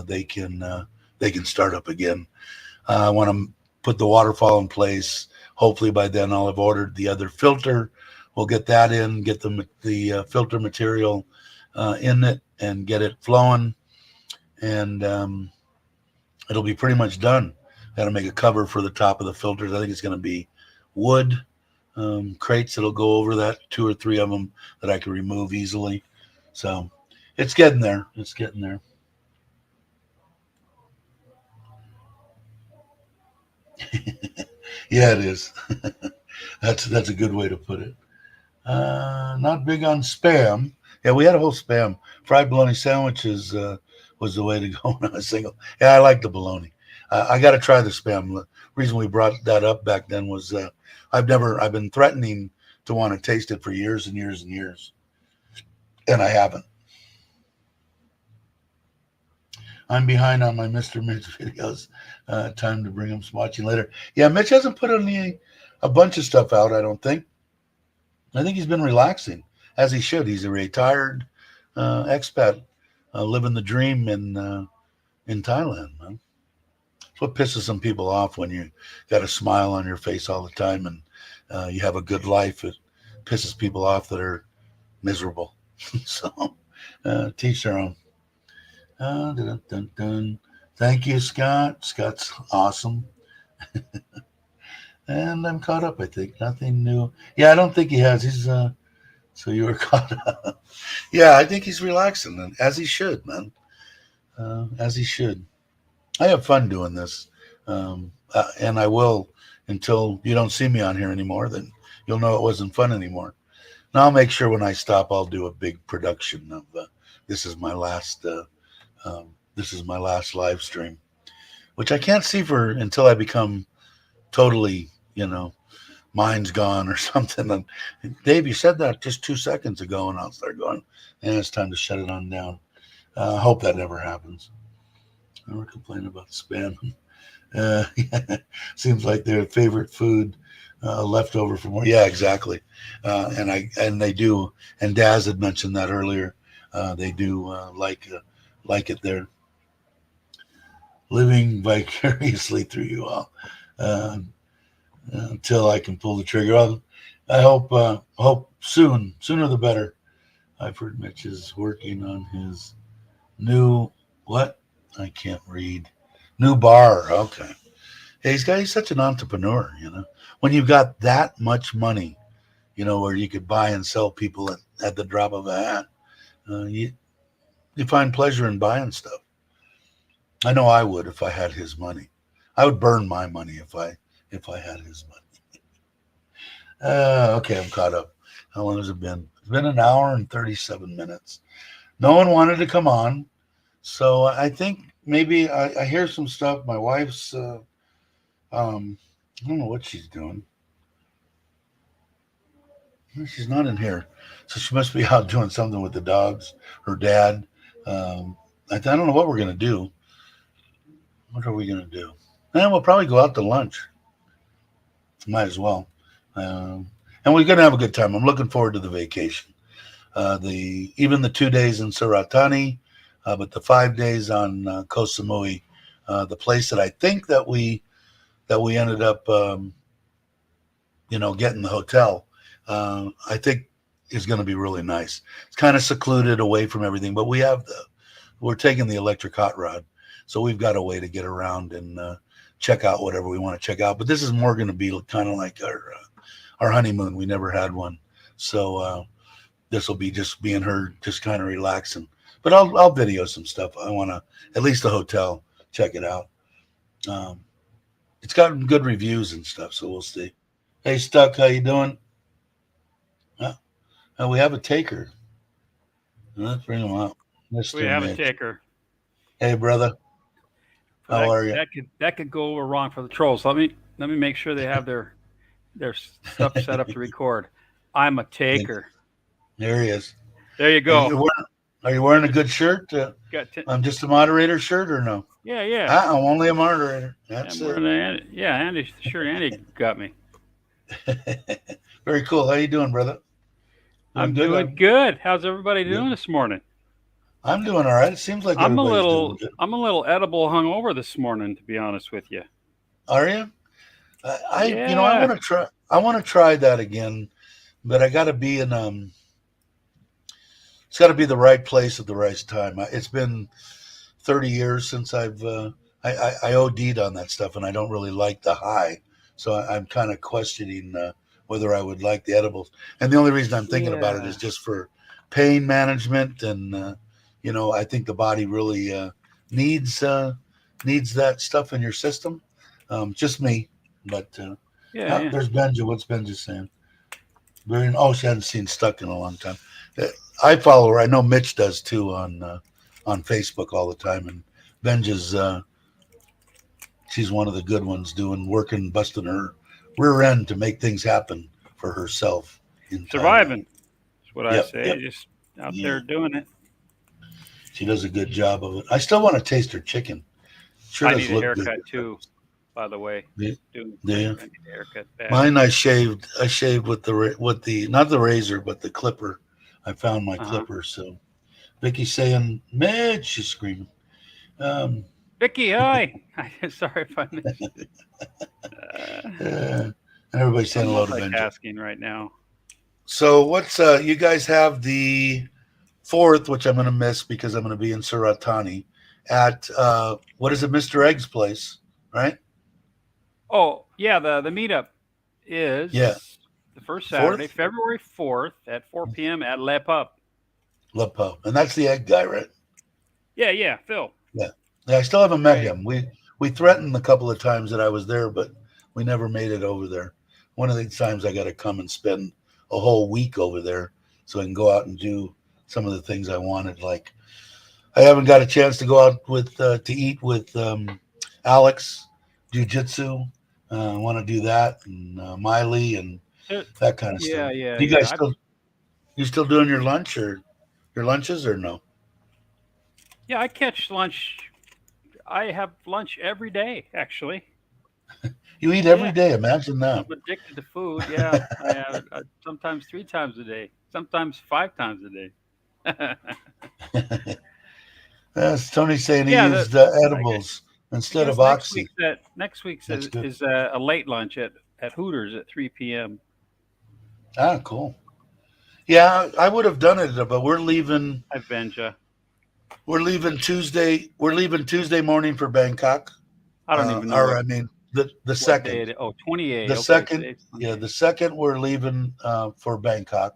they can start up again. I want to put the waterfall in place. Hopefully by then I'll have ordered the other filter. We'll get that in, get the filter material in it, and get it flowing. And it'll be pretty much done. Got to make a cover for the top of the filters. I think it's going to be wood crates that'll go over that, 2 or 3 of them that I can remove easily. So it's getting there. It's getting there. Yeah, it is. That's a good way to put it. Not big on spam. Yeah, we had a whole spam. Fried bologna sandwiches was the way to go when I was single. Yeah, I like the bologna. I got to try the spam. The reason we brought that up back then was I've been threatening to want to taste it for years and years and years, and I haven't. I'm behind on my Mr. Mitch videos. Time to bring him some watching later. Yeah, Mitch hasn't put a bunch of stuff out, I don't think. I think he's been relaxing, as he should. He's a retired expat living the dream in Thailand, man. It's what pisses some people off when you got a smile on your face all the time and you have a good life. It pisses people off that are miserable. So teach their own. Dun, dun, dun. Thank you, Scott. Scott's awesome. And I'm caught up, I think. Nothing new. Yeah, I don't think he has. He's so you were caught up. Yeah, I think he's relaxing, and as he should, man. As he should. I have fun doing this, and I will until you don't see me on here anymore. Then you'll know it wasn't fun anymore. Now I'll make sure when I stop, I'll do a big production of this is my last. This is my last live stream, which I can't see for until I become totally, mine's gone or something. And Dave, you said that just 2 seconds ago, and I'll start going, and it's time to shut it on down. I hope that never happens. Never complain about spam. Seems like their favorite food left over from work. Yeah, exactly. And they do. And Daz had mentioned that earlier. They do like it there. Living vicariously through you all until I can pull the trigger. I hope sooner the better. I've heard Mitch is working on his new what? I can't read. New bar. Okay. Yeah, he's such an entrepreneur, When you've got that much money, where you could buy and sell people at the drop of a hat, you find pleasure in buying stuff. I know I would if I had his money. I would burn my money if I had his money. Okay, I'm caught up. How long has it been? It's been an hour and 37 minutes. No one wanted to come on, so I think maybe I hear some stuff. My wife's, I don't know what she's doing. She's not in here, so she must be out doing something with the dogs. Her dad. I don't know what we're gonna do. What are we gonna do? And we'll probably go out to lunch. Might as well. And we're gonna have a good time. I'm looking forward to the vacation. Even the 2 days in Suratani, but the 5 days on Koh Samui, the place that I think that we ended up, getting the hotel. I think is going to be really nice. It's kind of secluded away from everything, but we're taking the electric hot rod, so we've got a way to get around and check out whatever we want to check out. But this is more going to be kind of like our honeymoon. We never had one, so this will be just me and her, just kind of relaxing. But I'll video some stuff. I want to at least the hotel check it out. It's gotten good reviews and stuff, so we'll see. Hey, Stuck, how you doing? We have a taker. Let's bring him up, Mr. We have Mitch. a taker. Hey, brother. How are you? That could go wrong for the trolls. Let me make sure they have their stuff set up to record. I'm a taker. There he is. There you go. Are you wearing a good shirt? I'm just a moderator shirt or no? Yeah. I'm only a moderator. That's it. Andy, sure, Andy got me. Very cool. How you doing, brother? I'm doing good. How's everybody doing this morning? I'm doing all right. It seems like everybody's doing good. I'm a little edible hungover this morning, to be honest with you. Are you? I want to try. I want to try that again, but I got to be in. It's got to be the right place at the right time. It's been 30 years since I OD'd on that stuff, and I don't really like the high, so I'm kind of questioning whether I would like the edibles. And the only reason I'm thinking about it is just for pain management, and I think the body really needs that stuff in your system. Just me, but there's Benja. What's Benja saying? Oh, she hadn't seen Stuck in a long time. I follow her. I know Mitch does too on Facebook all the time. And Benja's she's one of the good ones working, busting her rear end to make things happen for herself in Thailand. Surviving. That's what I Yep, say. yep, Just out yeah. there doing it. She does a good job of it. I still want to taste her chicken. Sure I does need a look good. haircut too, by the way. Yeah. Do Yeah. I need a haircut bad. Mine, I shaved with the not the razor, but the clipper. I found my clipper. So Vicky's saying, Mitch, she's screaming. Um, Vicky, hi. Sorry if I missed. and everybody's saying I'm hello to Benji. multitasking right now. So what's you guys have the 4th, which I'm going to miss because I'm going to be in Suratani at what is it, Mr. Egg's place, right? Oh yeah, the meetup is the first Saturday, 4th? February 4th at 4 p.m. at Le Pub. Le Pub. And that's the egg guy, right? Yeah, Phil. Yeah. I still haven't met Great. him. We threatened a couple of times that I was there, but we never made it over there. One of these times I got to come and spend a whole week over there so I can go out and do some of the things I wanted. Like I haven't got a chance to go out with to eat with Alex, jiu-jitsu. I want to do that, and Miley and that kind of stuff. Yeah. Do you guys still doing your lunches or no? Yeah, I catch lunch. I have lunch every day, actually. You eat every day. Imagine I'm that. addicted to food. Yeah, I have sometimes 3 times a day, sometimes 5 times a day. Yes, Tony's saying he Yeah, used I guess, edibles I instead guess of Oxy. next week's That's good. is a late lunch at Hooters at 3 p.m. Ah, cool. Yeah, I would have done it, but we're leaving. I Benja. We're leaving Tuesday. We're leaving Tuesday morning for Bangkok. I don't even know Or I mean, the what day second. it is. Oh, 28. The Okay, second, today's yeah, Monday. the second we're leaving for Bangkok,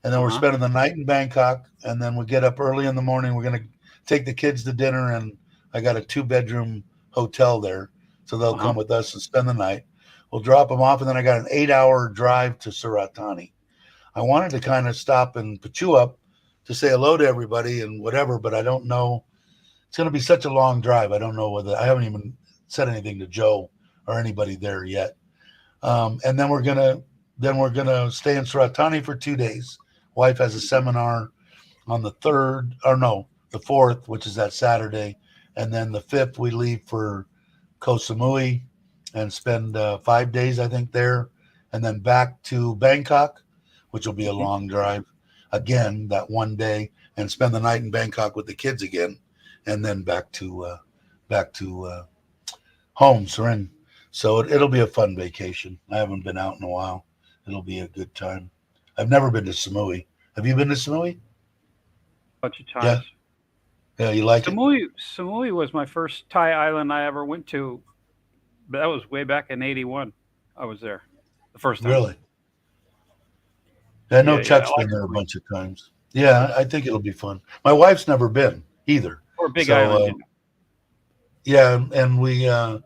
and then we're Uh-huh. spending the night in Bangkok, and then we get up early in the morning. We're gonna take the kids to dinner, and I got a 2-bedroom hotel there, so they'll Uh-huh. come with us and spend the night. We'll drop them off, and then I got an 8-hour drive to Suratani. I wanted to kind of stop in Pachuap to say hello to everybody and whatever, but I don't know. It's going to be such a long drive. I don't know whether I haven't even said anything to Joe or anybody there yet. And then we're gonna stay in Suratani for 2 days. Wife has a seminar on the 3rd, or no, the 4th, which is that Saturday, and then the 5th we leave for Koh Samui and spend 5 days, I think, there, and then back to Bangkok, which will be a Hmm. long drive again that one day, and spend the night in Bangkok with the kids again, and then back to home, Surin. So it'll be a fun vacation. I haven't been out in a while. It'll be a good time. I've never been to Samui. Have you been to Samui? Bunch of Yeah. times. Yeah, you like it? Samui was my first Thai island I ever went to. But that was way back in '81. I was there the first time. Really? I know Yeah. I Chuck's been like there a Samui. bunch of times. Yeah, I think it'll be fun. My wife's never been either. Or Big So Island, you know. yeah, and we're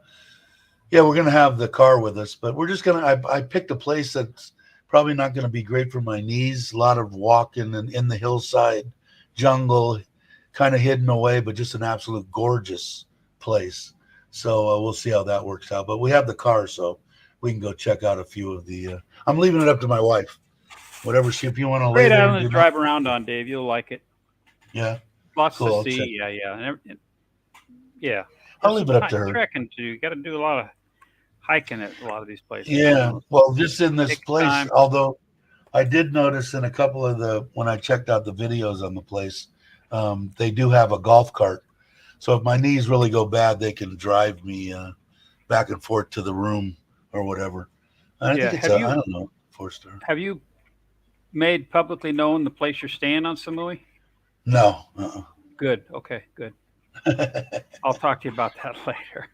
gonna have the car with us, but we're just gonna. I picked a place that's probably not gonna be great for my knees. A lot of walking and in the hillside, jungle, kind of hidden away, but just an absolute gorgeous place. So we'll see how that works out. But we have the car, so we can go check out a few of the. I'm leaving it up to my wife. Whatever she, if you want to lay Great there and island to do that, drive around on, Dave. You'll like it. yeah, Lots to cool. I'll check. see. Yeah. Yeah. I'll There's leave some it up to her. trekking to do. You got to do a lot of hiking at a lot of these places. Yeah, well, just in this Takes place, time. although I did notice in a couple of when I checked out the videos on the place, they do have a golf cart. So if my knees really go bad, they can drive me back and forth to the room or whatever. And I Yeah. think it's I don't know, 4 star. Have you made publicly known the place you're staying on Samui? No. Good. Okay. Good. I'll talk to you about that later.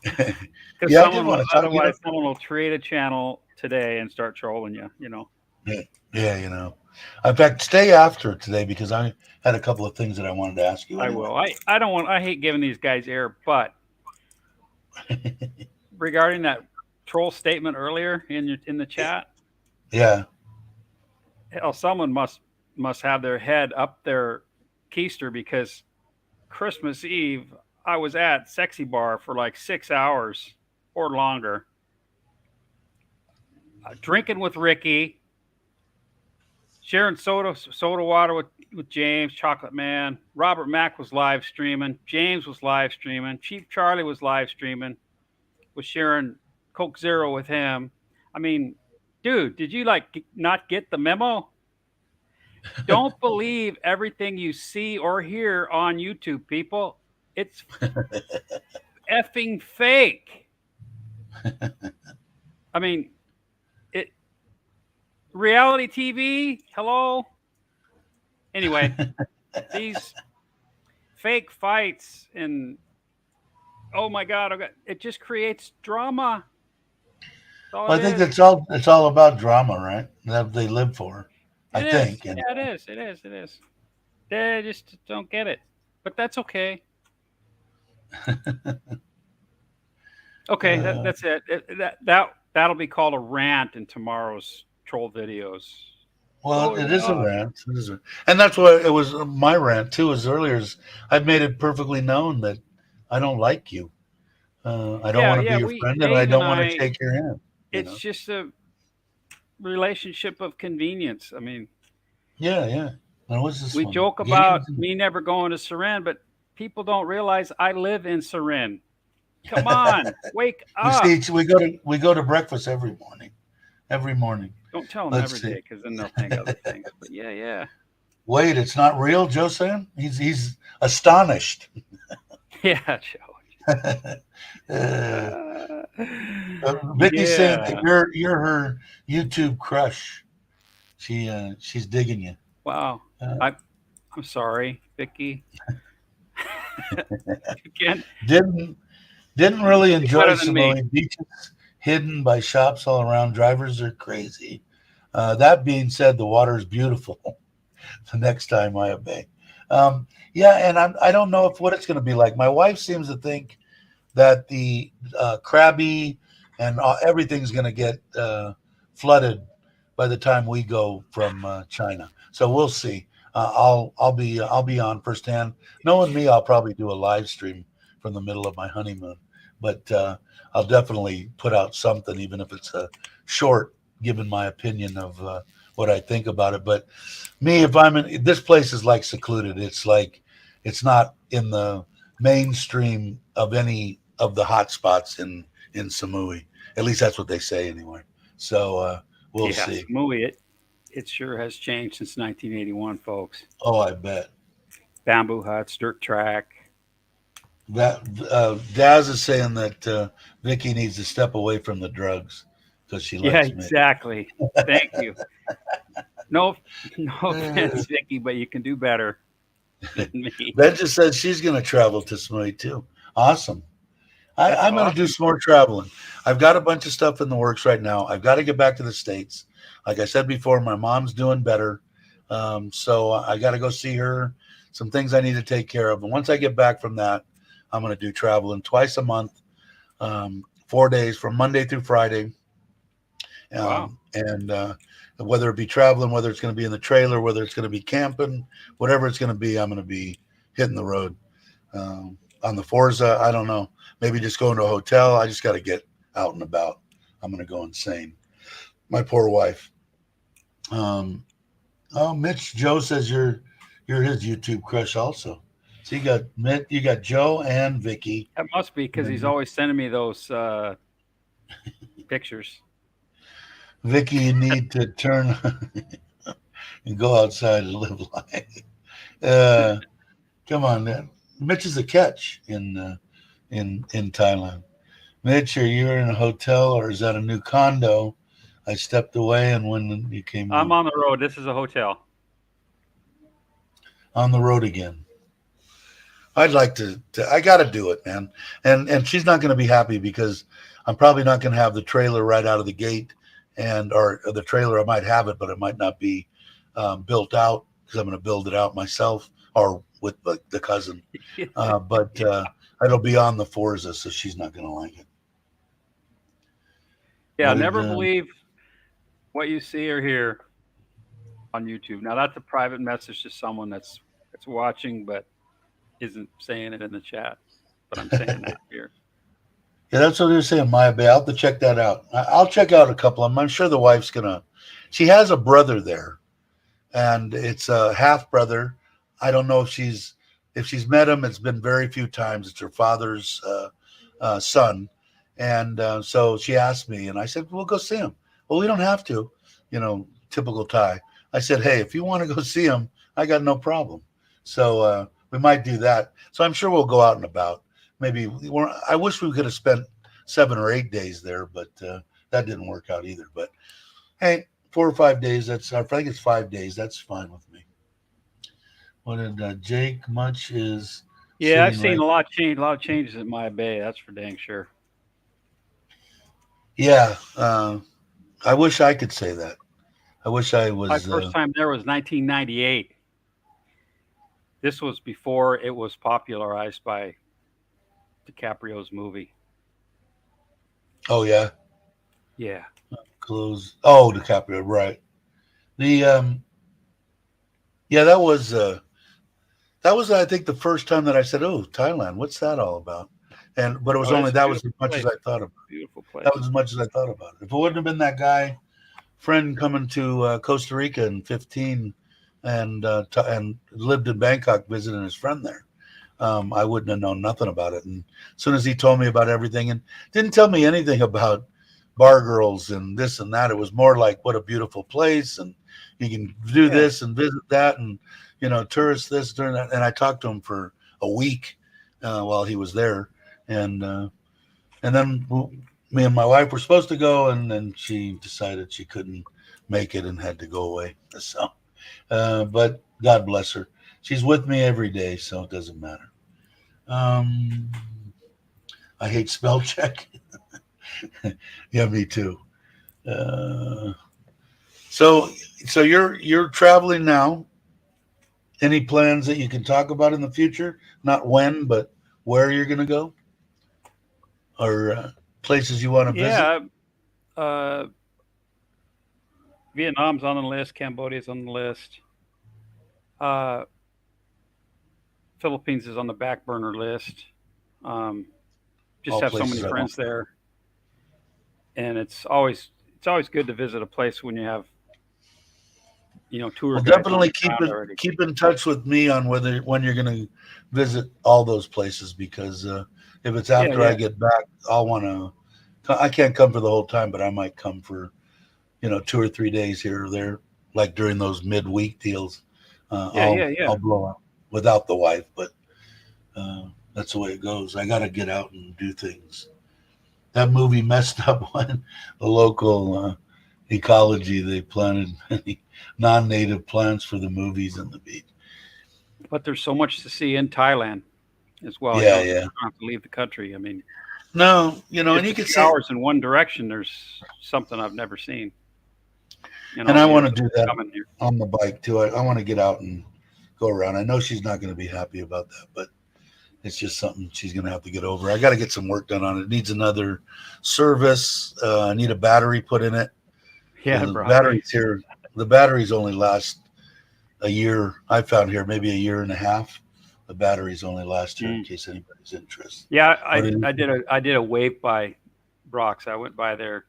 Because Yeah, I did want to talk. otherwise, someone will create a channel today and start trolling you. You know. Yeah. In fact, stay after today because I had a couple of things that I wanted to ask you. I Anyway. will. I don't want. I hate giving these guys air, but regarding that troll statement earlier in the chat, Yeah. Hell, someone must have their head up their keister because Christmas Eve I was at Sexy Bar for like 6 hours or longer, drinking with Ricky, sharing soda water with James, Chocolate Man. Robert Mack was live streaming. James was live streaming. Chief Charlie was live streaming. Was sharing Coke Zero with him. I mean, dude, did you like not get the memo? Don't believe everything you see or hear on YouTube, people. It's effing fake. I mean, it reality TV. Hello. Anyway, these fake fights and oh my god, it just creates drama. That's all Well, it I think is. that's all. It's all about drama, right? That they live for. I It is. think. And Yeah, it is. It is. It is. They just don't get it, but that's okay. Okay, uh, that's it. That'll be called a rant in tomorrow's troll videos. well, Going it is a on. rant. And that's what it was. My rant too. As earlier as I've made it perfectly known that I don't like you. I don't Yeah, want to be yeah. your We friend, and I Dave and don't want to I. shake your hand. You It's know. just a relationship of convenience. I mean, Yeah, yeah. Now, what's this we one? joke Games. about me never going to Surin, but people don't realize I live in Surin. Come on, wake We up! see. We go to breakfast every morning. Every morning. Don't tell them Let's every see. day because then they'll think other things. But yeah, yeah, Wait, it's not real, Joe Sam? He's astonished. yeah, Joe. uh, Uh, Vicky's saying that yeah. you're her YouTube crush. She's digging you. Wow. Uh, I'm sorry, Vicky. Again, didn't you really do enjoy better than me. Samoa beaches hidden by shops all around. Drivers are crazy. That being said, the water is beautiful. The next time I obey. Yeah, and I don't know if what it's going to be like. My wife seems to think that the Krabi and everything's going to get flooded by the time we go from China. So we'll see. I'll be on firsthand. Knowing me, I'll probably do a live stream from the middle of my honeymoon, but I'll definitely put out something, even if it's a short, giving my opinion of what I think about it. But me, if I'm in this place, is like secluded. It's like it's not in the mainstream of any of the hot spots in Samui. At least that's what they say anyway. So we'll Yeah, see. Samui, it sure has changed since 1981, folks. Oh, I bet. Bamboo huts, dirt track. That Daz is saying that Vicky needs to step away from the drugs because she Yeah, likes me. exactly. Thank you. No, no Uh, offense, Vicky, but you can do better than me. Ben just says she's going to travel to Samui too. Awesome. That's I'm going to do awesome. some more traveling. I've got a bunch of stuff in the works right now. I've got to get back to the States. Like I said before, my mom's doing better. So I got to go see her. Some things I need to take care of. And once I get back from that, I'm going to do traveling twice a month, 4 days from Monday through Friday. Wow. And whether it be traveling, whether it's going to be in the trailer, whether it's going to be camping, whatever it's going to be, I'm going to be hitting the road. On the Forza, I don't know. Maybe just going to a hotel. I just got to get out and about. I'm going to go insane. My poor wife. Um, oh, Mitch Joe says you're his YouTube crush also. So you got Joe and Vicky. That must be because he's And always sending me those pictures. Vicky, you need to turn and go outside and live life. Uh, come on, man. Mitch is a catch in Thailand. Mitch, are you in a hotel or is that a new condo? I stepped away, and when you came I'm on on the road. This is a hotel. the road again, I'd like to I got to do it, man. And she's not going to be happy because I'm probably not going to have the trailer right out of the gate, or the trailer I might have it, but it might not be built out because I'm going to build it out myself or with the cousin. But it'll be on the Forza, so she's not going to like it. Yeah, What never did believe what you see or hear on YouTube. Now that's a private message to someone that's watching, but isn't saying it in the chat. But I'm saying that here. Yeah, that's what they were saying, Maya Bay. I'll have to check that out. I'll check out a couple of them. I'm sure the wife's gonna. She has a brother there, and it's a half brother. I don't know if she's met him. It's been very few times. It's her father's son, and so she asked me, and I said, "We'll go see him." Well, we don't have to, typical Thai. I said, "Hey, if you want to go see him, I got no problem." So we might do that. So I'm sure we'll go out and about. Maybe I wish we could have spent 7 or 8 days there, but that didn't work out either. But hey, 4 or 5 days. I think it's 5 days. That's fine with me. What did Jake Much is? Yeah, I've sitting seen right. a lot of changes at Maya Bay. That's for dang sure. Yeah, I wish I could say that. I wish I My was. first time there was 1998. This was before it was popularized by DiCaprio's movie. Oh yeah, Yeah. close. Oh, DiCaprio, right? The yeah, that was I think the first time that I said, "Oh, Thailand, what's that all about?" But it was Oh, only it's a that was beautiful as much as place. I thought about. Beautiful That place. was as much as I thought about it. If it wouldn't have been that guy friend coming to Costa Rica in 15 and lived in Bangkok visiting his friend there, I wouldn't have known nothing about it. And as soon as he told me about everything and didn't tell me anything about bar girls and this and that, it was more like what a beautiful place and you can do Yeah. this and visit that and tourist this during that. And I talked to him for a week while he was there, and then me and my wife were supposed to go, and then she decided she couldn't make it and had to go away. So, but God bless her. She's with me every day, so it doesn't matter. Um, I hate spell check. Yeah, me too. Uh, so, so you're traveling now. Any plans that you can talk about in the future? Not when, but where you're going to go, or places you want to visit? Yeah. Uh, Vietnam's on the list. Cambodia's on the list. Uh, Philippines is on the back burner list. Um, just All have so places many I want. friends there, and it's always good to visit a place when you have tour Well, guides on definitely the ground already. keep in touch with me on when you're going to visit all those places because if it's Yeah, after I yeah, get back, I'll want to. I can't come for the whole time, but I might come for 2 or 3 days here or there, like during those midweek deals. yeah, yeah, yeah. I'll blow out without the wife, but that's the way it goes. I got to get out and do things. That movie messed up when the local ecology. They planted many non-native plants for the movies and the beach. But there's so much to see in Thailand as well. Yeah, So you yeah. don't have to leave the country. I mean, No, and just you a could few say, hours in one direction. There's something I've never seen. and I want Years to do that coming here. on the bike too. I want to get out and go around. I know she's not going to be happy about that, but it's just something she's going to have to get over. I got to get some work done on it. It needs another service. I need a battery put in it Yeah, because the probably. batteries here, the batteries only last a year. I found here maybe a year and a half. The batteries only last here in Mm. case anybody's interested. Yeah, What I did I you, did a wave by Brock's. I went by there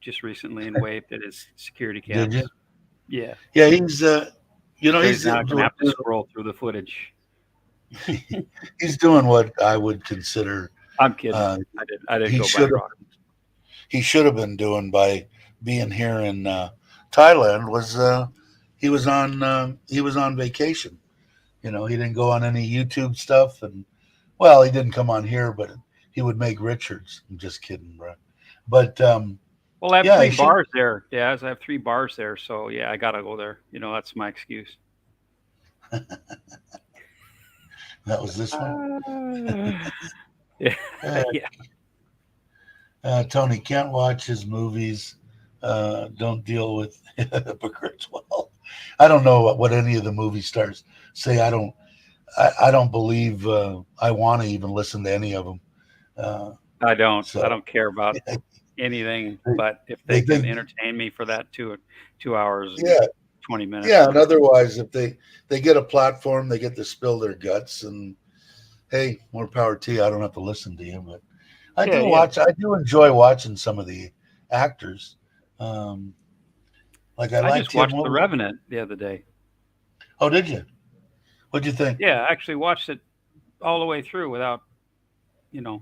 just recently and waved at his security did you? caps. Yeah, Yeah, he's so he's he's not gonna have to scroll through the footage. he's doing what I would consider I'm kidding. uh, I didn't he go by should have Brock. been doing by being here in Thailand was he was on vacation. He didn't go on any YouTube stuff, and well, he didn't come on here, but he would make Richards. I'm just kidding, bro. But Well, I have yeah, three he should. bars there. Yeah, I have three bars there. So yeah, I gotta go there. That's my excuse. That was this one. Yeah, Uh, yeah. Tony can't watch his movies. Don't deal with hypocrites well. I don't know what any of the movie stars say. I don't believe I want to even listen to any of them. Uh, I don't. I so don't care about. anything, They, but if they they can think, entertain me for that 2 hours and yeah, 20 minutes. yeah. And otherwise, if they get a platform, they get to spill their guts, and hey, more power to you. I don't have to listen to you, but I Yeah, do yeah. watch. I do enjoy watching some of the actors. Um, like I I liked just him. watched The Revenant the other day. Oh, did you? What'd you think? Yeah, I actually watched it all the way through without,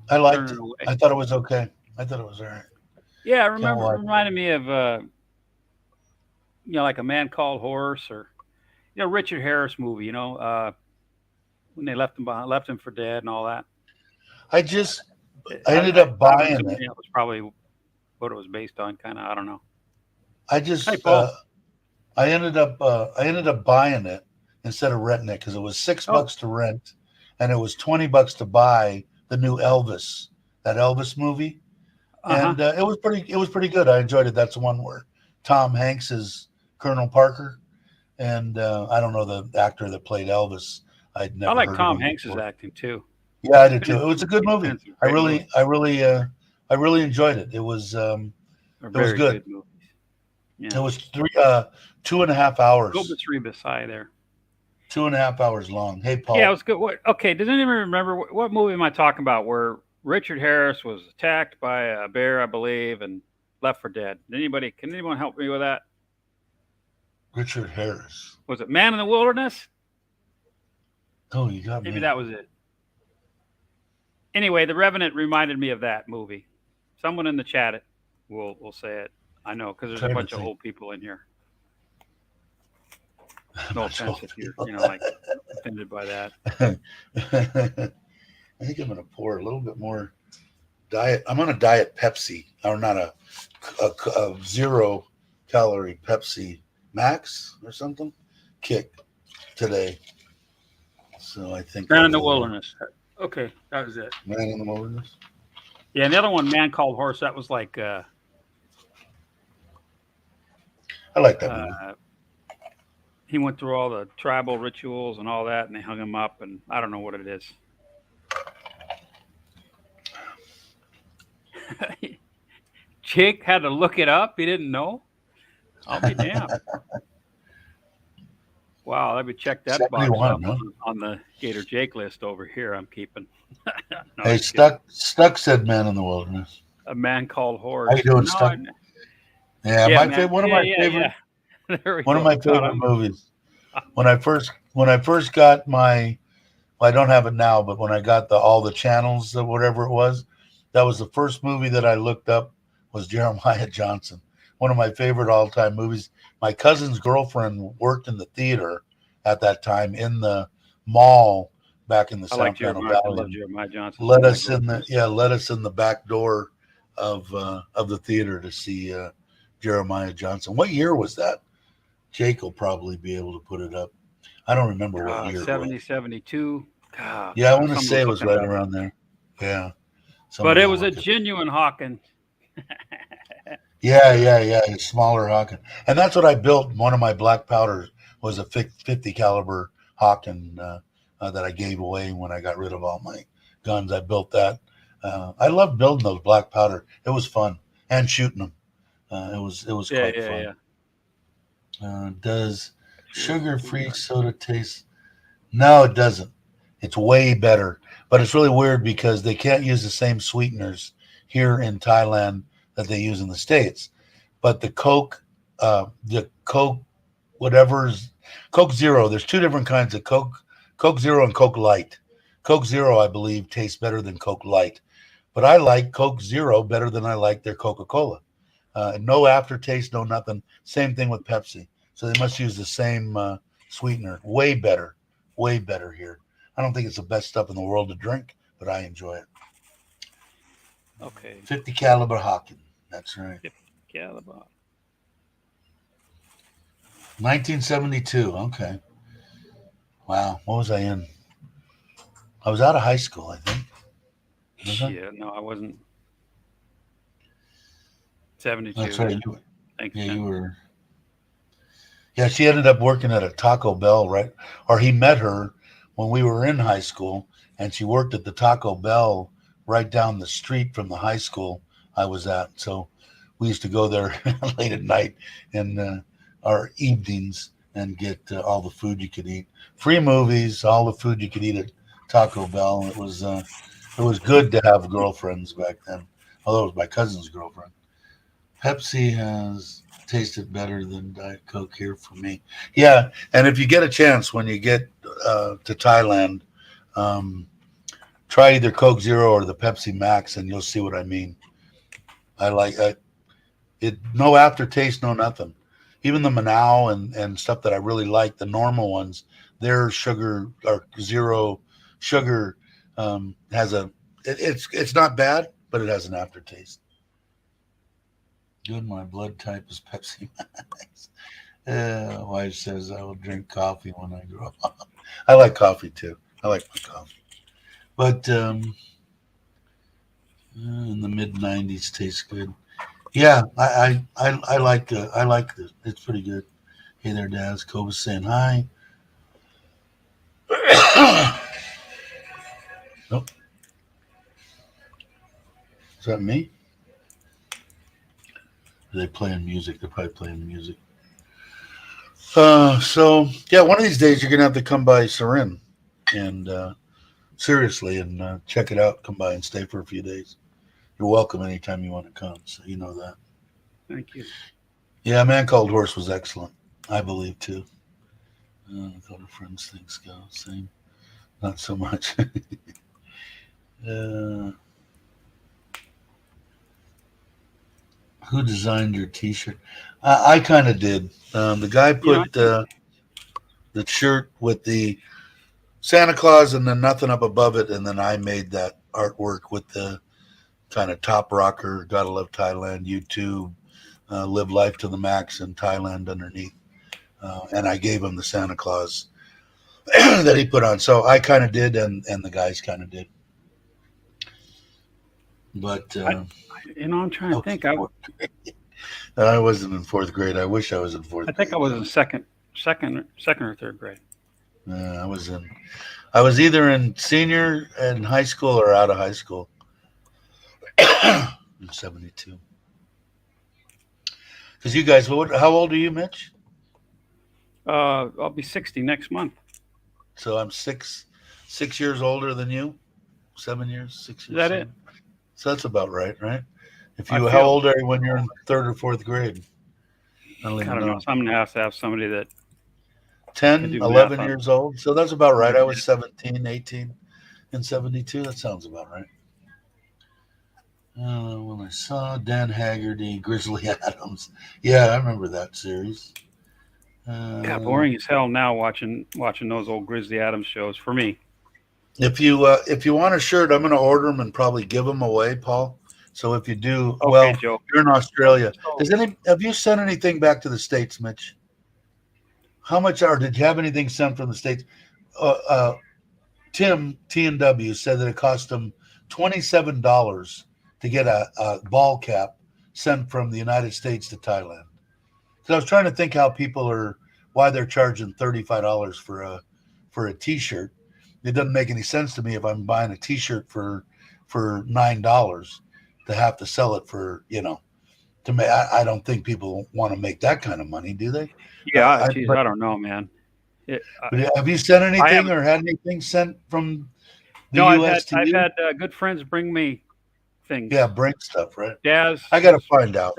I liked turning it. away. I thought it was okay. I thought it was all right. Yeah, I Can't remember it watch. reminded me of like A Man Called Horse, or Richard Harris movie, when they left him for dead and all that. I just. I ended I up I'm buying assuming it. it was probably what it was based on, kind of. I don't know. I Hey, just. Paul. I ended up. I ended up buying it instead of renting it because it was six Oh, bucks to rent, and it was $20 to buy the new Elvis, that Elvis movie, uh-huh. and it was pretty. It was pretty good. I enjoyed it. That's the one where Tom Hanks is Colonel Parker, and I don't know the actor that played Elvis. I'd I never like heard of Tom him Hanks's before. acting too. Yeah, I He's did been in too. It was a good he's been movie. in some great movies, I really enjoyed it. or It was very good. good movies. It Yeah. was 2.5 hours, Gilbert Rebus there. 2.5 hours long. Hey, Yeah, it Paul. was good. Okay, does anyone remember what movie am I talking about where Richard Harris was attacked by a bear, I believe, and left for dead? Can anyone help me with that? Richard Harris. Was it Man in the Wilderness? Oh, you got Maybe me. that was it. Anyway, The Revenant reminded me of that movie. Someone in the chat will say it. I know because there's a Trying to bunch of think. old people in here. A No bunch of offense old if you're people. like offended by that. I think I'm going to pour a little bit more diet. I'm on a diet Pepsi, or not a 0 calorie Pepsi Max or something kick today. So I think Man I in the will. Wilderness. Okay, that was it. Man in the Wilderness. Yeah, and the other one, Man Called Horse, that was like I like that movie. he went through all the tribal rituals and all that, and they hung him up, and I don't know what it is. Jake had to look it up. He didn't know. I'll be damned. Wow, let me check that box 71, off huh? on the Gator Jake list over here. I'm keeping. No, Hey, just kidding. Stuck said Man in the Wilderness. A Man Called How Horse. you doing, No, Stuck? Yeah, yeah, man. one of Yeah, my yeah, favorite yeah. There we one of go. my God, favorite movies. When I first got my, well, I don't have it now, but when I got all the channels or whatever it was, that was the first movie that I looked up was Jeremiah Johnson. One of my favorite all time movies. My cousin's girlfriend worked in the theater at that time in the mall back in the I like San Fernando Jeremiah. I Valley, love and Jeremiah Johnson. It's one of my go-tos. let us in the back door of the theater to see Jeremiah Johnson. What year was that? Jake will probably be able to put it up. I don't remember what year it was. 70, 72. God, Yeah, I want to say someone's it was looking it right up. around there. Yeah, But it somebody will was a look it. genuine Hawken. Yeah. It's smaller Hawken, and that's what I built. One of my black powders was a 50 caliber Hawken that I gave away when I got rid of all my guns. I built that. I loved building those black powder. It was fun, and shooting them. It was Yeah, quite yeah, fun. yeah. Does Sure. sugar-free soda taste? No, it doesn't. It's way better, but it's really weird because they can't use the same sweeteners here in Thailand that they use in the States. But the Coke, whatever's Coke Zero. There's two different kinds of Coke: Coke Zero and Coke Light. Coke Zero, I believe, tastes better than Coke Light, but I like Coke Zero better than I like their Coca-Cola. No aftertaste, no nothing. Same thing with Pepsi. So they must use the same sweetener. Way better here. I don't think it's the best stuff in the world to drink, but I enjoy it. Okay. 50 caliber Hawken. That's right. Caliber. 1972. Okay. Wow. What was I in? I was out of high school, I think. Was I? Yeah, no, I wasn't. 72. That's right. Thanks, Yeah, Jen. you were. Yeah, she ended up working at a Taco Bell, right? Or he met her when we were in high school, and she worked at the Taco Bell right down the street from the high school I was at. So we used to go there late at night and our evenings and get all the food you could eat, free movies, all the food you could eat at Taco Bell. It was good to have girlfriends back then. Although it was my cousin's girlfriend. Pepsi has tasted better than Diet Coke here for me. Yeah, and if you get a chance when you get to Thailand, um, try either Coke Zero or the Pepsi Max, and you'll see what I mean. I like it. No aftertaste, no nothing. Even the Manao and stuff that I really like, the normal ones, their sugar or zero sugar has it's not bad, but it has an aftertaste. Good, my blood type is Pepsi Max. Wife says I will drink coffee when I grow up. I like coffee too. I like my coffee, but in the mid '90s tastes good. Yeah, I like this. It's pretty good. Hey there, Daz. Koba's saying hi. Nope. Is that me? Are they playing music? They're probably playing music. So yeah, one of these days you're gonna have to come by Sarin and seriously and check it out. Come by and stay for a few days. You're welcome anytime you want to come. So you know that. Thank you. Yeah, Man Called Horse was excellent. I believe too. Go to friends things go. Same. Not so much. Who designed your T-shirt? I kind of did. The guy put the shirt with the Santa Claus and then nothing up above it, and then I made that artwork with the kind of top rocker, Gotta Love Thailand, YouTube, Live Life to the Max, and Thailand underneath. And I gave him the Santa Claus that he put on. So I kind of did, and the guys kind of did. But I'm trying to think. I wasn't in fourth grade. I wish I was in fourth. I think I was in second or third grade. I was either in senior in high school or out of high school in '72. Because you guys, how old are you, Mitch? I'll be 60 next month. So I'm six years older than you. 7 years, 6 years. Is that it? So that's about right, right? How old are you when you're in third or fourth grade? I don't know. I'm gonna have to have somebody that 10, 11 years old. So that's about right. I was 17, 18 in '72. That sounds about right. When I saw Dan Haggerty, Grizzly Adams. Yeah, I remember that series. Yeah, boring as hell now watching those old Grizzly Adams shows for me. If you want a shirt, I'm going to order them and probably give them away, Paul. So if you do, okay, Joe. You're in Australia. Have you sent anything back to the States, Mitch? How much did you have anything sent from the States? Tim T&W said that it cost him $27 to get a ball cap sent from the United States to Thailand. So I was trying to think why they're charging $35 for a T-shirt. It doesn't make any sense to me if I'm buying a T-shirt for $9 to have to sell it for, to me. I don't think people want to make that kind of money, do they? Yeah, I don't know, man. Have you sent anything or had anything sent from the U.S. to you? I've had good friends bring me things. Yeah, bring stuff, right? Daz, I got to find out.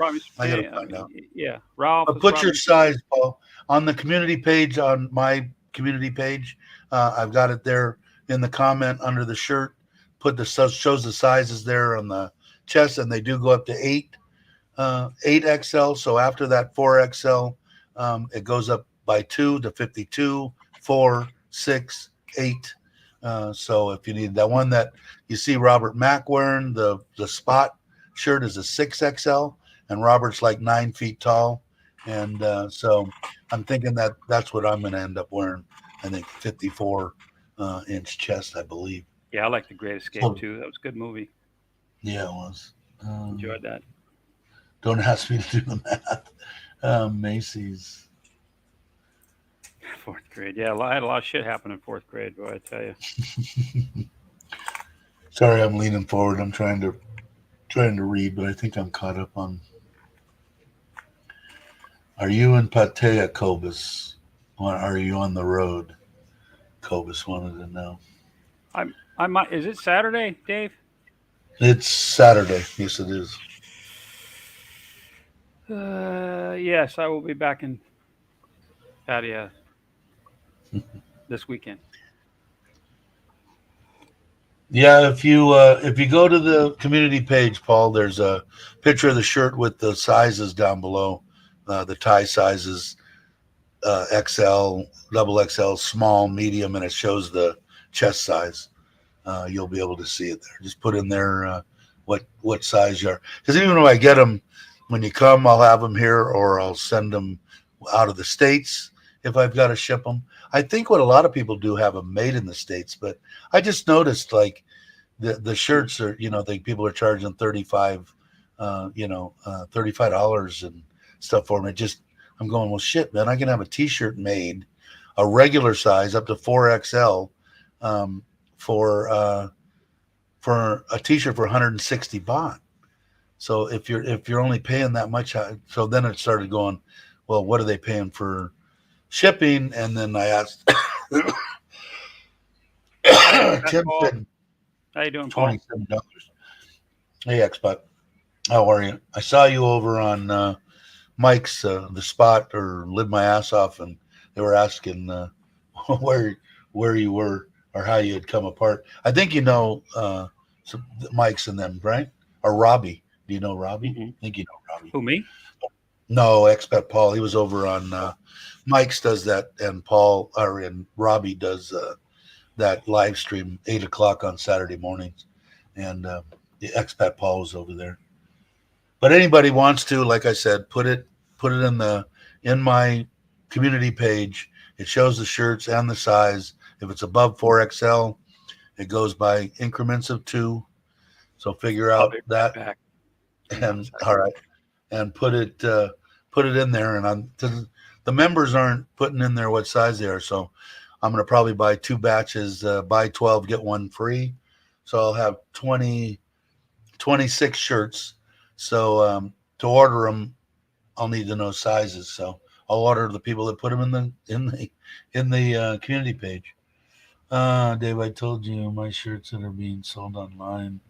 Yeah, Ralph. But put your size, Paul, on the community page, on my community page. I've got it there in the comment under the shirt. Shows the sizes there on the chest, and they do go up to 8XL. So after that 4XL, it goes up by 2 to 52, 4, 6, 8. So if you need that one that you see Robert Mack wearing, the spot shirt is a 6XL, and Robert's like 9 feet tall. And so I'm thinking that's what I'm going to end up wearing. I think 54-inch chest, I believe. Yeah, I like The Great Escape too. That was a good movie. Yeah, it was. Enjoyed that. Don't ask me to do the math. Macy's. Fourth grade. Yeah, I had a lot of shit happen in fourth grade, boy, I tell you. Sorry, I'm leaning forward. I'm trying to Trying to read, but I think I'm caught up on. Are you in Pattaya, Cobus? Or are you on the road? Cobus wanted to know. I might. Is it Saturday, Dave? It's Saturday. Yes, it is. Yes, I will be back in Pattaya this weekend. Yeah, if you go to the community page, Paul, there's a picture of the shirt with the sizes down below, the tie sizes, XL, double XL, small, medium, and it shows the chest size. You'll be able to see it there. Just put in there what size you are. Because even when I get them, when you come, I'll have them here, or I'll send them out of the states if I've got to ship them. I think what a lot of people do have them made in the states, but I just noticed like the shirts are, the people are charging $35 and stuff for them. I'm going, well, shit, man, I can have a T-shirt made, a regular size up to 4XL, for a T-shirt for 160 baht. So if you're only paying that much, so then it started going, well, what are they paying for shipping? And then I asked, Tim said How you doing, Paul? $27. Hey, Expat, how are you? I saw you over on Mike's the spot or lived my ass off, and they were asking where you were or how you had come apart. I think Mike's and them, right? Or Robbie. Do you know Robbie? Mm-hmm. I think you know Robbie. Who, me? No, Expat Paul. He was over on Mike's does that, and Robbie does that live stream 8 o'clock on Saturday mornings, and the Expat Paul was over there. But anybody wants to, like I said, put it in my community page. It shows the shirts and the size. If it's above 4XL, it goes by increments of 2. So figure out that, back. and all right, and put it in there. And the members aren't putting in there what size they are, so I'm going to probably buy 2 batches, buy 12, get 1 free. So I'll have 26 shirts. So to order them, I'll need to know sizes. So I'll order the people that put them in the community page. Dave, I told you my shirts that are being sold online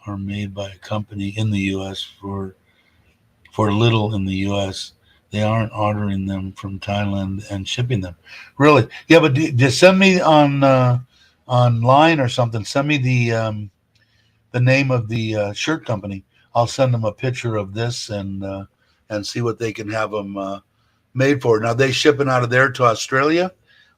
are made by a company in the U.S. for little in the U.S. They aren't ordering them from Thailand and shipping them. Really? Yeah, but just send me online or something. Send me the name of the shirt company. I'll send them a picture of this and see what they can have them made for. Now, they shipping out of there to Australia,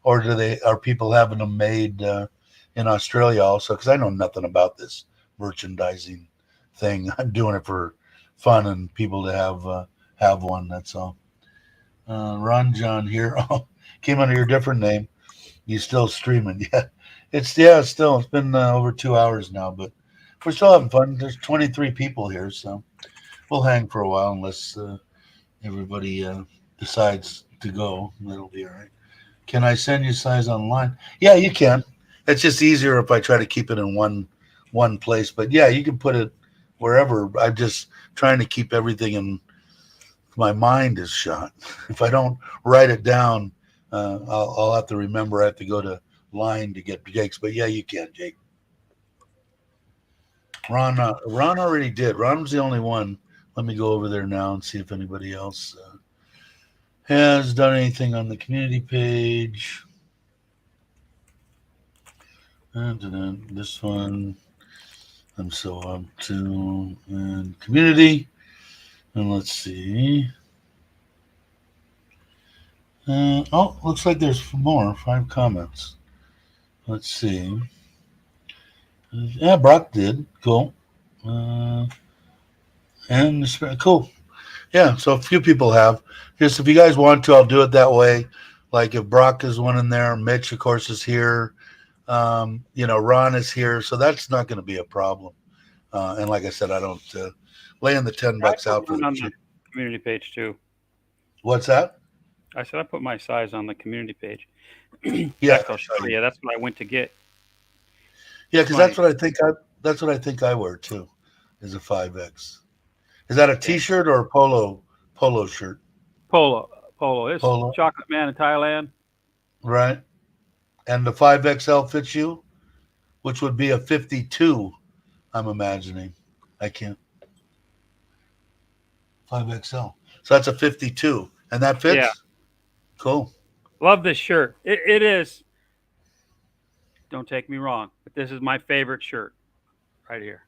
or are people having them made in Australia also? Because I know nothing about this merchandising thing. I'm doing it for fun and people to have one. That's all. Ron John here. Oh, came under your different name. You still streaming? Yeah, it's been over 2 hours now, but we're still having fun. There's 23 people here, so we'll hang for a while unless everybody decides to go. That'll be all right. Can I send you size online? Yeah, you can. It's just easier if I try to keep it in one place. But yeah, you can put it wherever. I'm just trying to keep everything in my mind is shot. If I don't write it down, I'll have to remember. I have to go to line to get Jake's. But yeah, you can, Jake. Ron already did. Ron was the only one. Let me go over there now and see if anybody else has done anything on the community page. This one, I'm so up to and community. And let's see. Looks like there's more. 5 comments. Let's see. Yeah, Brock did. Cool. And cool. Yeah, so a few people have. Just if you guys want to, I'll do it that way. Like if Brock is one in there, Mitch, of course, is here. Ron is here, so that's not going to be a problem. And like I said, I don't laying the $10 out for the community page too. What's that? I said I put my size on the community page. Yeah, I'll show you. That's what I went to get. Yeah, because that's what I think. That's what I think I wear too. is a 5X. Is that a T-shirt or a polo shirt? Polo. It's Polo, Chocolate Man in Thailand. right? And the 5XL fits you, which would be a 52. I'm imagining. I can't. 5XL. So that's a 52, and that Yeah, fits. Cool. love this shirt. It is. Don't take me wrong, but this is my favorite shirt right here.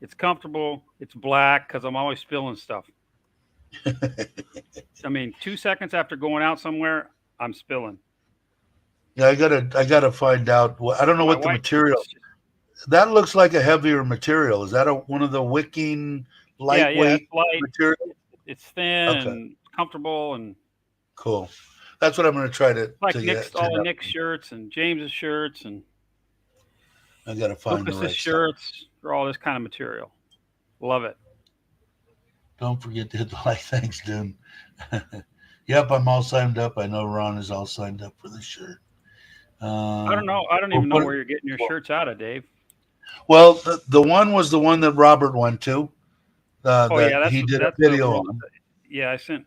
It's comfortable. It's black because I'm always spilling stuff. I mean, 2 seconds after going out somewhere, I'm spilling. Yeah, I gotta find out. I don't know My what the wife, material. That looks like a heavier material. Is that one of the wicking yeah, it's lightweight light, material? it's thin Okay, and comfortable, and cool. That's what I'm going to try to like to Nick's, get to all the have. Nick's shirts and James's shirts and I got to find the Lucas's right stuff. shirts, or all this kind of material. Love it. Don't forget to hit the like. Thanks, dude. Yep, I'm all signed up. I know Ron is all signed up for the shirt. I don't know. I don't We'll even know put it- where you're getting your shirts out of, Dave. well, the one was the one that Robert went to. Oh yeah, That he did a that's the video one. Yeah, I sent.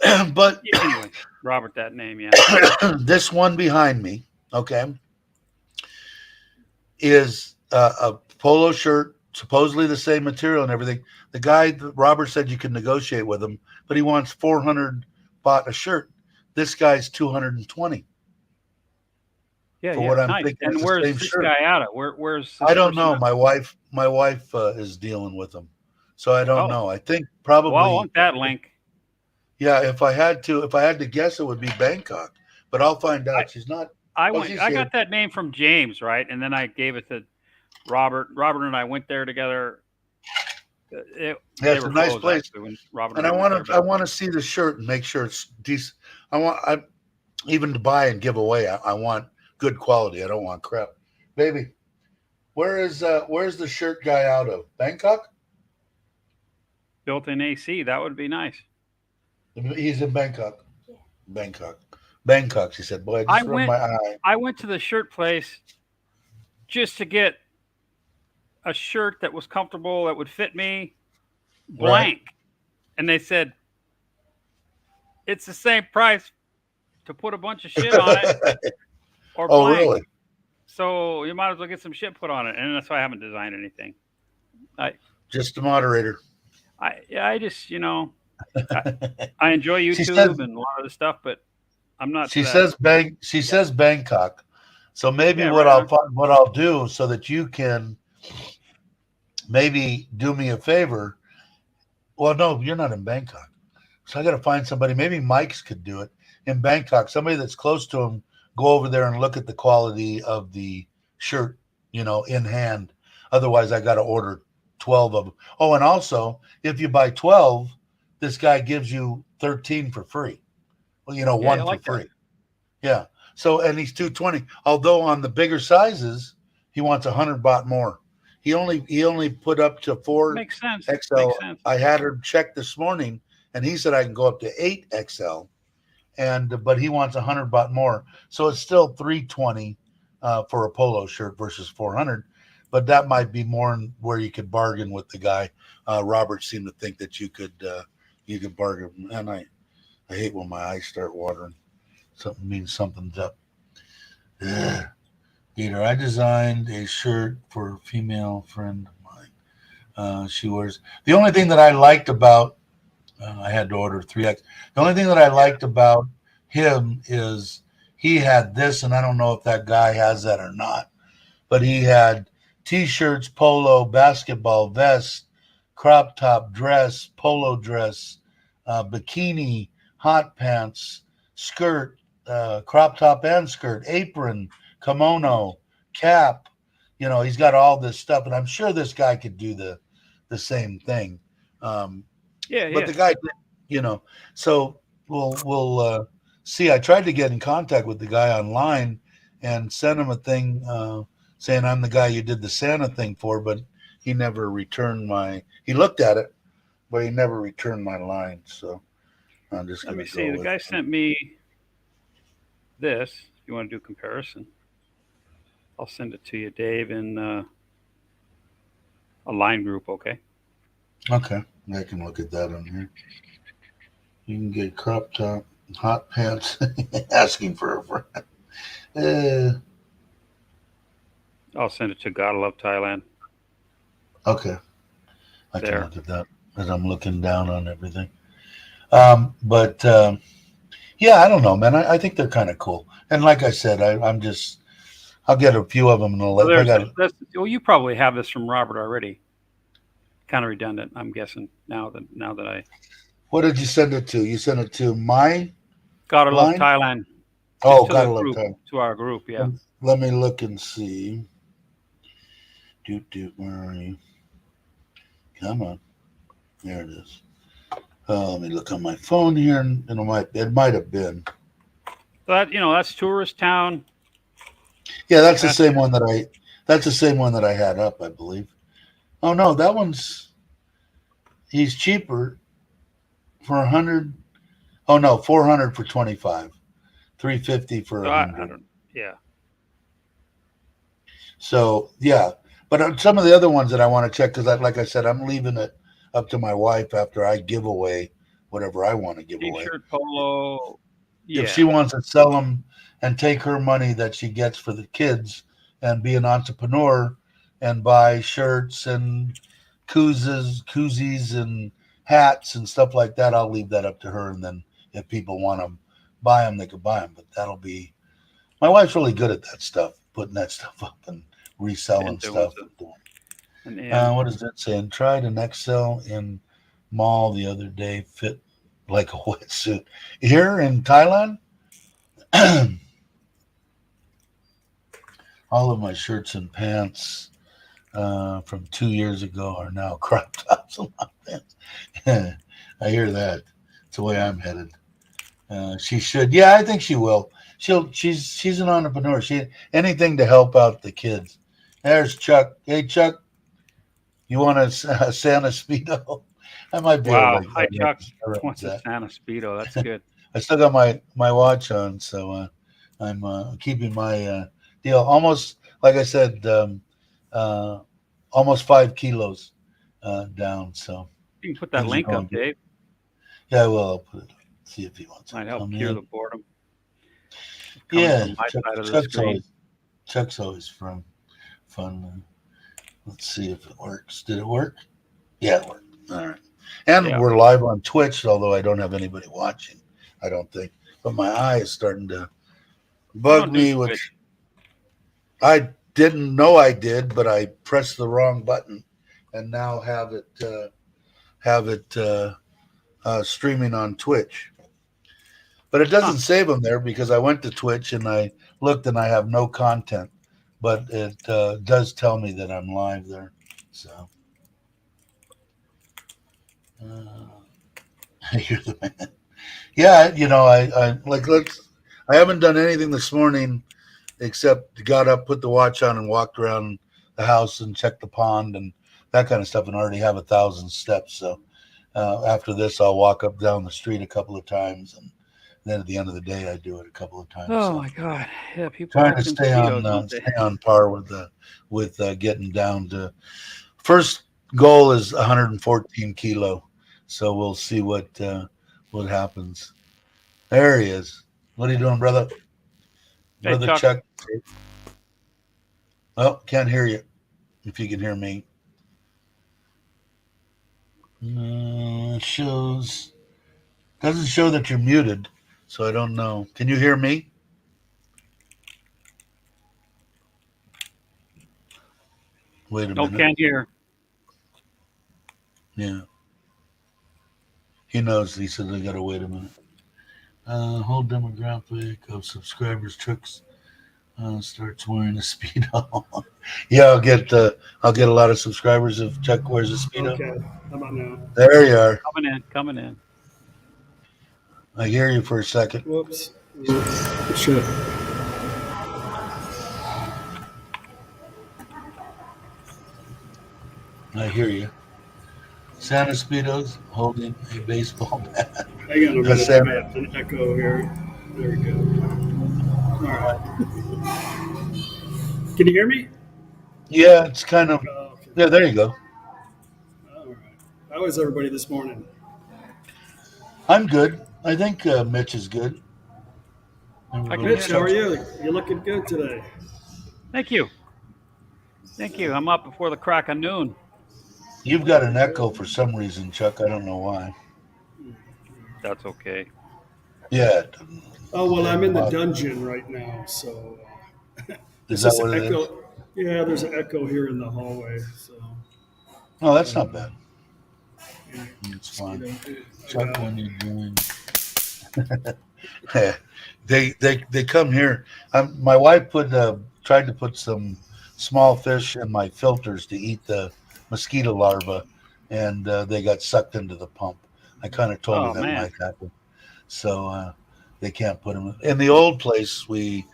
on. But Anyway, Robert, that name. Yeah. this one behind me, okay, is a polo shirt, supposedly the same material and everything. The guy, Robert said you can negotiate with him, but he wants 400 baht a shirt. This guy's 220 Yeah, for yeah, what I'm nice. thinking. And It's the where's same this shirt. guy out of? Where's this I don't person? know. My wife is dealing with him, so I don't Oh, know. I think well, I probably, want that link. yeah. If I had to guess, it would be Bangkok, but I'll find I out. She's not. I Oh, went. she's I here. got that name from James, right? And then I gave it to Robert. Robert and I went there together. Yeah, They it's a were nice closed place, actually when Robert and and I went there. I But want to see the shirt and make sure it's decent. I even to buy and give away. I want good quality. I don't want crap, baby. Where's the shirt guy out of? Bangkok? built-in AC, that would be nice. He's in Bangkok. Yeah. Bangkok. She said, "Boy, I I just rubbed went. my eye." I went to the shirt place just to get a shirt that was comfortable that would fit me, Right? blank, and they said it's the same price to put a bunch of shit on it or Oh, blank. really? So you might as well get some shit put on it, and that's why I haven't designed anything. I Just a moderator. I just I enjoy She says YouTube and a lot of the stuff, but I'm not to she that. says Bang she Yeah, says Bangkok. So maybe yeah, right on. what I'll do so that you can maybe do me a favor. Well, no, you're not in Bangkok. So I got to find somebody. Maybe Mike's could do it in Bangkok. Somebody that's close to him. Go over there and look at the quality of the shirt, in hand. Otherwise, I got to order 12 of them. Oh, and also, if you buy 12, this guy gives you 13 for free. Well, Yeah, I one for like that. free. Yeah. So, and he's 220. Although on the bigger sizes, he wants 100 baht more. He only put up to 4 Makes sense. XL. Makes sense. I had him check this morning, and he said I can go up to 8 XL, but he wants 100 baht more. So it's still 320 for a polo shirt versus 400. But that might be more where you could bargain with the guy. Robert seemed to think that you could bargain, and I hate when my eyes start watering. Something means something's up. Ugh. Peter, I designed a shirt for a female friend of mine. She wears the only thing that I liked about I had to order 3X. The only thing that I liked about him is he had this, and I don't know if that guy has that or not, but he had t-shirts, polo, basketball vest, crop top dress, polo dress, bikini, hot pants, skirt, crop top and skirt, apron, kimono, cap. He's got all this stuff, and I'm sure this guy could do the same thing. Yeah, But yeah. the guy, so we'll see. I tried to get in contact with the guy online and send him a thing saying I'm the guy you did the Santa thing for, but he never returned he looked at it, but he never returned my line. So I'm just Let gonna me go see. The with guy sent me this. If you want to do comparison, I'll send it to you, Dave. And a line group. Okay. Okay, I can look at that on here. You can get crop top, hot pants, asking for a friend. I'll send it to Gotta Love Thailand. Okay, I can There. look at that as I'm looking down on everything. But yeah, I don't know, man. I think they're kind of cool. And like I said, I'll get a few of them and Well, if I there's got. well, you probably have this from Robert already. Kind of redundant, I'm guessing now that I What did you send it to? You sent it to my Gotta Love line? Thailand, just Oh, to the gotta love group, time. to our group. Yeah. Let me look and see. Where are you? Come on. There it is. Let me look on my phone here, and it might have been. So that's tourist town. Yeah, that's the same one that I. That's the same one that I had up, I believe. Oh no, that one's. He's cheaper for 100. Oh no, 400 for 25, 350 for So a I 100. don't. Yeah. So yeah, but some of the other ones that I want to check because, like I said, I'm leaving it up to my wife after I give away whatever I want to give away. T-shirt, polo. If Yeah. she wants to sell them and take her money that she gets for the kids and be an entrepreneur and buy shirts and koozies and hats and stuff like that, I'll leave that up to her. And then if people want to buy them, they can buy them. But that'll be my wife's really good at that stuff, putting that stuff up and reselling stuff. What is that saying? Tried an XL in mall the other day, fit like a wetsuit. Here in Thailand, all of my shirts and pants from 2 years ago are now crop tops on my pants. I hear that. It's the way I'm headed. She should. Yeah, I think she will. She's an entrepreneur. Anything to help out the kids. There's Chuck. Hey Chuck, you want a Santa Speedo? I might be able Wow. to Hi, Chuck. arrange What's a that. Santa Speedo? That's good. I still got my watch on, so I'm keeping my deal. Almost like I said, uh, almost 5 kilos down. So You can put that things are link going up, good. Dave. Yeah, well, I'll put it. See if he wants to Might help come cure in. the boredom coming Yeah, from my side of the Chuck's screen. always fun. Let's see if it works. Did it work? Yeah, it worked. All right. And Yeah. we're live on Twitch, although I don't have anybody watching. I don't think. But my eye is starting to I bug don't do me, Twitch. which I didn't know I did, but I pressed the wrong button and now have it streaming on Twitch. But it doesn't save them there because I went to Twitch and I looked and I have no content. But it does tell me that I'm live there. So you're the man. Yeah, I like I haven't done anything this morning except got up, put the watch on, and walked around the house and checked the pond and that kind of stuff, and already have 1,000 steps. So after this, I'll walk up down the street a couple of times, and then at the end of the day, I do it a couple of times. Oh so. my God! Yeah, people Trying like to them Speedos, don't they? stay on par with getting down to first goal is 114 kilo. So we'll see what happens. There he is. What are you doing, brother? Hey, Brother Chuck. Chuck. Oh, can't hear you. If you can hear me. Doesn't show that you're muted, so I don't know. Can you hear me? Wait a No, minute. can't hear. Yeah. He knows. He said I gotta wait a minute. Whole demographic of subscribers tricks starts wearing a speedo. Yeah, I'll get a lot of subscribers if Chuck wears a speedo. Okay, how about now? There you are. Coming in. I hear you for a second. Whoops. Shit. I hear you. Santa Speedos holding a baseball bat. Hang on a minute. I Santa. may have an echo here. There we go. All right. Can you hear me? Yeah, it's kind of. Oh, okay. Yeah, there you go. How is everybody this morning? I'm good. I think Mitch is good. I can Mitch, hear how are you. you? You're looking good today. Thank you. Thank you. I'm up before the crack of noon. You've got an echo for some reason, Chuck. I don't know why. That's okay. Yeah. Oh, well, I'm in the Uh, dungeon right now, so Is it's that just what an it is? echo. Yeah, there's an echo here in the hallway. So, No, that's not bad. yeah, It's fine. mosquito. Chuck, Yeah. when you doing? They come here. My wife tried to put some small fish in my filters to eat the mosquito larvae, and they got sucked into the pump. I kind of told her Oh that man. might happen, so they can't put them in the old place. We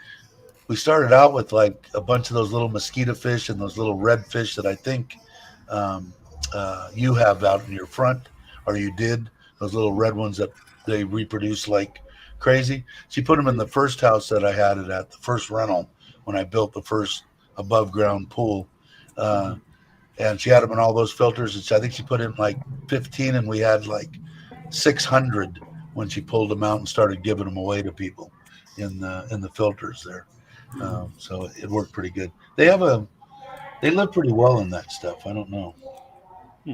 started out with like a bunch of those little mosquito fish and those little red fish that I think um, you have out in your front, or you did, those little red ones that they reproduce like crazy. She put them in the first house that I had it at, the first rental when I built the first above ground pool. Uh, and she had them in all those filters. And I think she put in like 15, and we had like 600 when she pulled them out and started giving them away to people in the filters there. So it worked pretty good. They live pretty well in that stuff. I don't know. Hmm.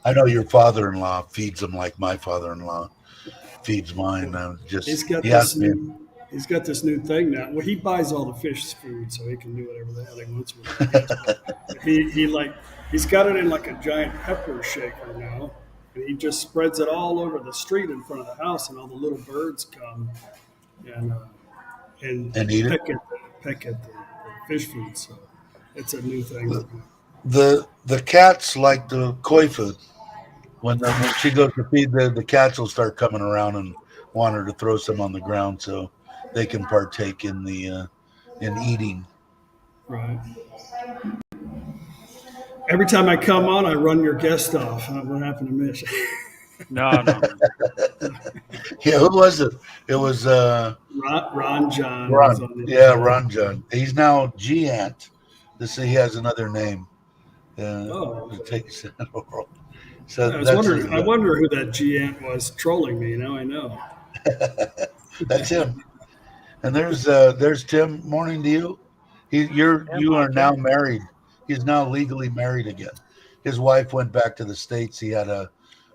I know your father-in-law feeds them like my father-in-law feeds mine. He's He got this asked me. new. He's got this new thing now. Well, he buys all the fish food, so he can do whatever the hell he wants with it. I guess. But he's got it in like a giant pepper shaker now, and he just spreads it all over the street in front of the house, and all the little birds come and And eat it. peck at the fish food. So it's a new thing. The cats like the koi food. When she goes to feed the cats will start coming around and want her to throw some on the ground so they can partake in the in eating. Right. Every time I come on, I run your guest off. What happened to Mitch? No, no. Yeah, who was it? It was Ron John was Ron. on the Yeah, other Ron John. He's now G Ant. He has another name. Oh, It okay. takes world. So I was that's wondering. his. I wonder who that G Ant was trolling me. Now I know. That's him. And there's Tim. Morning to you. Yeah, You morning, are Tim. now married. He's now legally married again. His wife went back to the States. He had a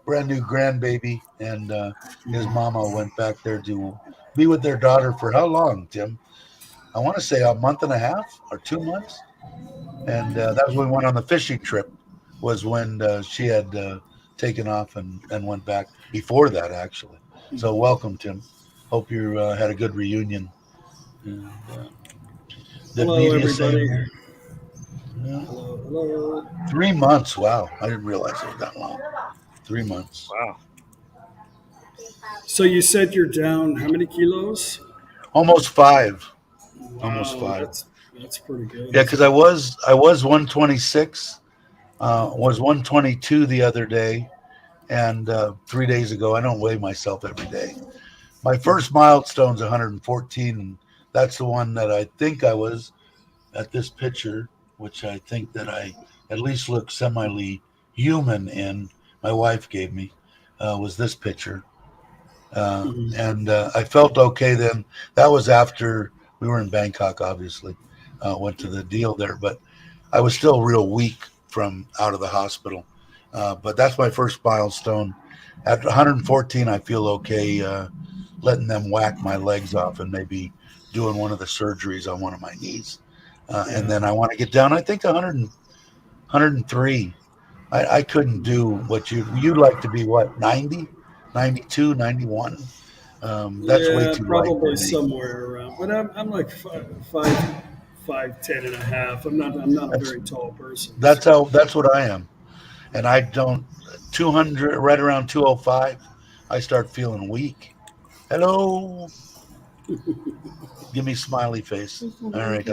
brand new grandbaby, and his mama went back there to be with their daughter for how long, Tim? I want to say a month and a half or 2 months. And that was when we went on the fishing trip. Was when she had taken off and went back. Before that, actually. So welcome, Tim. Hope you had a good reunion. And the Hello, media everybody. saying, yeah, Hello, hello. 3 months. Wow, I didn't realize it was that long. 3 months, Wow. So you said you're down how many kilos? almost five, almost Wow, five. that's pretty good. Yeah, because I was 126, was 122 the other day, and 3 days ago. I don't weigh myself every day. My first milestone's 114, and that's the one that I think I was at this picture, which I think that I at least look semi human in. My wife gave me was this picture, and I felt okay then. That was after we were in Bangkok, obviously. Went to the deal there, but I was still real weak from out of the hospital. But that's my first milestone. At 114, I feel okay letting them whack my legs off and maybe doing one of the surgeries on one of my knees. And Yeah. then I want to get down, I think 103. I couldn't do what you'd like to be, what, 90, 92, 91. That's way Yeah, too light for probably me. somewhere around. But I'm like 5'10" and a half. I'm not a That's very tall person. that's So how that's what I am. And I don't 200 right around 205, I start feeling weak. Hello, give me smiley face. All right,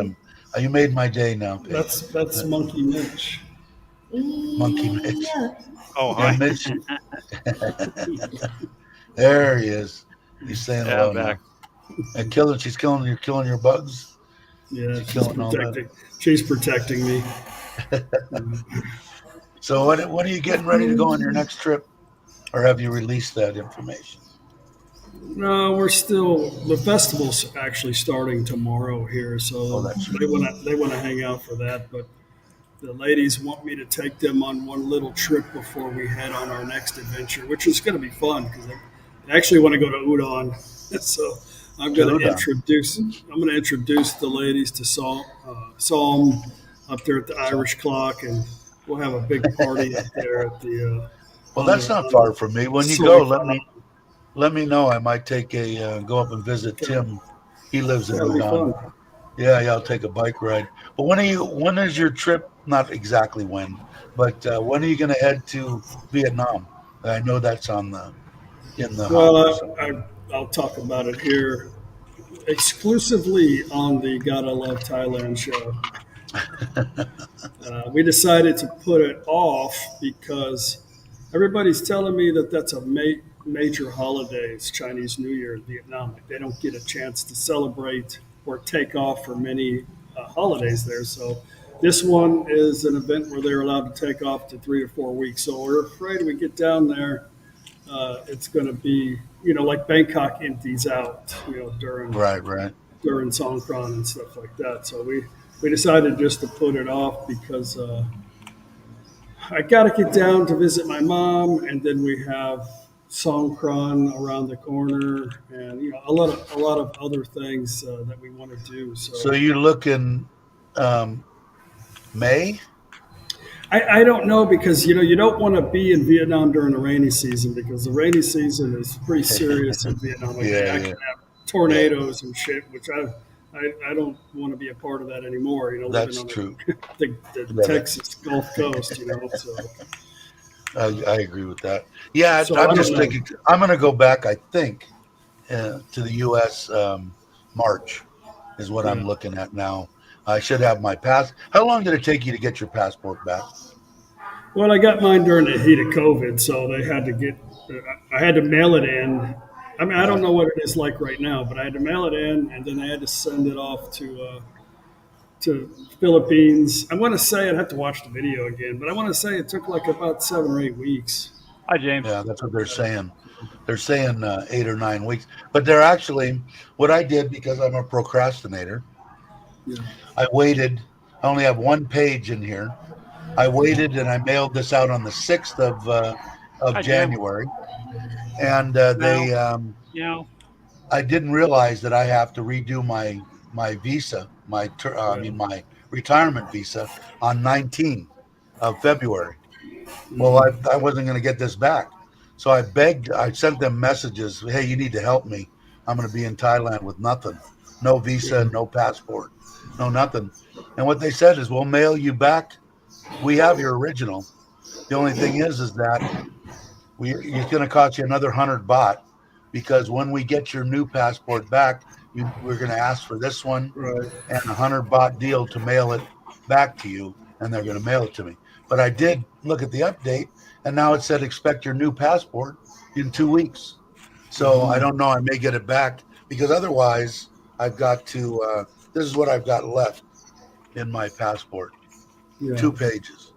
you made my day now, Paige. that's Uh, Monkey Mitch. Monkey Mitch. Oh, Yeah, hi. Mitch. There he is. He's saying Yeah, I'm hello now. back. And she's killing your bugs. Yeah, She's killing all that. she's protecting me. So when are you getting ready to go on your next trip, or have you released that information? No, we're still the festival's actually starting tomorrow here, Oh, so that's they right. want to hang out for that. But the ladies want me to take them on one little trip before we head on our next adventure, which is going to be fun because they actually want to go to Udon. So Dude, I'm going to introduce the ladies to Psalm up there at the so Irish Clock, and we'll have a big party up there at the well, that's not on the far from me. When you go, soy let me know. I might take a go up and visit farm. Tim. He lives in That'll be Udon. fun. Yeah, yeah, I'll take a bike ride. But when is your trip? Not exactly when, but when are you going to head to Vietnam? I know that's on the in the Well, hopper somewhere. I'll talk about it here exclusively on the Gotta Love Thailand show. We decided to put it off because everybody's telling me that that's a major holiday. It's Chinese New Year in Vietnam. Like they don't get a chance to celebrate or take off for many holidays there. So this one is an event where they're allowed to take off to 3 or 4 weeks. So we're afraid we get down there, it's going to be, like Bangkok empties out, Right, right. during Songkran and stuff like that. So we decided just to put it off because I got to get down to visit my mom, and then we have Songkran around the corner, and a lot of other things that we want to do. So So you looking May? I don't know because you don't want to be in Vietnam during the rainy season because the rainy season is pretty serious in Vietnam. Like they Yeah, actually yeah, have yeah. tornadoes and shit, which I don't want to be a part of that anymore. Living That's on true. the Yeah, Texas Gulf Coast. So I agree with that. Yeah, so I'm I don't just know. thinking. I'm going to go back. I think to the U.S. March is what I'm Yeah. looking at now. I should have my pass. How long did it take you to get your passport back? Well, I got mine during the heat of COVID, so they had to get. I had to mail it in. I mean, I don't Right. know what it is like right now, but I had to mail it in, and then I had to send it off to Philippines. I want to say I'd have to watch the video again, but I want to say it took like about 7 or 8 weeks. Hi, James. Yeah, that's what they're saying. They're saying 8 or 9 weeks, but they're actually what I did because I'm a procrastinator. Yeah. I waited. I only have one page in here. I waited and I mailed this out on the 6th of Hi, Jim. January, and Now, they I didn't realize that I have to redo my visa, I Yeah. mean my retirement visa on 19 of February. Well, Mhm. I wasn't going to get this back. So I sent them messages. Hey, you need to help me. I'm going to be in Thailand with nothing, no visa, no passport, no nothing. And what they said is, we'll mail you back. We have your original. The only thing is that it's going to cost you another 100 baht because when we get your new passport back, we're going to ask for this one Right. and 100 baht deal to mail it back to you, and they're going to mail it to me. But I did look at the update, and now it said expect your new passport in 2 weeks. So I Mhm. don't know. I may get it back because otherwise I've got to. This is what I've got left in my passport: Yeah. 2 pages.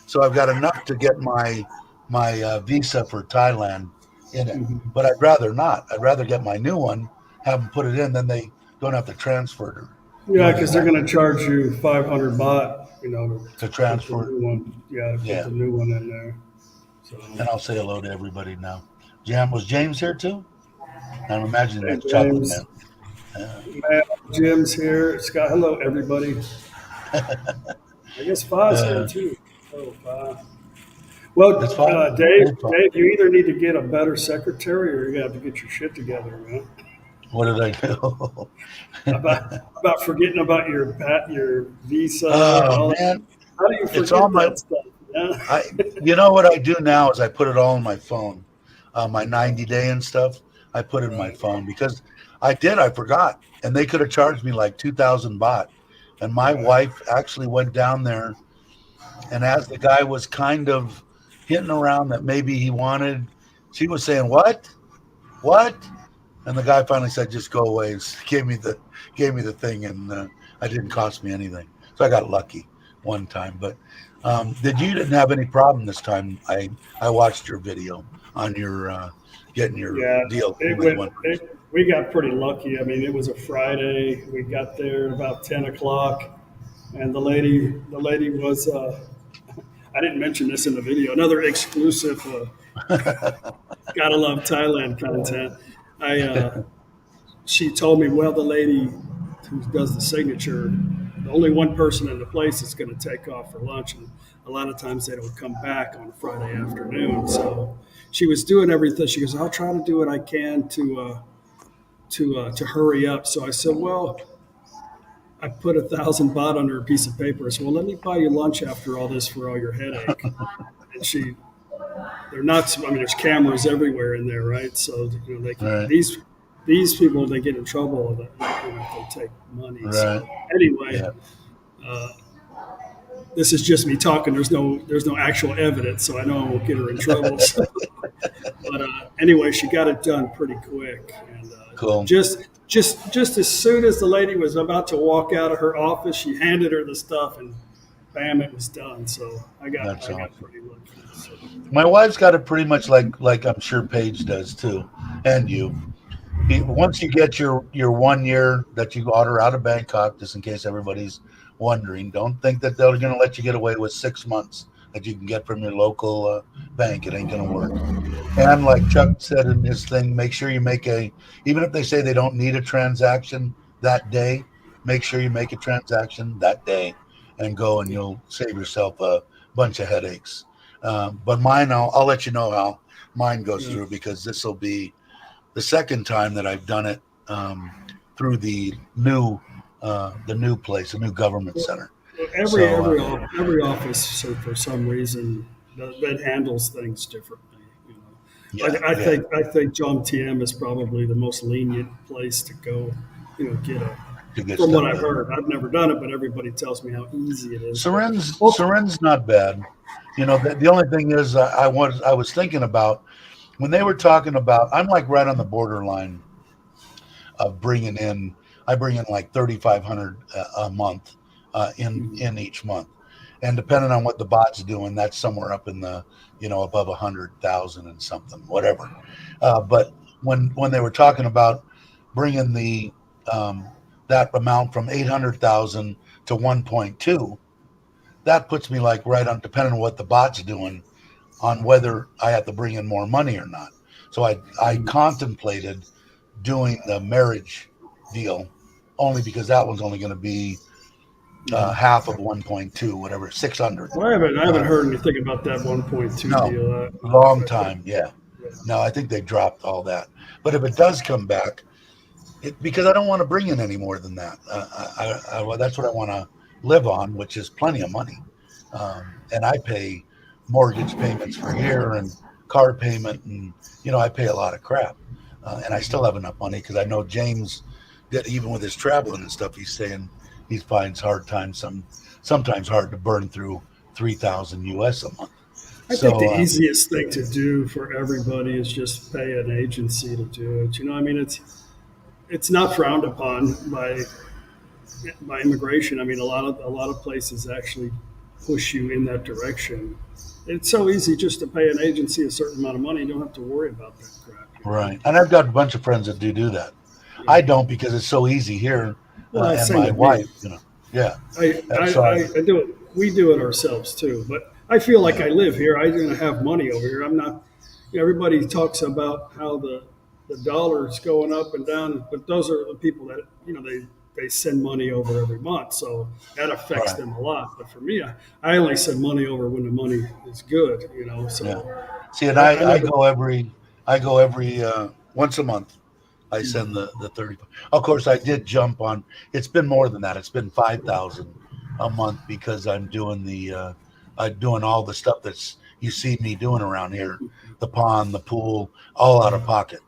So I've got enough to get my visa for Thailand in it. Mhm. But I'd rather not. I'd rather get my new one, have them put it in, then they don't have to transfer it or do Yeah, any of because they're that going to charge you 500 baht, to to put the transfer it. new one. Yeah, to put Yeah. the new one in there. So, And I'll say hello to everybody now. Was James here too? I'm imagining hey, that's Chocolate Man. James, Matt, Jim's here. Scott, hello, everybody. I guess Fa's here Uh, too. Oh, Fa. it's Well, fun. Hey, Dave, you either need to get a better secretary or you're gonna have to get your shit together, man. what did I do? About forgetting about your visa and Oh all that. man, How do you it's all forget my. that stuff? Yeah. I. You know what I do now is I put it all in my phone. My Yeah. 90-day and stuff. I put in my Right. phone because I forgot, and they could have charged me like 2,000 baht. And my Right. wife actually went down there, and as the guy was kind of hitting around that maybe he wanted, she was saying, what? And the guy finally said, "Just go away." And gave me the thing, and it didn't cost me anything. So I got lucky one time. But You didn't have any problem this time. I watched your video on your getting your Yeah, deal it with went. one. We got pretty lucky. I mean, it was a Friday. We got there at about 10 o'clock, and the lady was. I didn't mention this in the video. Another exclusive. Gotta love Thailand content. I She told me, well, the lady who does the signature, the only one person in the place is going to take off for lunch, and a lot of times they don't come back on Friday afternoon. So she was doing everything. She goes, I'll try to do what I can to hurry up. So I said, well, I put 1,000 baht under a piece of paper. I said, well, let me buy you lunch after all this for all your headache. And they're not. I mean, there's cameras everywhere in there, right? So they can, Right, these people, they get in trouble if they take money. right, So anyway, yeah. uh, this is just me talking. There's no actual evidence, so I know I won't get her in trouble. So, but anyway, she got it done pretty quick, and Cool. just as soon as the lady was about to walk out of her office, she handed her the stuff, and bam, it was done. So I got That's I got awesome. pretty lucky. So, My wife's got it pretty much like I'm sure Paige does too, and you. Once you get your 1 year that you order out of Bangkok, just in case everybody's wondering, don't think that they're going to let you get away with 6 months that you can get from your local bank. It ain't going to work. And like Chuck said in his thing, make sure you make even if they say they don't need a transaction that day, make sure you make a transaction that day and go, and you'll save yourself a bunch of headaches. But mine, I'll let you know how mine goes yeah. through, because this will be the second time that I've done it through the new place, the new government center. Every So every off- every office, so for some reason, that handles things differently. yeah, yeah, I think John TM is probably the most lenient place to go. Get a. to get From what stuff I've done. heard, I've never done it, but everybody tells me how easy it is. But Seren's not bad. The only thing is, I was thinking about when they were talking about. I'm like right on the borderline of bringing in. I bring in like 3,500 a month in each month, and depending on what the bot's doing, that's somewhere up in the above 100,000 and something, whatever. But when they were talking about bringing the that amount from 800,000 to 1.2, that puts me like right on, depending on what the bot's doing, on whether I have to bring in more money or not. So I contemplated doing the marriage deal, only because that one's only going to be half of 1.2, whatever, 600. I haven't Uh, heard anything about that 1.2 no, deal. long time. Yeah. Yeah. No, I think they dropped all that. But if it does come back, because I don't want to bring in any more than that. That's what I want to live on, which is plenty of money. And I pay mortgage payments for here and car payment, and I pay a lot of crap. And I still have enough money, because I know James, that even with his traveling and stuff, he's saying he finds sometimes hard to burn through 3,000 US a month. I think the So easiest thing to do for everybody is just pay an agency to do it. I mean, it's not frowned upon by immigration. I mean, a lot of places actually push you in that direction. It's so easy just to pay an agency a certain amount of money. You don't have to worry about that crap. right, and I've got a bunch of friends that do that. I don't, because it's so easy here, Well, and same my with wife, me. yeah. So I do it. We do it ourselves too. But I feel like I live here. I'm going to have money over here. I'm not. Everybody talks about how the dollar is going up and down, but those are the people that they send money over every month, so that affects right, them a lot. But for me, I only send money over when the money is good. yeah. So See, and I I never. go every once a month. I send the 30. Of course, I did jump on. It's been more than that. It's been 5,000 a month, because I'm doing all the stuff that's you see me doing around here, the pond, the pool, all out of pocket.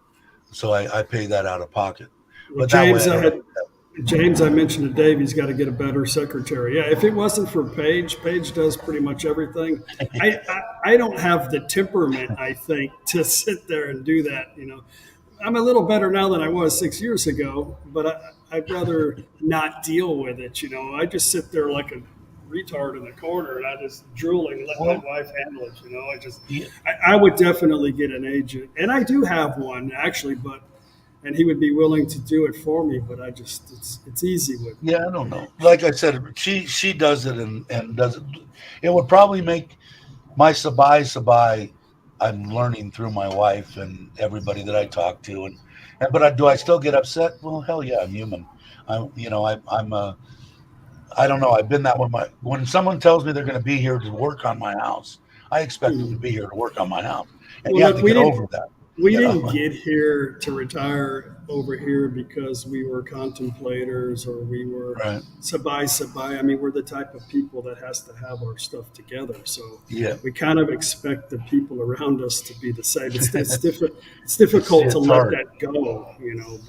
So I pay that out of pocket. Well, But that way James, I don't have. I mentioned to Dave he's got to get a better secretary. Yeah, if it wasn't for Paige does pretty much everything. I don't have the temperament, I think, to sit there and do that. I'm a little better now than I was 6 years ago, but I'd rather not deal with it. I just sit there like a retard in the corner, and I just drooling and let Well, my wife handle it. yeah, I would definitely get an agent, and I do have one actually, and he would be willing to do it for me. But it's easy with. yeah, I don't know. Like I said, she does it and does it. It would probably make my sabai. I'm learning through my wife and everybody that I talk to, but do I still get upset? Well, hell yeah, I'm human. I don't know. I've been that when someone tells me they're going to be here to work on my house, I expect them to be here to work on my house, and Well, you have to look, get over that. we You didn't know, get here to retire over here because we were contemplators or we were right? sabai. I mean, we're the type of people that has to have our stuff together. So Yeah, we kind of expect the people around us to be the same. It's difficult to it's let hard. that go,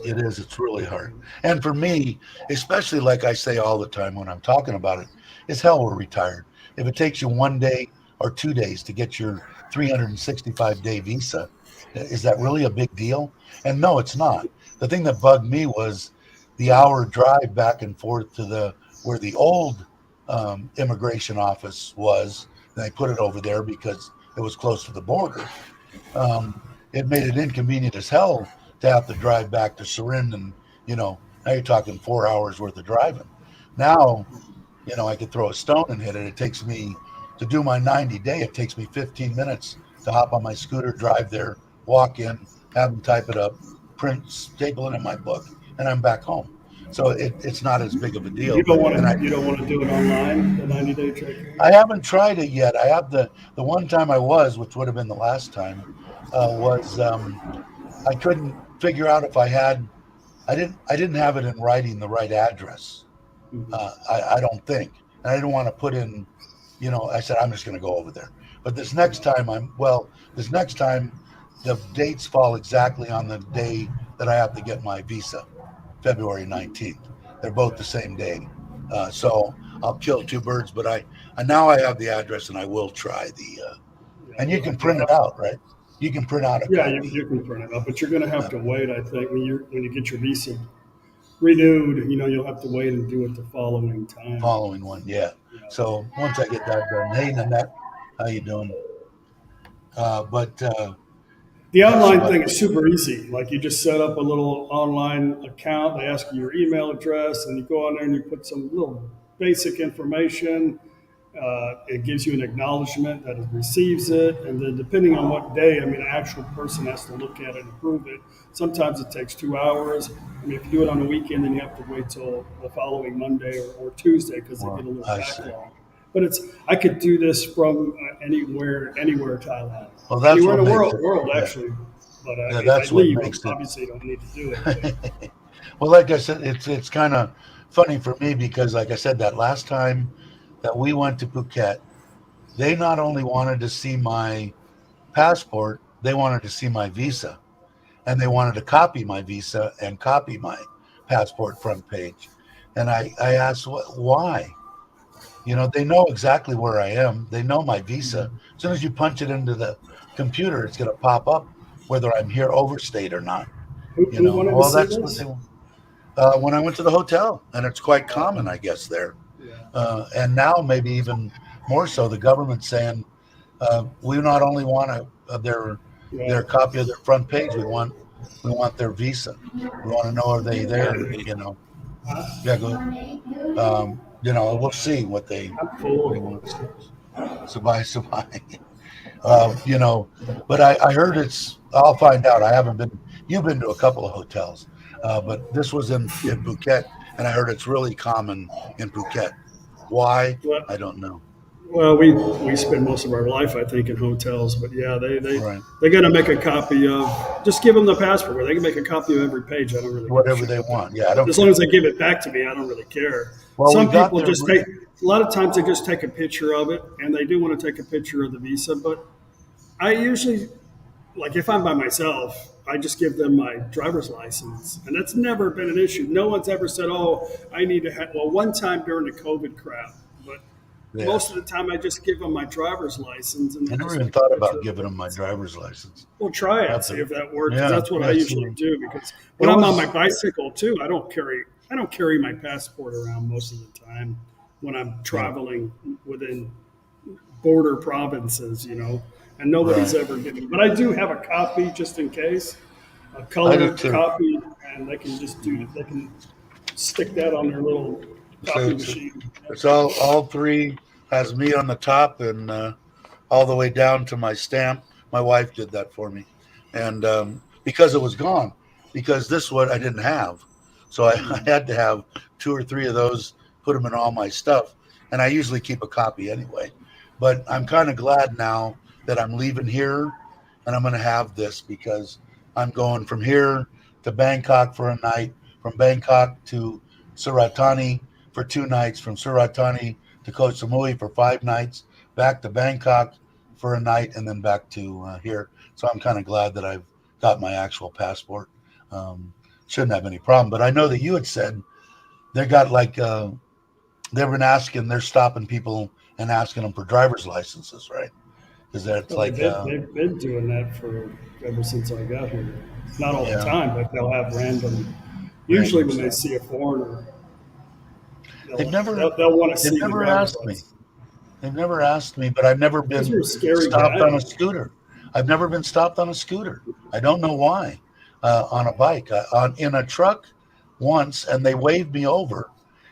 It is. It's really hard. And for me, especially like I say all the time when I'm talking about it, it's hell we're retired. If it takes you 1 day or 2 days to get your 365-day visa, is that really a big deal? And no, it's not. The thing that bugged me was the hour drive back and forth to where the old immigration office was. And they put it over there because it was close to the border. It made it inconvenient as hell to have to drive back to Surin, and now you're talking 4 hours worth of driving. Now, I could throw a stone and hit it. It takes me to do my 90-day. It takes me 15 minutes to hop on my scooter, drive there, walk in, have them type it up, print, staple it in my book, and I'm back home. So it's not as big of a deal. And you don't want to do it online, the 90-day check. I haven't tried it yet. I have the one time I was, which would have been the last time, was I couldn't figure out if I didn't have it in writing the right address. I don't think. And I didn't want to put in, I said, I'm just going to go over there. But this next time the dates fall exactly on the day that I have to get my visa, February 19th. They're both the same day. So I'll kill two birds, but I now I have the address and I will try and you can print it out, right? You can print out a Yeah, copy. you can print it out, but you're going to have to wait. I think when you get your visa renewed, you'll have to wait and do it the following time. Following one, yeah. So once I get that done, hey Nanette, how you doing? But The yeah, online thing is super easy. Like you just set up a little online account. They ask you your email address, and you go on there and you put some little basic information. It gives you an acknowledgement that it receives it, and then depending on what day, I mean, an actual person has to look at it and approve it. Sometimes it takes 2 hours. I mean, if you do it on a weekend, then you have to wait till the following Monday or Tuesday because they get a little I see. backlog. But I could do this from anywhere, Thailand, Well, that's anywhere what in the makes world it. Yeah. actually. But if That's I what leave, makes it. obviously, you don't need to do it. Well, like I said, it's kind of funny for me because, like I said, that last time that we went to Phuket, they not only wanted to see my passport, they wanted to see my visa, and they wanted to copy my visa and copy my passport front page. And I asked, why? They know exactly where I am. They know my visa. As soon as you punch it into the computer, it's going to pop up whether I'm here overstayed or not. Who wanted to Well, see that's what this? they want. When I went to the hotel, and it's quite common, I guess, there. Yeah. And now maybe even more so, the government's saying we not only want their Yeah. copy of their front page, we want their visa. We want to know are they there? Yeah, go ahead. We'll see what they I'm full. want to say. Sabai. But I heard I'll find out. I haven't been. You've been to a couple of hotels, but this was in Phuket, and I heard it's really common in Phuket. Why? Well, I don't know. well, we spend most of our life, I think, in hotels. But yeah, Right. they got to make a copy of. Just give them the passport. Where they can make a copy of every page. I don't really give a Whatever shit they about want. that. Yeah, I don't. As long as they give it back to me, I don't really care. Well, Some we got people there. just take. A lot of times they just take a picture of it, and they do want to take a picture of the visa. But I usually, like if I'm by myself, I just give them my driver's license, and that's never been an issue. No one's ever said, "Oh, I need to have." Well, one time during the COVID crap, but Yeah. most of the time I just give them my driver's license, and I they never just even take a thought picture about of giving it. them my driver's license. Well, try it, That's see a- if that works. Yeah, That's what I yeah, usually see. do because when It I'm on was- my bicycle too, I don't carry my passport around most of the time. when I'm traveling within border provinces, and nobody's Right. ever given. But I do have a copy just in case, a I do colored too. copy, and they can just they can stick that on their little So copy machine. it's all three has me on the top and all the way down to my stamp. My wife did that for me, and because it was gone, because this one I didn't have, so I had to have two or three of those, put them in all my stuff, and I usually keep a copy anyway. But I'm kind of glad now that I'm leaving here, and I'm going to have this because I'm going from here to Bangkok for a night, from Bangkok to Suratani for 2 nights, from Suratani to Koh Samui for 5 nights, back to Bangkok for a night, and then back to here. So I'm kind of glad that I've got my actual passport. Shouldn't have any problem. But I know that you had said they got like they've been asking, they're stopping people and asking them for driver's licenses, right? Because that's Well, like they've been doing that for ever since I got here. Not all the yeah, time, but they'll have random. Usually, random when they stuff. see a foreigner, They've they'll never they'll want to they've see the never driver's asked me. license. They've never asked me, but I've never Those been are a scary stopped on a guy. scooter. I've never been stopped on a scooter. I don't know why. On a bike, on in a truck once, and they waved me over,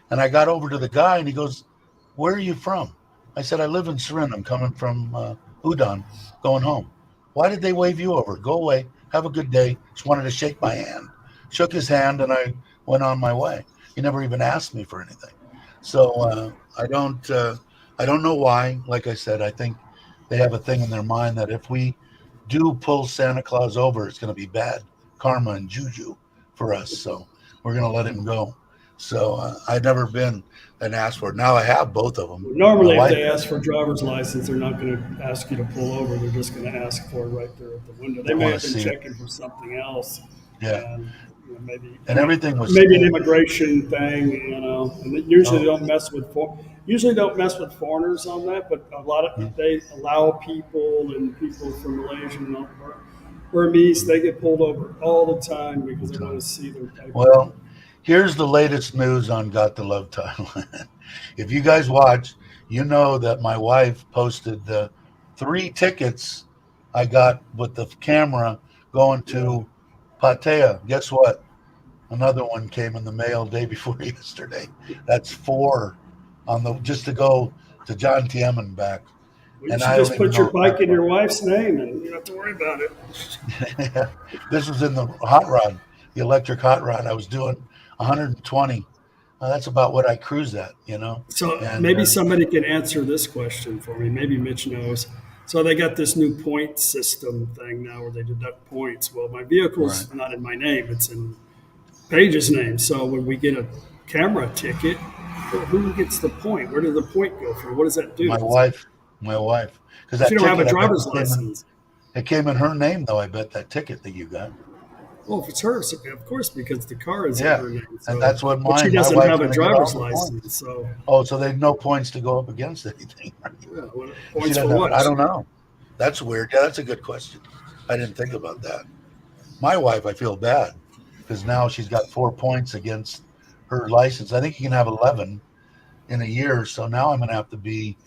and I got over to the guy, and he goes, "Where are you from?" I said, "I live in Surin. I'm coming from Udon, going home." Why did they wave you over? Go away. Have a good day. Just wanted to shake my hand. Shook his hand, and I went on my way. He never even asked me for anything. So I don't. I don't know why. Like I said, I think they have a thing in their mind that if we do pull Santa Claus over, it's going to be bad karma and juju for us. So we're going to let him go. So I've never been and asked for it. Now I have both of them. My Normally, if wife they has. ask for a driver's license, they're not going to ask you to pull over. They're just going to ask for it right there at the window. They I may want have to been see it. checking for something else, Yeah. and maybe And everything was maybe an scanned. immigration thing, And usually they Oh, don't mess with foreigners on that, but a lot of okay. they allow people and people from Malaysia and Burmese. They get pulled over all the time because they want to see their paperwork. Well, here's the latest news on Got to Love Thailand. If you guys watch, you know that my wife posted the 3 tickets I got with the camera going Yeah. to Pattaya. Guess what? Another one came in the mail day before yesterday. That's four on the just to go to John Tiem and back. Well, you And should I don't just even put know your if my bike in your wife's name, and you don't have to worry about it. this was in the hot rod, the electric hot rod. I was doing 120. That's about what I cruise at. So And maybe somebody can answer this question for me. Maybe Mitch knows. So they got this new point system thing now where they deduct points. Well, my right, vehicle's not in my name; it's in Paige's name. So when we get a camera ticket, who gets the point? Where did the point go for? What does that do? my wife, my wife, because If you that don't have a ticket, I bet driver's license, it came in her name though. I bet that ticket that you got. well, if it's hers, of course, because the car is in Yeah, her name. and So, that's what but she mine. My doesn't wife's have a going to get all driver's the points. license. So, Oh, so there's no points to go up against anything. Right? yeah, If she points for doesn't have it, what? I don't know. That's weird. Yeah, that's a good question. I didn't think about that. My wife, I feel bad because now she's got 4 points against her license. I think you can have 11 in a year. So now I'm going to have to be,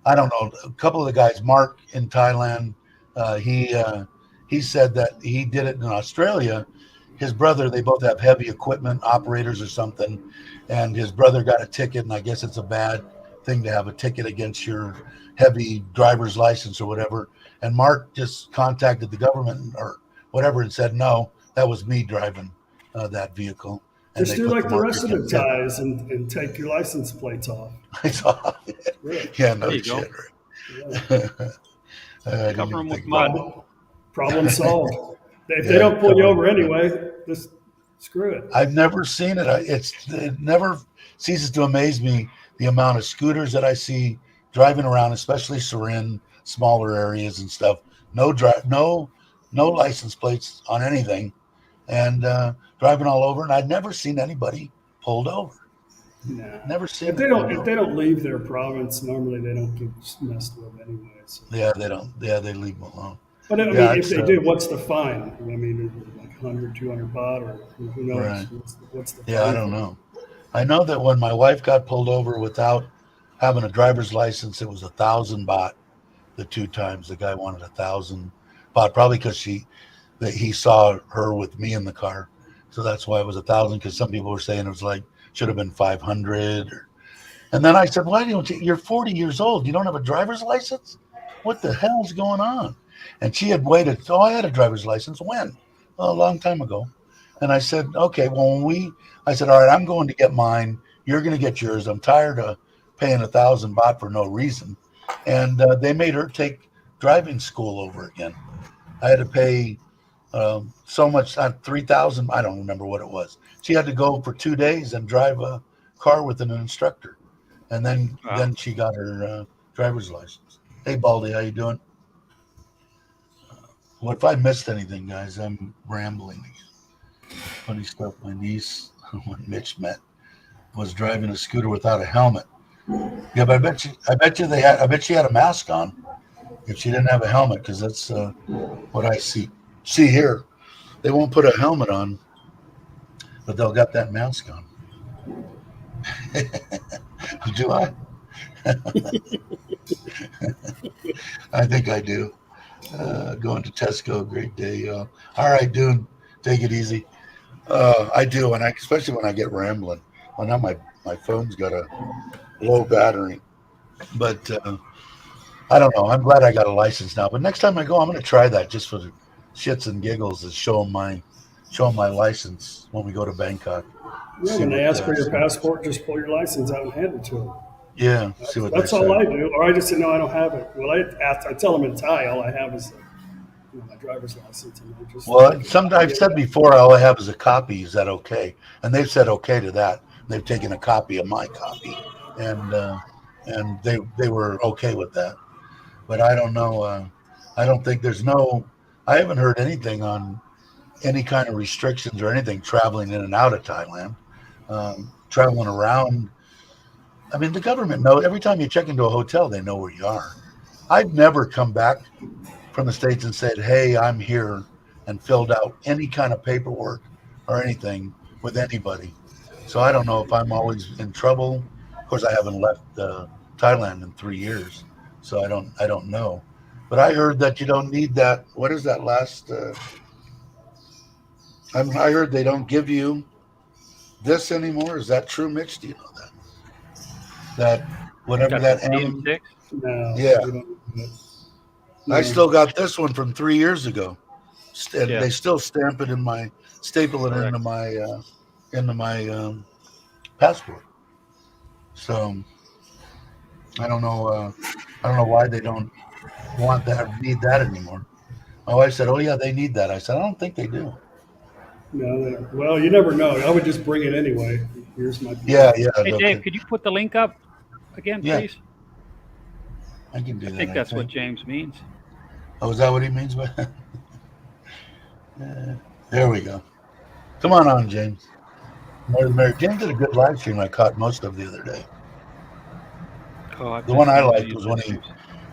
I don't know, a couple of the guys, Mark in Thailand, uh, he uh, he said that he did it in Australia. His brother, they both have heavy equipment operators or something, and his brother got a ticket, and I guess it's a bad thing to have a ticket against your heavy driver's license or whatever. And Mark just contacted the government or whatever and said, no, that was me driving that vehicle, and Just they do put the like the marker rest of the against him. ties and take your license plates off. Yeah, Yeah, There no you go. shit, yeah. right? I didn't Cover even them with think about mud. Problem solved. If they Yeah, don't pull you cover. over anyway, just screw it. I've never seen it. It never ceases to amaze me the amount of scooters that I see driving around, especially Surin, smaller areas and stuff. No license plates on anything, and driving all over. And I'd never seen anybody pulled over. Nah. Never If seen they it don't pulled if they over. don't leave their province, normally they don't get messed with anyway. So. Yeah, they don't. Yeah, they leave them alone. But I Yeah, mean, if it's they do, what's the fine? I mean, is it like 100, 200 baht, or who knows? right. What's the Yeah, I fine don't for? know. I know that when my wife got pulled over without having a driver's license, it was 1,000 baht. The 2 times the guy wanted 1,000 baht, probably because he saw her with me in the car, so that's why it was 1,000. Because some people were saying it was like should have been 500. And then I said, "Why don't you? You're 40 years old. You don't have a driver's license? What the hell's going on?" And she had waited. Oh, I had a driver's license. When? Oh, a long time ago. And I said, "Okay, well, I said, all right, I'm going to get mine. You're going to get yours. I'm tired of paying 1,000 baht for no reason." And they made her take driving school over again. I had to pay so much, 3,000. I don't remember what it was. She had to go for 2 days and drive a car with an instructor, and then she got her driver's license. Hey, Baldy, how you doing? What if I missed anything, guys? I'm rambling. Funny stuff. My niece, when Mitch met, was driving a scooter without a helmet. Yeah, but I bet she had a mask on if she didn't have a helmet, because that's what I see here. They won't put a helmet on, but they'll got that mask on. Do I? I think I do. Going to Tesco, great day. All right, dude, take it easy. I do, and especially when I get rambling. Well, now my phone's got a low battery, but I don't know. I'm glad I got a license now. But next time I go, I'm going to try that just for the shits and giggles, to show them my license when we go to Bangkok. Yeah, when they ask for your passport, just pull your license out and hand it to them. Yeah, That's all I do. Or I just say, no, I don't have it. Well, I tell them in Thai, all I have is my driver's license. And I just, well, I've said before, all I have is a copy. Is that okay? And they've said okay to that. They've taken a copy of my copy, and they were okay with that. But I don't know. I don't think I haven't heard anything on any kind of restrictions or anything traveling in and out of Thailand. Traveling around. I mean, the government knows. Every time you check into a hotel, they know where you are. I've never come back from the States and said, "Hey, I'm here," and filled out any kind of paperwork or anything with anybody. So I don't know if I'm always in trouble. Of course, I haven't left Thailand in 3 years, so I don't know. But I heard that you don't need that. What is that last? I heard they don't give you this anymore. Is that true, Mitch? Do you know that? That whatever Got that the M. CM6. no, Yeah. we don't do that. I still got this one from 3 years ago. And Yeah. they still staple it Correct. into my passport. So I don't know. I don't know why they don't need that anymore. My wife said, "Oh yeah, they need that." I said, "I don't think they do." No, they don't. Well, you never know. I would just bring it anyway. Here's my. Yeah. Hey, Dave, could you put the link up again, Yeah, please? I can do I that. think that's what James means. Oh, is that what he means by? There we go. Come on, James. More than Mary. James did a good live stream I caught most of the other day. Oh, I've The one I missed liked was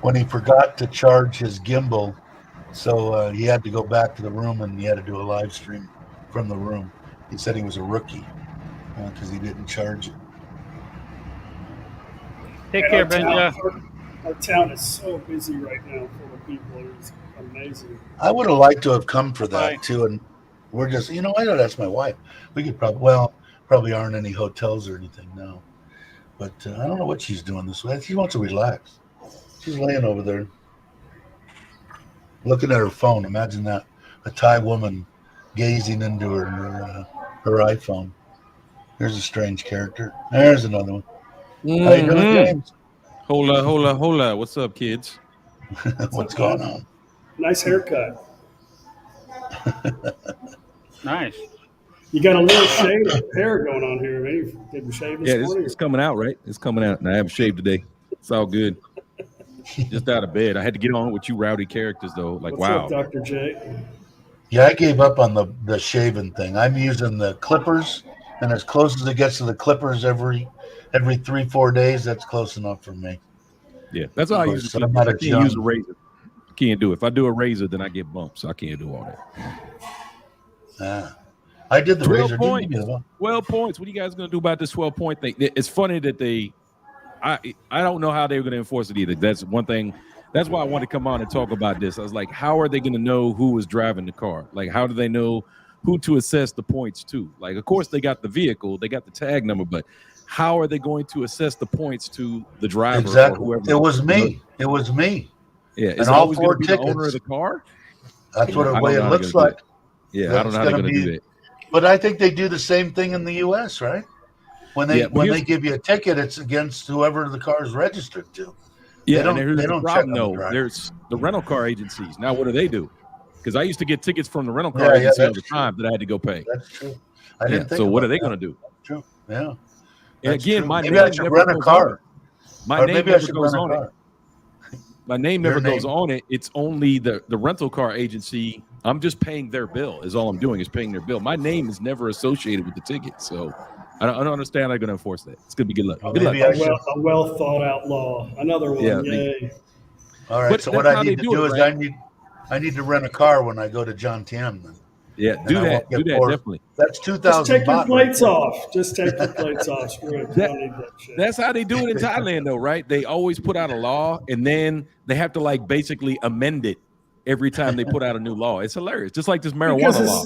when he forgot to charge his gimbal, so he had to go back to the room and he had to do a live stream from the room. He said he was a rookie because he didn't charge it. Take care, Benja. Our town is so busy right now full of people. It's amazing. I would have liked to have come for that Bye. too, and we're just, I gotta ask my wife. We could probably aren't any hotels or anything now, but I don't know what she's doing this way. She wants to relax. She's laying over there, looking at her phone. Imagine that, a Thai woman gazing into her iPhone. Here's a strange character. There's another one. How you doing, James? Hola. What's up, kids? What's going on? Nice haircut. Nice. You got a little shade of hair going on here. Maybe didn't shave this morning. It's coming out, right? It's coming out, and I haven't shaved today. It's all good. Just out of bed. I had to get on with you rowdy characters, though. Like, What's wow. up, Dr. J? Yeah, I gave up on the shaving thing. I'm using the clippers, and as close as it gets to the clippers every 3-4 days, that's close enough for me. Yeah, that's all I use. So I can't use a razor. Can't do it. If I do a razor, then I get bumps. So I can't do all that. I did the 12 razor. Didn't give me the one. 12 points. What are you guys going to do about this 12-point thing? It's funny that I don't know how they were going to enforce it either. That's one thing. That's why I wanted to come on and talk about this. I was like, how are they going to know who was driving the car? Like, how do they know who to assess the points to? Like, of course, they got the vehicle, they got the tag number, but how are they going to assess the points to the driver Exactly. or whoever? It was me. It was me. Yeah. And Is it all always going 4 to be tickets. the owner of the car? That's what I the don't way know it how they're looks gonna do like. it. Yeah, I don't know how they're going to do that. But I think they do the same thing in the U.S., right? When they Yeah, but they give you a ticket, it's against whoever the car is registered to. Yeah, They and here's the don't problem, check on the though. driver. There's the rental car agencies. Now, what do they do? Because I used to get tickets from the rental car Yeah, agency all that's the time that I had to go pay. That's true. I didn't think So what about are they that. going to do? True. Yeah. And That's again, true. my Maybe I name should never rent a goes car. on it. My Or name maybe I never should goes rent a on it. car. My name Your never goes name. on it. It's only the rental car agency. I'm just paying their bill. Is all I'm doing is paying their bill. My name is never associated with the ticket. So I don't understand how they're going to enforce that. It's going to be good luck. Well, Good luck. maybe I should. A well thought out law. Another one. Yeah, Yay. All right. But So that's what I how they need to do do it, is right? I need to rent a car when I go to John Tiem. Then. Yeah, And do I that. won't Do get that four- definitely. That's Just 2,000 take your baht. plates right off. Just take your plates off. Screw it. You That- don't need that shit. That's how they do it in Thailand, though, right? They always put out a law, and then they have to like basically amend it every time they put out a new law. It's hilarious, just like this marijuana Because law.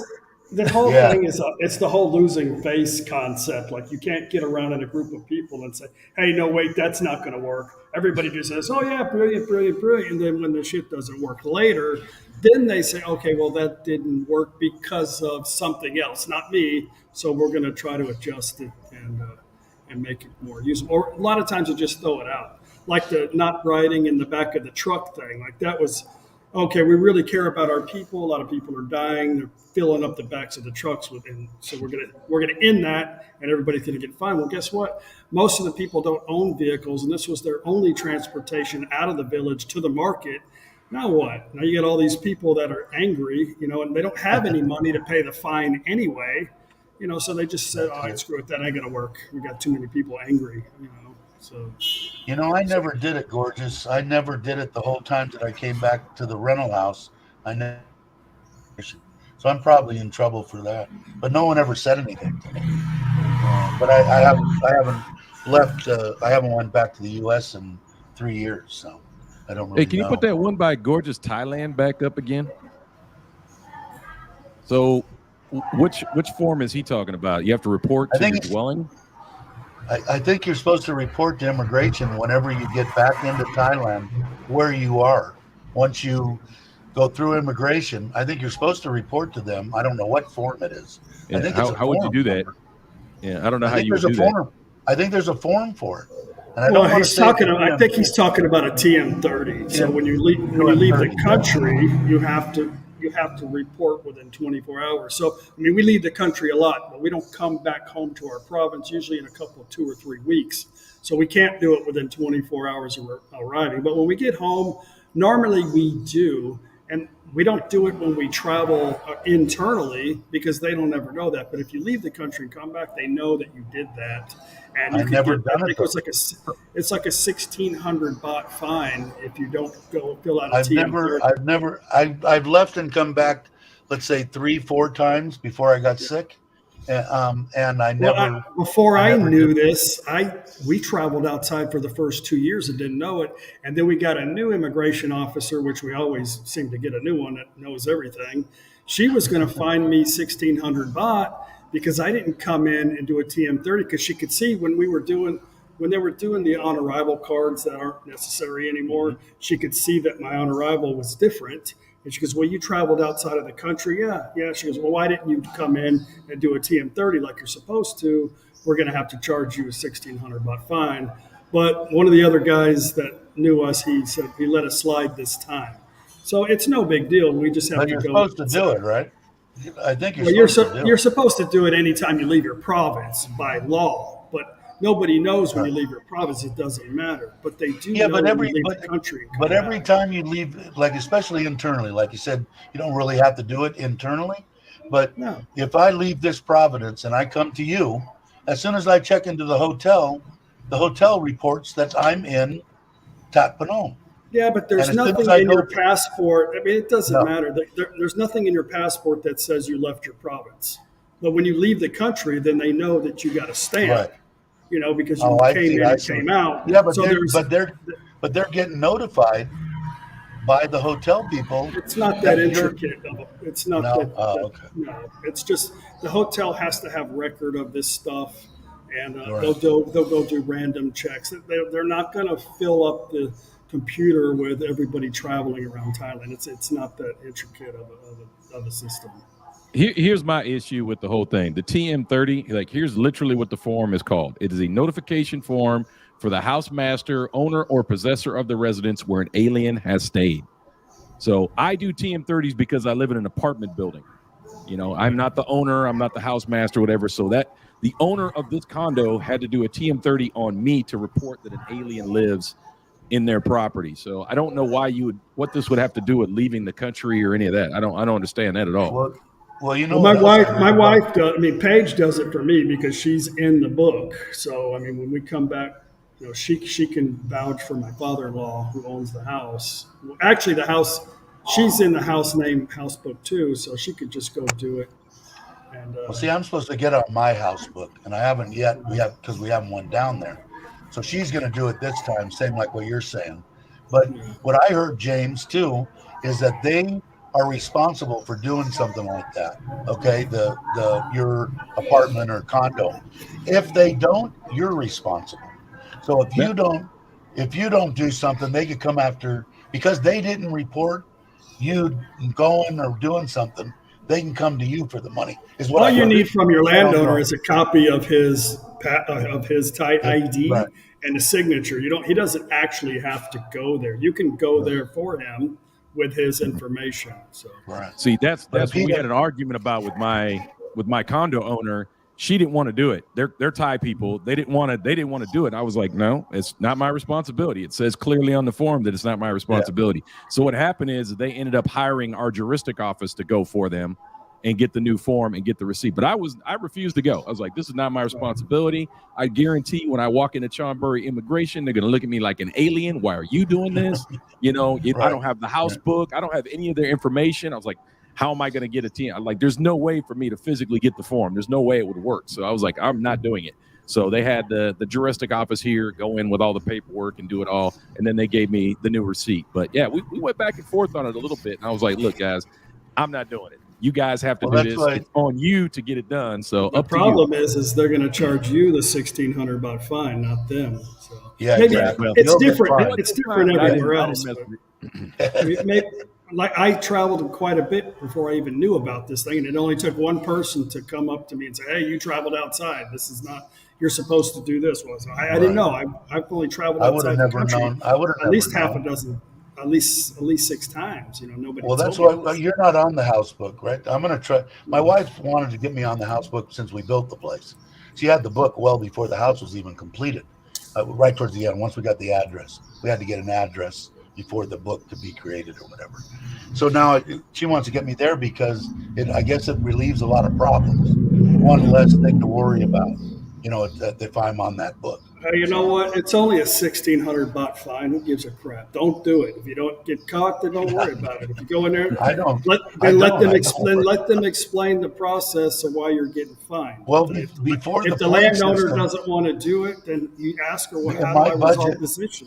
the whole Yeah. thing is it's the whole losing face concept. Like you can't get around in a group of people and say, "Hey, no, wait, that's not going to work." Everybody just says, "Oh yeah, brilliant, brilliant, brilliant," and then when the shit doesn't work later, then they say, "Okay, well that didn't work because of something else, not me." So we're going to try to adjust it and make it more usable. Or a lot of times you just throw it out, like the not riding in the back of the truck thing. Like that was okay. We really care about our people. A lot of people are dying. They're filling up the backs of the trucks with, and so we're gonna end that, and everybody's gonna get fined. Well, guess what? Most of the people don't own vehicles, and this was their only transportation out of the village to the market. Now what? Now you get all these people that are angry, and they don't have any money to pay the fine anyway. So they just said, "All right, screw it. That ain't gonna work. We got too many people angry." So I never did it, Gorgeous. I never did it the whole time that I came back to the rental house. I never. So I'm probably in trouble for that. But no one ever said anything to me. But I haven't left. I haven't went back to the U.S. in 3 years, so I don't really Hey, can you know. put that one by Gorgeous Thailand back up again? So, which form is he talking about? You have to report I to think your it's- dwelling. I think you're supposed to report to immigration whenever you get back into Thailand where you are. Once you go through immigration, I think you're supposed to report to them. I don't know what form it is. Yeah, I think it's a how would you form. do that? Yeah, I don't know how I think you would there's do a that. form. I think there's a form for it. And I well, don't want to he's say talking. it's a I think he's talking about a TM30. So when you leave the TM30, country, you have to report within 24 hours. So I mean, we leave the country a lot, but we don't come back home to our province usually in a couple of 2 or 3 weeks. So we can't do it within 24 hours of arriving. But when we get home, normally we do, and we don't do it when we travel internally because they don't ever know that. But if you leave the country and come back, they know that you did that, and you I've could never get. done I it, think though. it's like a 1,600 baht fine if you don't go fill out a I've TM30. I've left and come back, let's say 3-4 times before I got sick. And I never. Before I I never knew did. this, we traveled outside for the first 2 years and didn't know it. And then we got a new immigration officer, which we always seem to get a new one that knows everything. She was going to fine me 1,600 baht because I didn't come in and do a TM30 because she could see when they were doing the on arrival cards that aren't necessary anymore. Mm-hmm. She could see that my on arrival was different. And she goes, "Well, you traveled outside of the country." Yeah. She goes, "Well, why didn't you come in and do a TM30 like you're supposed to? We're going to have to charge you a 1,600 baht fine." But one of the other guys that knew us, he said he let us slide this time. So it's no big deal. We just have But to you're go. supposed to do it, right? I think you're Well, supposed to do you're it. supposed to do it anytime you leave your province by law, but nobody knows when you leave your province. It doesn't matter, but they do Yeah, know but when every you leave but, the country. And but come every back. time you leave, like especially internally, like you said, you don't really have to do it internally. But No. if I leave this province and I come to you, as soon as I check into the hotel reports that I'm in Tat Phnom. Yeah, but there's And as soon as nothing I in go your to- passport. I mean, it doesn't No. matter. There's nothing in your passport that says you left your province. But when you leave the country, then they know that you got a stamp, Right. because you Oh, I came see. in I and see. came out. Yeah, but So they're getting notified by the hotel people it's not that that you're intricate. It's not no. Oh, that okay. no. It's just the hotel has to have record of this stuff, and Right. they'll go do random checks. They're not going to fill up the computer with everybody traveling around Thailand. It's not that intricate of a system. Here's my issue with the whole thing. The TM30, like, here's literally what the form is called. It is a notification form for the house master, owner, or possessor of the residence where an alien has stayed. So I do TM30s because I live in an apartment building. I'm not the owner, I'm not the house master, whatever. So that the owner of this condo had to do a TM30 on me to report that an alien lives in their property. So I don't know what this would have to do with leaving the country or any of that. I don't understand that at all. Well, you know Well, what else I my heard wife does. I mean, Paige does it for me because she's in the book. So, I mean, when we come back, she can vouch for my father-in-law who owns the house. Well, actually, the house, she's in the house book too, so she could just go do it. And Well, see, I'm supposed to get on my house book, and I haven't yet. Because we haven't one down there. So she's going to do it this time, same like what you're saying. But what I heard, James, too, is that they are responsible for doing something like that. Okay, your apartment or condo. If they don't, you're responsible. So if you don't do something, they could come after because they didn't report you going or doing something. They can come to you for the money. Is what all I you heard. need from your I don't landowner know. is a copy of his ID Right. and a signature. He doesn't actually have to go there. You can go there for him with his information. So Right. See, that's But what we had an argument about with my condo owner. She didn't want to do it. They're Thai people. They didn't want to do it. I was like, no, it's not my responsibility. It says clearly on the form that it's not my responsibility. So what happened is they ended up hiring our juristic office to go for them and get the new form and get the receipt. But I refused to go. I was like, this is not my responsibility. I guarantee when I walk into Chonburi immigration, they're going to look at me like an alien. Why are you doing this? I don't have the house book. I don't have any of their information. I was like, how am I going to get a team? Like, there's no way for me to physically get the form. There's no way it would work. So I was like, I'm not doing it. So they had the juristic office here go in with all the paperwork and do it all. And then they gave me the new receipt. But yeah, we went back and forth on it a little bit. And I was like, look, guys, I'm not doing it. You guys have to do this. It's on you to get it done. So the problem is they're going to charge you the 1,600 baht fine, not them. So yeah, maybe exactly. it's different. It's different everywhere I else. didn't Maybe, like I traveled quite a bit before I even knew about this thing, and it only took one person to come up to me and say, "Hey, you traveled outside. This is not. You're supposed to do this." Well, so I didn't know. I've only traveled outside the country at least half a dozen, at least 6 times. Nobody. Well, that's why you're not on the house book, right? I'm going to try. My wife wanted to get me on the house book since we built the place. She had the book well before the house was even completed. Right towards the end, once we got the address, we had to get an address before the book could be created or whatever. So now she wants to get me there because I guess it relieves a lot of problems. One less thing to worry about, if I'm on that book. You know what? It's only a 1,600 baht fine. Who gives a crap? Don't do it. If you don't get caught, then don't worry about it. If you go in there, I don't. Let them explain the process of why you're getting fined. Well, if the landowner doesn't want to do it, then you ask her, how do I resolve this issue?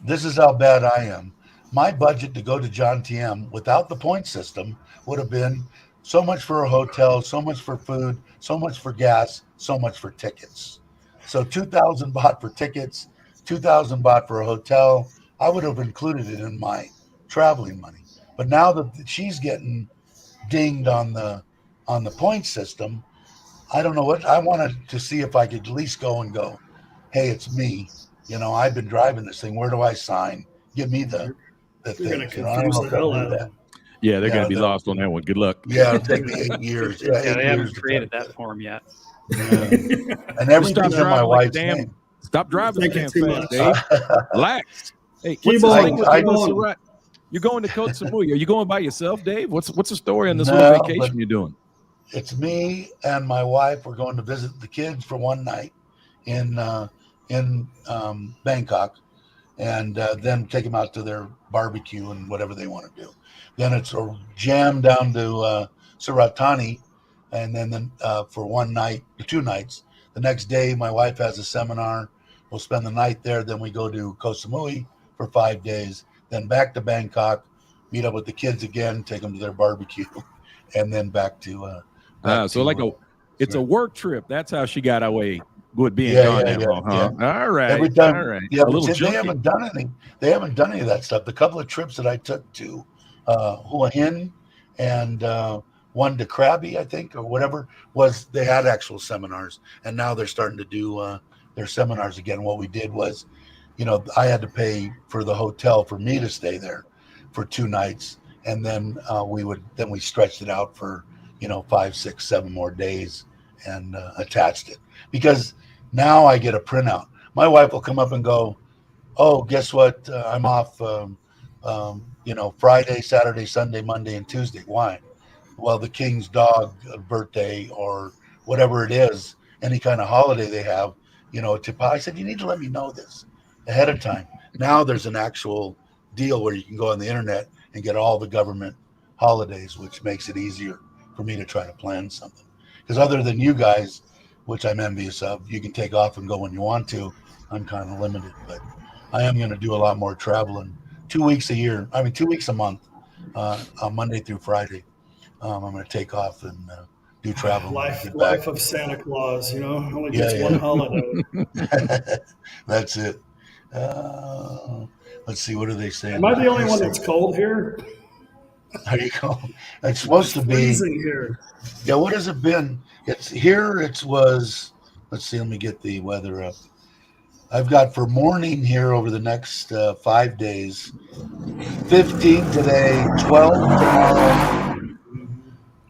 This is how bad I am. My budget to go to John TM without the point system would have been so much for a hotel, so much for food, so much for gas, so much for tickets. So 2,000 baht for tickets, 2,000 baht for a hotel. I would have included it in my traveling money. But now that she's getting dinged on the point system, I don't know what I wanted to see if I could at least go, hey, it's me. I've been driving this thing. Where do I sign? Give me the thing. Going to confuse the hell out of them. Yeah, they're going to be lost on that one. Good luck. Yeah, it'll take me 8 years. They haven't created that form yet. Yeah. And everything's in my wife's name. Stop driving damn fast, Dave. Relax. Hey, you're going to Koh Samui. Are you going by yourself, Dave? What's the story on this little vacation you're doing? It's me and my wife. We're going to visit the kids for one night in Bangkok, and then take them out to their barbecue and whatever they want to do. Then it's a jam down to Suratani and then for one night, 2 nights. The next day, my wife has a seminar. We'll spend the night there. Then we go to Koh Samui for 5 days. Then back to Bangkok, meet up with the kids again, take them to their barbecue, and then back to. So like it's a work trip. That's how she got away with being Yeah, gone yeah, that long, huh? yeah. All right, Every time, all right. yeah, A little they junkie. haven't done any. They haven't done any of that stuff. The couple of trips that I took to Hua Hin and one to Krabi, I think, or whatever, was they had actual seminars, and now they're starting to do their seminars again. What we did was, I had to pay for the hotel for me to stay there for 2 nights, and then we stretched it out for 5, 6, 7 more days and attached it, because now I get a printout. My wife will come up and go, "Oh, guess what? I'm off. Friday, Saturday, Sunday, Monday, and Tuesday." Why? Well, the king's dog birthday or whatever it is, any kind of holiday they have, I said, you need to let me know this ahead of time. Now there's an actual deal where you can go on the internet and get all the government holidays, which makes it easier for me to try to plan something. Because other than you guys, which I'm envious of, you can take off and go when you want to. I'm kind of limited, but I am going to do a lot more traveling. 2 weeks a year. 2 weeks a month, on Monday through Friday. I'm going to take off and do travel. Life of Santa Claus, only gets one holiday. That's it. Let's see, what are they saying? Am I the only one that's cold here? There you go. It's supposed to be freezing here. Yeah, what has it been? It's here. Let's see. Let me get the weather up. I've got for morning here over the next 5 days, 15 today, 12 tomorrow,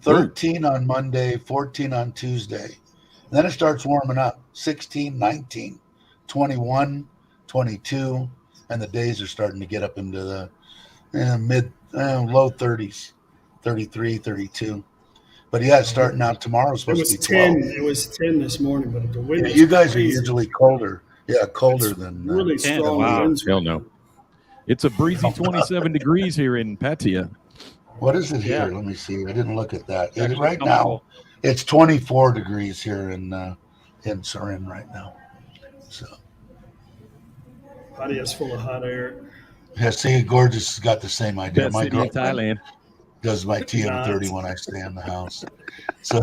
13 on Monday, 14 on Tuesday. And then it starts warming up, 16, 19, 21, 22, and the days are starting to get up into the low 30s, 33, 32. But yeah, it's starting out tomorrow. It's supposed to be 12. It was 10 this morning, but the wind was you guys crazy. are usually colder. Yeah, colder than really 10. strong Wow. winds. Hell no. It's a breezy 27 degrees here in Pattaya. What is it here? Yeah. Let me see. I didn't look at that. Actually Right now, it's 24 degrees here in Surin right now. So Pattaya's full of hot air. yeah, see, Gorgeous has got the same idea. Best My city in girlfriend Thailand. does my TM30 Nah. when I stay in the house. So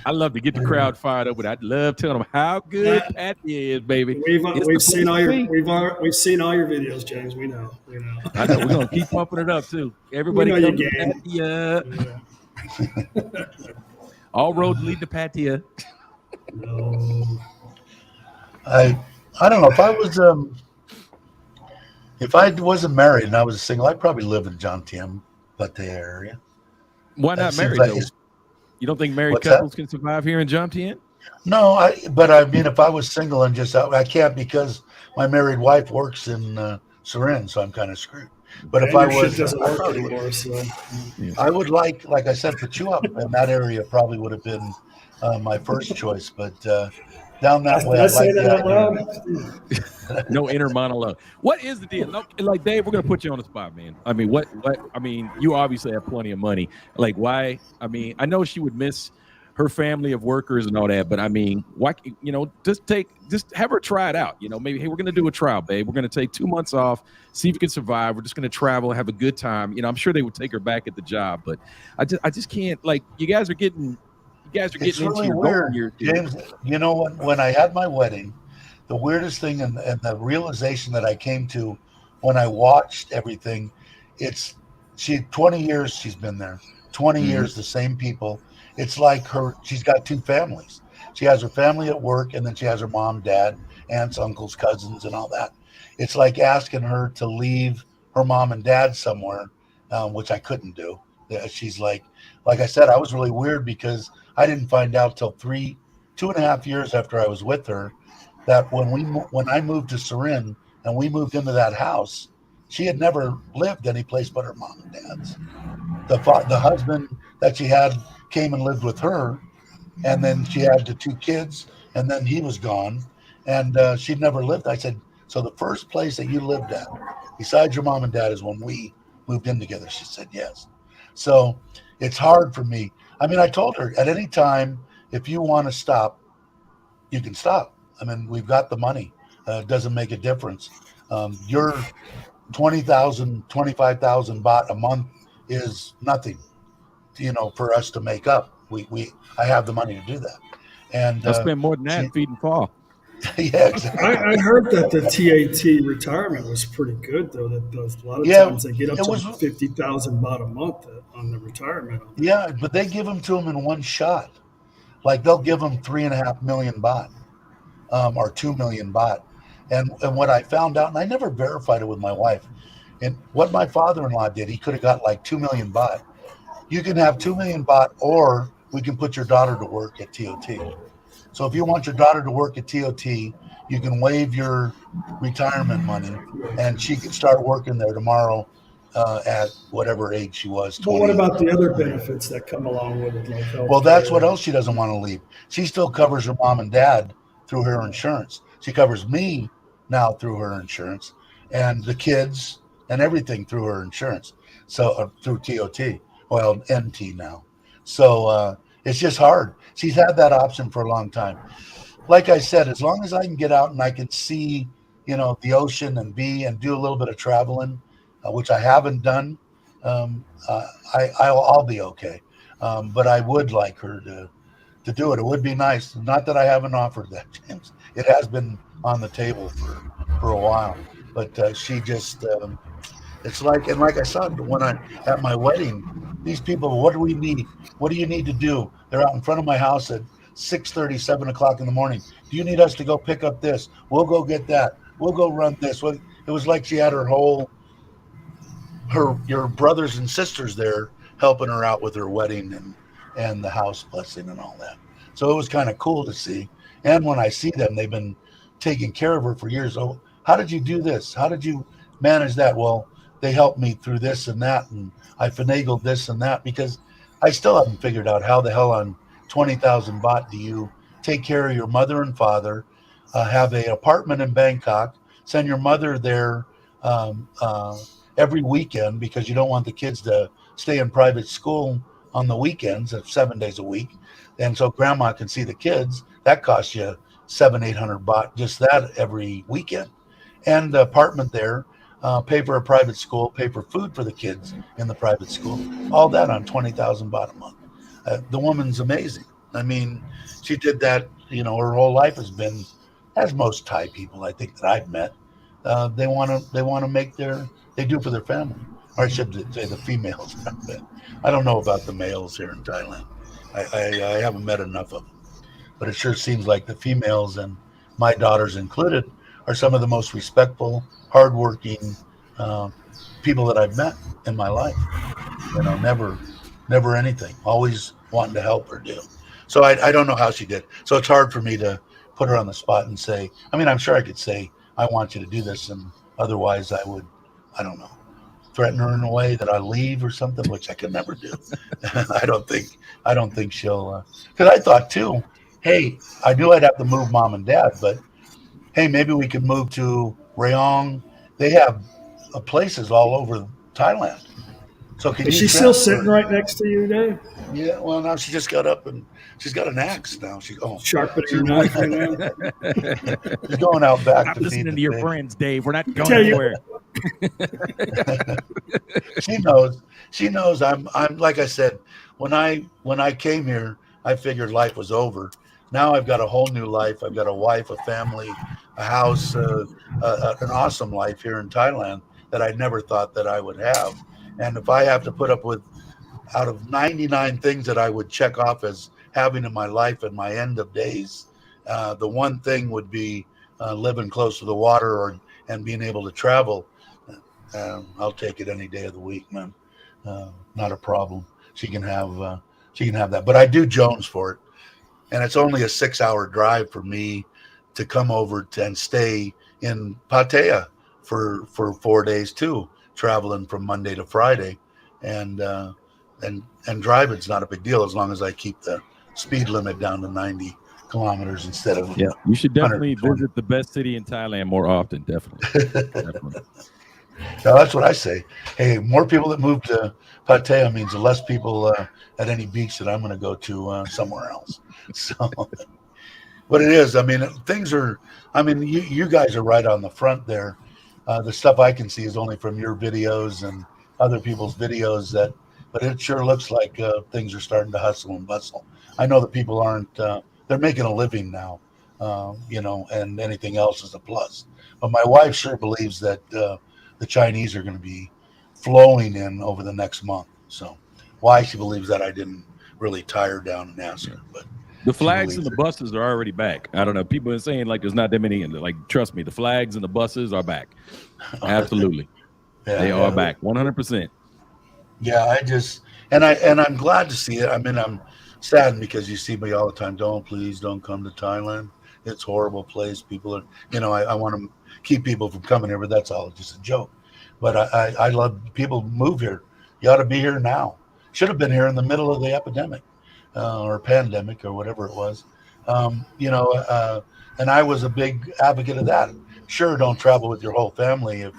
I love to get the crowd fired up, but I'd love telling them how good Pattaya is, baby. We've It's the we've seen place all to your be. we've seen all your videos, James. We know. I know we're gonna keep pumping it up too. Everybody We know come you to gang. Pattaya. All roads lead to Pattaya. No. I don't know if I wasn't married and I was single, I'd probably live in John Tiem, Pattaya area. Why That not seems married like though? it's- You don't think married What's that? couples can survive here in Jomtien? No, if I was single and just out, I can't because my married wife works in Surin, so I'm kind of screwed. But if And I your was, shit doesn't I work probably would. anymore. So I would like I said, put you up in that area. Probably would have been my first choice, but down that way, did I I'd say like that the out idea. loud? No inner monologue. What is the deal? No, like Dave, we're gonna put you on the spot, man. I mean, what? I mean, you obviously have plenty of money. Like, why? I mean, I know she would miss her family of workers and all that, but I mean, why? Just have her try it out. Maybe, hey, we're gonna do a trial, babe. We're gonna take 2 months off, see if you can survive. We're just gonna travel, have a good time. I'm sure they would take her back at the job, but I just can't. Like, you guys are getting It's into really your weird, years. James. When I had my wedding, the weirdest thing and the realization that I came to when I watched everything, she 20 years she's been there, 20 years the same people. It's like she's got 2 families. She has her family at work, and then she has her mom, dad, aunts, uncles, cousins, and all that. It's like asking her to leave her mom and dad somewhere, which I couldn't do. She's like I said, I was really weird because I didn't find out till 2.5 years after I was with her that when I moved to Surin and we moved into that house, she had never lived any place but her mom and dad's. The husband that she had came and lived with her, and then she had the 2 kids, and then he was gone, and she'd never lived. I said, so the first place that you lived at, besides your mom and dad, is when we moved in together. She said, yes. So it's hard for me. I mean, I told her at any time, if you want to stop, you can stop. I mean, we've got the money. It doesn't make a difference. Your 20,000, 25,000 baht a month is nothing, for us to make up. I have the money to do that. And I spend more than that she, feeding Paul. yeah, exactly. I heard that the TAT retirement was pretty good, though. That a lot of Yeah, times they get up it to was. 50,000 baht a month on the retirement. Yeah, but they give them to them in one shot. Like they'll give them 3.5 million baht, or 2 million baht. And what I found out, and I never verified it with my wife, and what my father-in-law did, he could have got like 2 million baht. You can have 2 million baht, or we can put your daughter to work at TOT. So if you want your daughter to work at TOT, you can waive your retirement money, and she can start working there tomorrow at whatever age she was. But what about the other benefits that come along with it, like health? Well, that's what else she doesn't want to leave. She still covers her mom and dad through her insurance. She covers me now through her insurance, and the kids and everything through her insurance. So through TOT, well, NT now. So it's just hard. She's had that option for a long time. Like I said, as long as I can get out and I can see, the ocean and do a little bit of traveling, which I haven't done, I'll be okay. But I would like her to do it. It would be nice. Not that I haven't offered that, James. It has been on the table for a while. But she just, it's like, and like I said, at my wedding, these people, what do we need? What do you need to do? They're out in front of my house at 6:30, 7 o'clock in the morning. Do you need us to go pick up this? We'll go get that. We'll go run this. Well, it was like she had your brothers and sisters there helping her out with her wedding and the house blessing and all that. So it was kind of cool to see. And when I see them, they've been taking care of her for years. Oh, how did you do this? How did you manage that? Well, they helped me through this and that, and I finagled this and that, because I still haven't figured out how the hell on 20,000 baht do you take care of your mother and father, have an apartment in Bangkok, send your mother there every weekend because you don't want the kids to stay in private school on the weekends of 7 days a week. And so grandma can see the kids. That costs you 700-800 baht, just that every weekend. And the apartment there, pay for a private school, pay for food for the kids in the private school, all that on 20,000 baht a month. The woman's amazing. I mean, she did that, her whole life as most Thai people, I think, that I've met, they want to make they do for their family. Or I should say the females. I don't know about the males here in Thailand. I haven't met enough of them. But it sure seems like the females, and my daughters included, are some of the most respectful, hardworking people that I've met in my life. Never anything. Always wanting to help her do. So I don't know how she did. So it's hard for me to put her on the spot and say, I mean, I'm sure I could say, I want you to do this, and otherwise I would, I don't know, threaten her in a way that I leave or something, which I could never do. I don't think she'll, because I thought too, hey, I knew I'd have to move mom and dad, but hey, maybe we could move to Rayong. They have places all over Thailand. So can Is you she still transfer? sitting right next to you, Dave? Yeah, well, now she just got up and she's got an axe now. Sharpening her knife right now. She's going out back Stop to feed listening the to your pig. friends, Dave. We're not going Tell you- anywhere. She knows I'm like I said, when I came here, I figured life was over. Now I've got a whole new life. I've got a wife, a family, a house, an awesome life here in Thailand that I never thought that I would have. And if I have to put up with, out of 99 things that I would check off as having in my life and my end of days, the one thing would be living close to the water and being able to travel. I'll take it any day of the week, man. Not a problem. She can have that. But I do Jones for it. And it's only a 6-hour drive for me to come over and stay in Pattaya for 4 days too, traveling from Monday to Friday. And driving's not a big deal as long as I keep the speed limit down to 90 kilometers instead of Yeah, you should definitely 120. visit the best city in Thailand more often. Definitely. No, that's what I say. Hey, more people that move to Pattaya means the less people at any beach that I'm going to go to somewhere else. So, but it is. I mean, things are. I mean, you guys are right on the front there. The stuff I can see is only from your videos and other people's videos. But it sure looks like things are starting to hustle and bustle. I know that people aren't. They're making a living now, and anything else is a plus. But my wife sure believes that the Chinese are going to be flowing in over the next month. So, why she believes that, I didn't really tie her down and ask her, but. The flags and the buses are already back. I don't know. People are saying like there's not that many. Like, trust me, the flags and the buses are back. Absolutely, they are back, 100%. Yeah, I'm glad to see it. I mean, I'm saddened because you see me all the time. Please don't come to Thailand. It's a horrible place. People are, I want to keep people from coming here, but that's all just a joke. But I love people move here. You ought to be here now. Should have been here in the middle of the epidemic. Or pandemic or whatever it was, and I was a big advocate of that. Sure, don't travel with your whole family if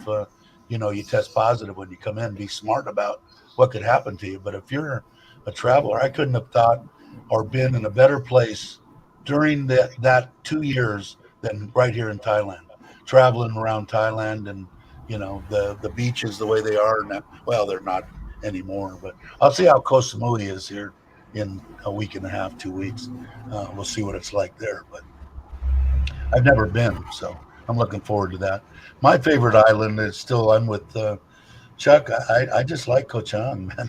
you test positive when you come in. Be smart about what could happen to you. But if you're a traveler, I couldn't have thought or been in a better place during that 2 years than right here in Thailand, traveling around Thailand and the beaches the way they are now. Well, they're not anymore, but I'll see how Koh Samui is here in a week and a half, 2 weeks. We'll see what it's like there, but I've never been, so I'm looking forward to that. My favorite island is still, I'm with Chuck. I just like Koh Chang, man.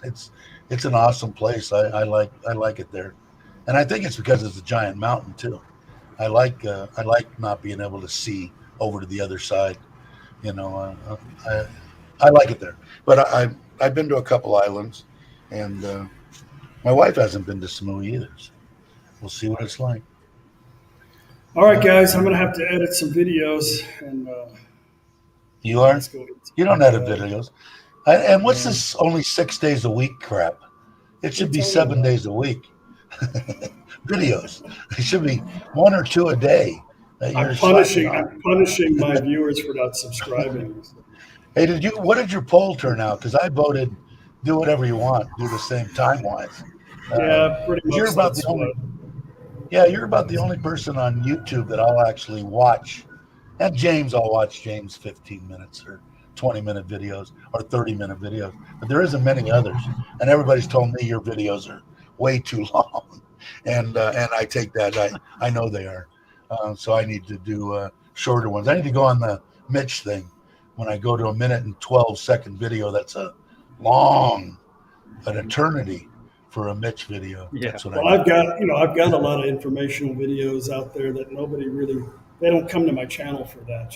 It's an awesome place. I like it there, and I think it's because it's a giant mountain too. I like not being able to see over to the other side. I like it there, but I've been to a couple islands, and my wife hasn't been to Samui either. So we'll see what it's like. All right, guys, I'm gonna have to edit some videos, and You are? let's go. You don't edit videos. And what's this only 6 days a week crap? It should be 7 days a week. Videos. It should be 1 or 2 a day. I'm punishing my viewers for not subscribing. Hey, what did your poll turn out? Because I voted do whatever you want, do the same time wise. Yeah, pretty much. You're about the only person on YouTube that I'll actually watch. And James, I'll watch James 15 minutes or 20-minute videos or 30-minute videos. But there isn't many others. And everybody's told me your videos are way too long. And I take that. I know they are. So I need to do shorter ones. I need to go on the Mitch thing. When I go to a 1-12-second video, that's an eternity for a Mitch video. Yeah. That's what Well, I've got a lot of informational videos out there that they don't come to my channel for that.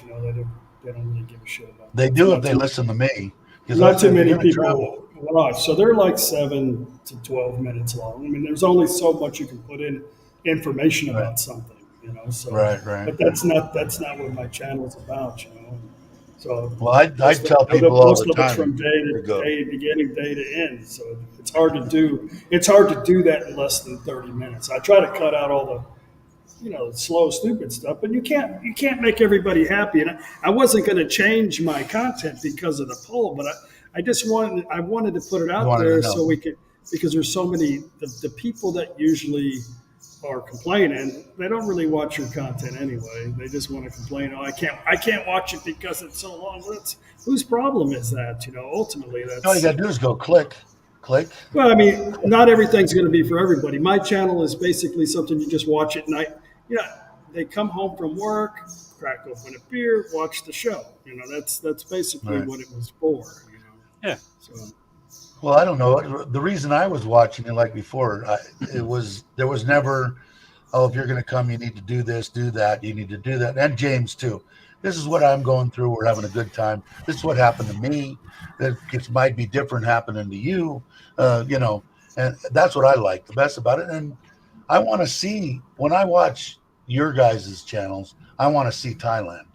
They don't really give a shit about. They do if they listen to me. Not too many people watch, so they're like 7 to 12 minutes long. I mean, there's only so much you can put in information about something, So Right. But that's not what my channel is about, So Well, I tell people all the most of it's time. from day to day, beginning day to end. So it's hard to do. It's hard to do that in less than 30 minutes. I try to cut out all the slow, stupid stuff, but you can't make everybody happy. And I wasn't going to change my content because of the poll, but I wanted to put it out there so we could, because there's so many, the people that usually are complaining, they don't really watch your content anyway. They just want to complain. Oh, I can't watch it because it's so long. Whose problem is that? Ultimately, that's All you got to do is go click. Well, I mean, not everything's going to be for everybody. My channel is basically something you just watch at night. They come home from work, crack open a beer, watch the show. That's basically what it was for. Yeah. So. Well, I don't know. The reason I was watching it like before, there was never, oh, if you're going to come, you need to do this, do that, you need to do that. And James too. This is what I'm going through. We're having a good time. This is what happened to me. It might be different happening to you, and that's what I like the best about it. And I want to see, when I watch your guys' channels, I want to see Thailand.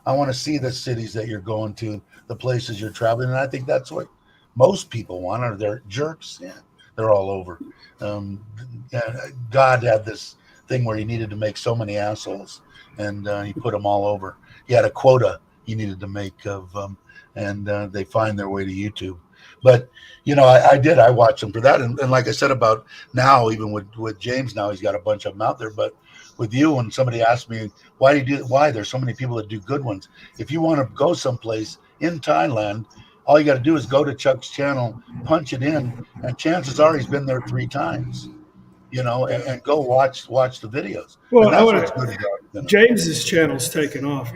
I want to see the cities that you're going to, the places you're traveling. And I think that's what most people want. Are they're jerks? Yeah, they're all over. God had this thing where he needed to make so many assholes, and he put them all over. He had a quota he needed to make of and they find their way to YouTube. But I watch them for that, and like I said about now, even with James now, he's got a bunch of them out there. But with you, when somebody asks me why there's so many people that do good ones, if you want to go someplace in Thailand, all you got to do is go to Chuck's channel, punch it in, and chances are he's been there 3 times. And go watch the videos. Well, And that's what's good about it. James's channel's taken off.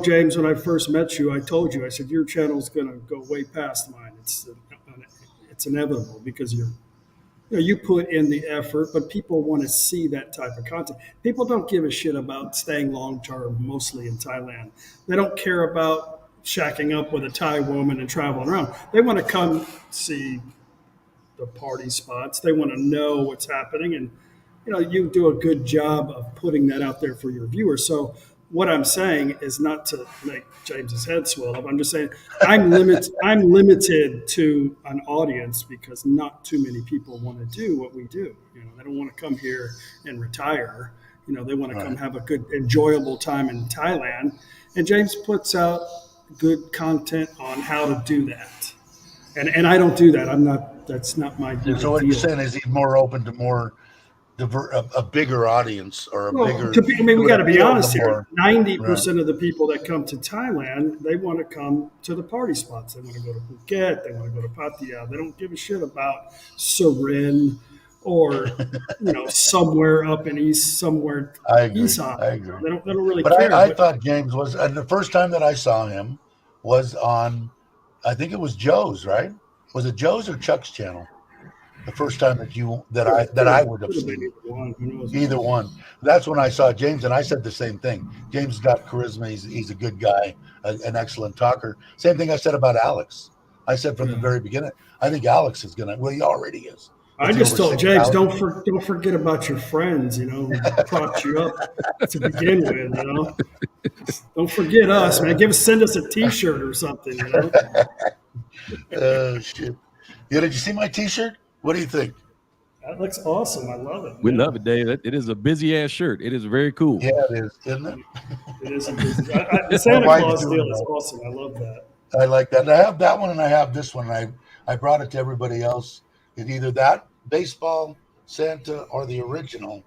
James, when I first met you, I told you, I said, your channel's going to go way past mine. It's inevitable because you put in the effort, but people want to see that type of content. People don't give a shit about staying long term, mostly in Thailand. They don't care about shacking up with a Thai woman and traveling around. They want to come see the party spots. They want to know what's happening, and you do a good job of putting that out there for your viewers. So what I'm saying is not to make James's head swell up. I'm just saying I'm limited to an audience because not too many people want to do what we do. They don't want to come here and retire. They want to come have a good, enjoyable time in Thailand. And James puts out good content on how to do that. And I don't do that. That's not my deal. So what you're saying is he's more open to more a bigger audience or bigger. We got to be honest here. 90% of the people that come to Thailand, they want to come to the party spots. They want to go to Phuket. They want to go to Pattaya. They don't give a shit about Surin or somewhere up in somewhere. I agree. Isan. I agree. They don't really but care. I thought James was, and the first time that I saw him was on, I think it was Joe's, right? Was it Joe's or Chuck's channel? The first time that I would have seen either one. That's when I saw James, and I said the same thing. James has got charisma. He's a good guy, an excellent talker. Same thing I said about Alex. I said from the very beginning, I think Alex is gonna. Well, he already is. I just told James, don't forget about your friends. Who propped you up to begin with. Don't forget us, man. Send us a T-shirt or something. Oh shit! Yeah, did you see my T-shirt? What do you think? That looks awesome. I love it. We love it, Dave. It is a busy ass shirt. It is very cool. Yeah, it is, isn't it? It is a busy. The Santa Claus deal is awesome. I love that. I like that. And I have that one, and I have this one. And I brought it to everybody else. It's either that baseball Santa or the original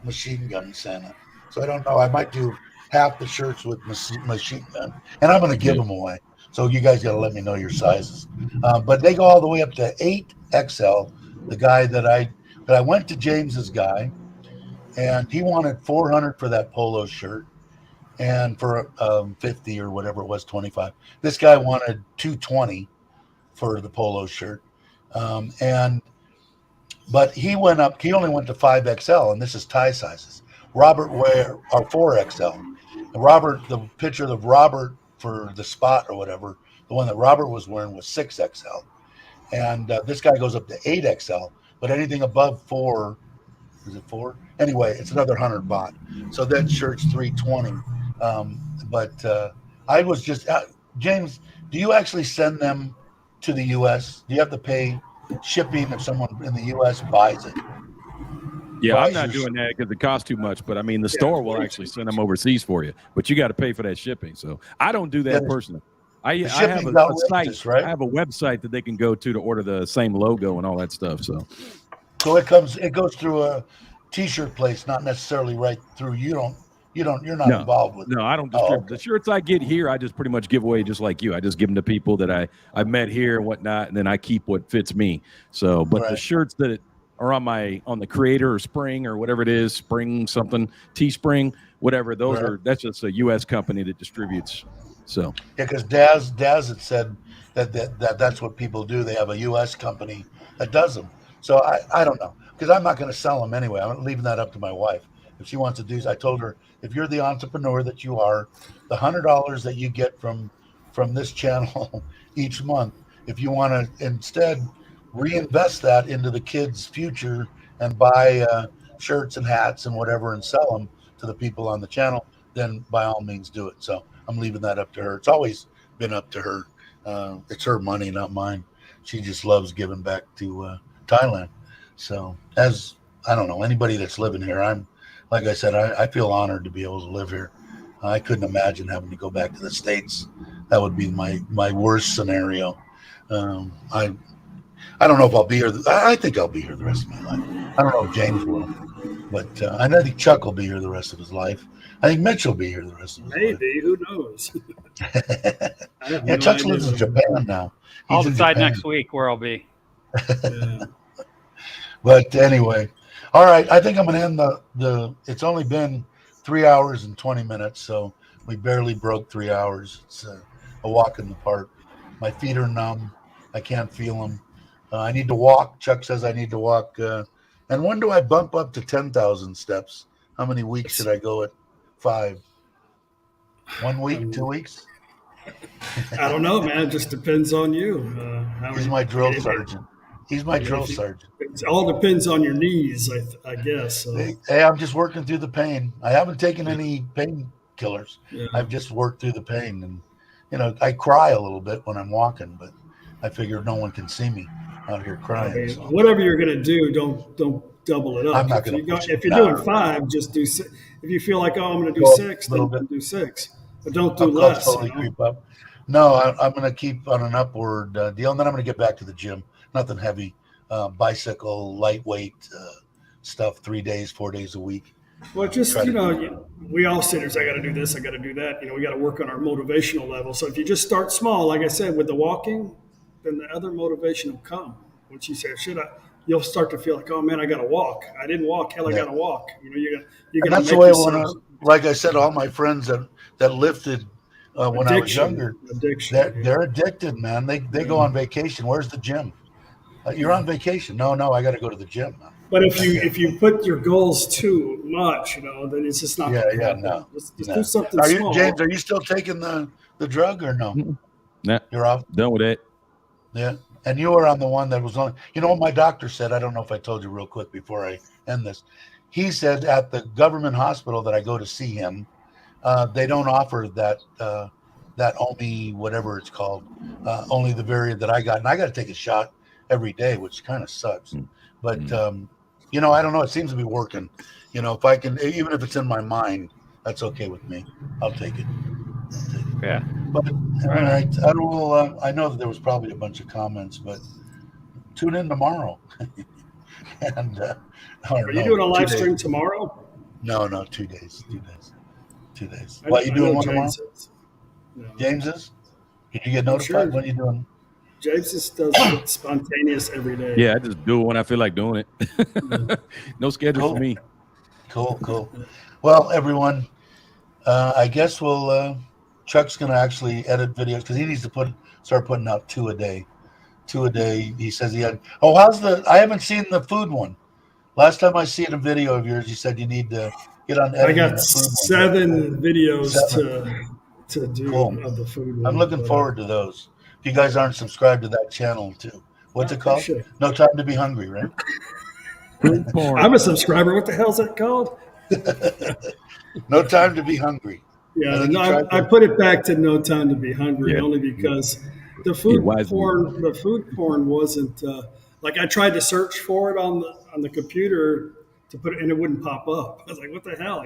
machine gun Santa. So I don't know. I might do half the shirts with machine gun, and I'm going to give them away. So you guys got to let me know your sizes. But they go all the way up to 8XL. The guy that I went to James's guy, and he wanted $400 for that polo shirt, and for 50 or whatever it was, 25. This guy wanted $220 for the polo shirt, but he went up. He only went to 5XL, and this is Thai sizes. Robert are 4XL. Robert, the picture of Robert for the spot or whatever, the one that Robert was wearing was 6XL. And this guy goes up to 8XL, but anything above 4, is it 4? Anyway, it's another 100 baht. So that shirt's 320. But I was just, James, do you actually send them to the U.S.? Do you have to pay shipping if someone in the U.S. buys it? Yeah, I'm not doing that because it costs too much. But I mean, the store will actually send them overseas for you, but you got to pay for that shipping. So I don't do that personally. I have a site, right? I have a website that they can go to order the same logo and all that stuff. So it goes through a T-shirt place, not necessarily right through. You're not involved with it. No, I don't distribute the shirts I get here. I just pretty much give away just like you. I just give them to people that I met here and whatnot, and then I keep what fits me. So, but the shirts that are on the Creator or Spring or whatever it is, Spring something, Teespring, whatever. That's just a U.S. company that distributes. So yeah, because Daz had said that's what people do. They have a U.S. company that does them. So I don't know, because I'm not going to sell them anyway. I'm leaving that up to my wife. If she wants to do, I told her, if you're the entrepreneur that you are, the $100 that you get from this channel each month, if you want to instead reinvest that into the kids' future and buy shirts and hats and whatever and sell them to the people on the channel, then by all means do it. So I'm leaving that up to her. It's always been up to her. It's her money, not mine. She just loves giving back to Thailand. So as I don't know, anybody that's living here, like I said, I feel honored to be able to live here. I couldn't imagine having to go back to the States That would be my worst scenario. I don't know if I'll be here. I think I'll be here the rest of my life. I don't know if James will, but I think Chuck will be here the rest of his life. I think Mitch will be here the rest of his Maybe, who knows? life. I have Yeah, no Chuck idea. lives in Japan now. I'll He's in decide Japan. next week where I'll be. Yeah. But anyway, all right. I think I'm going to end the. It's only been 3 hours and 20 minutes, so we barely broke 3 hours. It's a walk in the park. My feet are numb. I can't feel them. I need to walk. Chuck says I need to walk. And when do I bump up to 10,000 steps? How many weeks should I go at 5? 1 week, 2 weeks? I don't know, man. It just depends on you. He's my drill sergeant. He's my drill sergeant. It all depends on your knees, I guess. So. Hey, I'm just working through the pain. I haven't taken any painkillers. Yeah. I've just worked through the pain, and I cry a little bit when I'm walking, but I figure no one can see me out here crying. I mean, So. whatever you're going to do, don't double it up. I'm not going to. If you're doing 5, just do 6. If you feel like, oh, I'm going to do 6, then do 6. But don't do less. Totally creep up. No, I'm going to keep on an upward deal, and then I'm going to get back to the gym. Nothing heavy, bicycle, lightweight stuff. 3 days, 4 days a week. Well, just we all sit there. I got to do this. I got to do that. We got to work on our motivational level. So if you just start small, like I said, with the walking, then the other motivation will come. Once you say, you'll start to feel like, oh man, I got to walk. I didn't walk. Hell, I got to walk. You're and that's the way I want to. Like I said, all my friends that lifted when I was younger, they're addicted, man. They go on vacation. Where's the gym? You're on vacation. No, I got to go to the gym. But if you put your goals too much, then it's just not. No. Just do something small. James, are you still taking the drug or no? Nah, you're off. Done with that. Yeah, and you were on the one that was on. You know what my doctor said? I don't know if I told you real quick before I end this. He said at the government hospital that I go to see him, they don't offer that only whatever it's called, only the variant that I got, and I got to take a shot every day, which kind of sucks. But I don't know. It seems to be working. If I can, even if it's in my mind, that's okay with me. I'll take it. Yeah. But all right, I know that there was probably a bunch of comments, but tune in tomorrow. And are you doing a live stream tomorrow? No, 2 days. 2 days. What you doing one tomorrow? No. James's? Did you get notified? Sure. What are you doing? James just does it spontaneous every day. Yeah, I just do it when I feel like doing it. No schedule for me. Cool. Well, everyone, I guess Chuck's going to actually edit videos because he needs to start putting out 2 a day. 2 a day. He says he had. Oh, I haven't seen the food one. Last time I see a video of yours, you said you need to get on editing. I got 7 videos to do of the food one. I'm looking forward to those. If you guys aren't subscribed to that channel too, what's it called? No Time to Be Hungry, right? I'm a subscriber. What the hell is that called? No Time to Be Hungry. Yeah, I put it back to No Time to Be Hungry only because the food porn wasn't like I tried to search for it on the computer to put it and it wouldn't pop up. I was like, what the hell,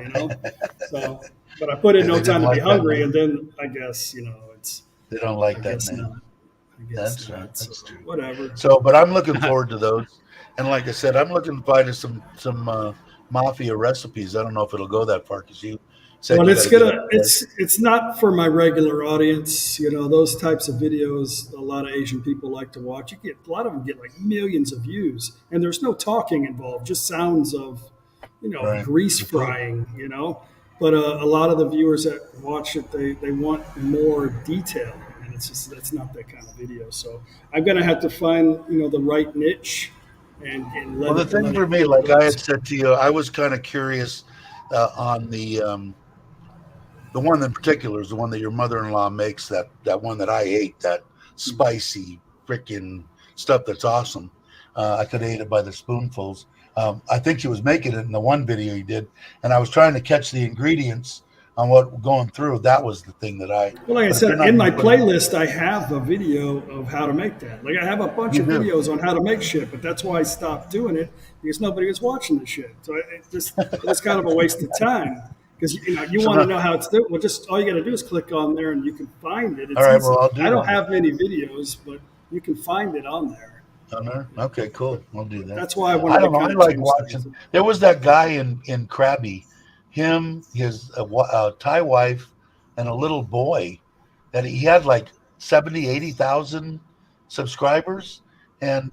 So, but I put in No Time to Be Hungry, and then I guess they don't like that name. That's right. That's true. Whatever. So, but I'm looking forward to those, and like I said, I'm looking to find some mafia recipes. I don't know if it'll go that far because you said. Well, it's not for my regular audience. Those types of videos. A lot of Asian people like to watch. A lot of them get like millions of views, and there's no talking involved, just sounds of, grease frying. But a lot of the viewers that watch it, they want more detail, and that's not that kind of video. So I'm gonna have to find the right niche, and let. Well, the thing for me, like I had said to you, I was kind of curious on the one in particular is the one that your mother-in-law makes. That one that I ate, that spicy freaking stuff that's awesome. I could eat it by the spoonfuls. I think she was making it in the one video you did, and I was trying to catch the ingredients on what going through. That was the thing that Well, like I said, in my playlist, I have a video of how to make that. Like I have a bunch of videos on how to make shit, but that's why I stopped doing it because nobody was watching the shit. So it's kind of a waste of time because you So want to now- know how it's done. Well, just all you got to do is click on there, and you can find it. It's All right, easy. well, I'll do I don't that. have many videos, but you can find it on there. On there? Okay, cool. I'll do that. That's why I I wanted don't to know. I kind of like change watching. things. There was that guy in Krabby, him, his Thai wife, and a little boy that he had like 70, 80,000 subscribers. And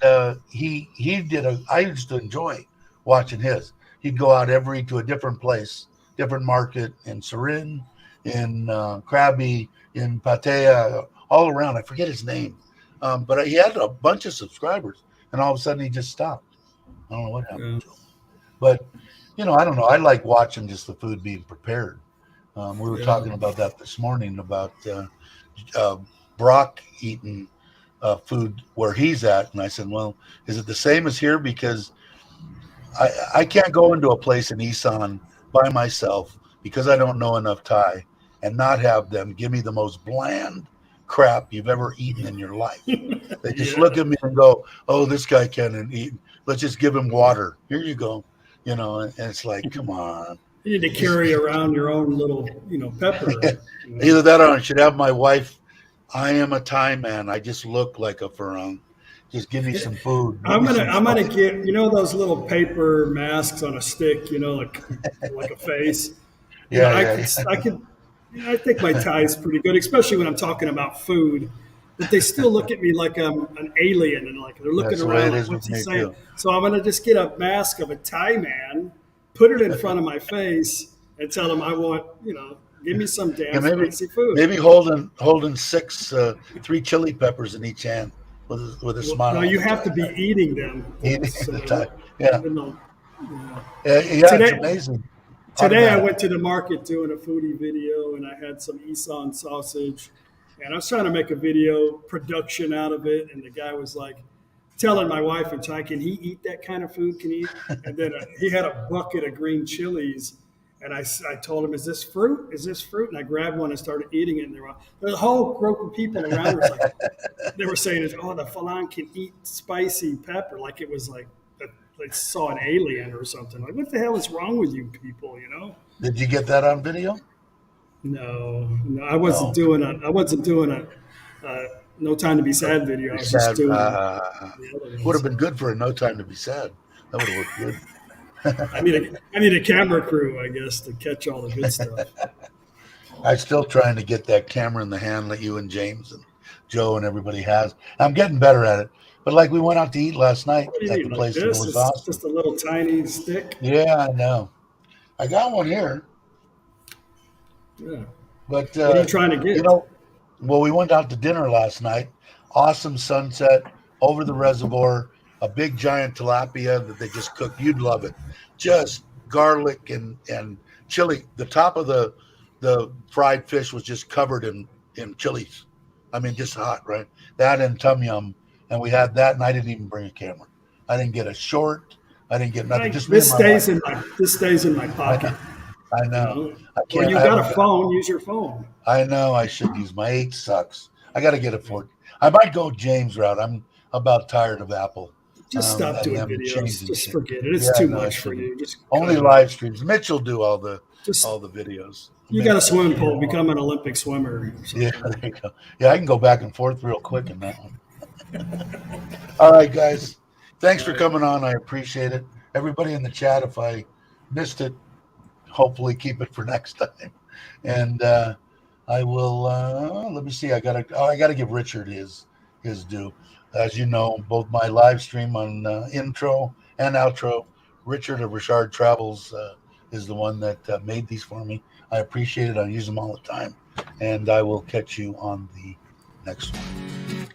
he did I used to enjoy watching his. He'd go out to a different place, different market in Surin, in Krabi, in Pattaya, all around. I forget his name. But he had a bunch of subscribers, and all of a sudden he just stopped. I don't know what happened Yeah. to him. But, I don't know. I like watching just the food being prepared. We were Yeah. talking about that this morning about Brock eating food where he's at. And I said, well, is it the same as here? Because I can't go into a place in Isan by myself because I don't know enough Thai and not have them give me the most bland crap you've ever eaten in your life. They just Yeah. look at me and go, oh, this guy can't eat. Let's just give him water. Here you go. And it's like, come on. You need to carry around your own little, pepper. Either that or I should have my wife. I am a Thai man. I just look like a Farang. Just give me some food. I'm gonna get those little paper masks on a stick, like a face. I think my Thai is pretty good, especially when I'm talking about food. But they still look at me like I'm an alien, and like they're looking That's the way around it like, is what's with he me, saying? too. So I'm gonna just get a mask of a Thai man, put it in front of my face, and tell them I want, give me some damn spicy food. Maybe holding 3 chili peppers in each hand with a smile. No, you have to be eating them. Eating So, the Thai. Yeah. even though- It's amazing. Today I Automatic. went to the market doing a foodie video, and I had some Isan sausage, and I was trying to make a video production out of it, and the guy was like telling my wife in Thai, can he eat that kind of food? Can he? And then he had a bucket of green chilies, and I told him, is this fruit? Is this fruit? And I grabbed one and started eating it, and there was a whole group of people around. Was like, they were saying, oh, the Falang can eat spicy pepper, like it was like they saw an alien or something. Like, what the hell is wrong with you people? Did you get that on video? No, I wasn't doing a No Time to Be Sad video. I was just doing the other ones. Would have been good for a No Time to Be Sad. That would have worked good. I need a camera crew, I guess, to catch all the good stuff. I'm still trying to get that camera in the hand that you and James and Joe and everybody has. I'm getting better at it. But like we went out to eat last night What do you at mean, the like place and it this? was It's awesome. just a little tiny stick. Yeah, I know. I got one here. Yeah. But What are you trying to get? Well, we went out to dinner last night. Awesome sunset over the reservoir. A big giant tilapia that they just cooked. You'd love it. Just garlic and chili. The top of the fried fish was just covered in chilies. I mean, just hot, right? That and tom yum, and we had that. And I didn't even bring a camera. I didn't get a short. I didn't get nothing. Just me This and my wife. stays in my pocket. I know. I Or can't. you I got a haven't- phone? Use your phone. I know I should use my 8 sucks. I got to get a 4. I might go James route. I'm about tired of Apple. Just stop and doing them videos. changing Just shit. forget it. It's Yeah, too no, I much for shouldn't. you. Just Only cut it live streams. Mitch will do all the Just videos. you got a swim pole. Become an Olympic swimmer. Or something. Yeah, there you go. Yeah, I can go back and forth real quick in that one. All right, guys. Thanks for coming on. I appreciate it. Everybody in the chat, if I missed it, hopefully keep it for next time. And I will let me see. I gotta give Richard his due. As you know, both my live stream on intro and outro, Richard of Richard Travels is the one that made these for me. I appreciate it. I use them all the time. And I will catch you on the next one.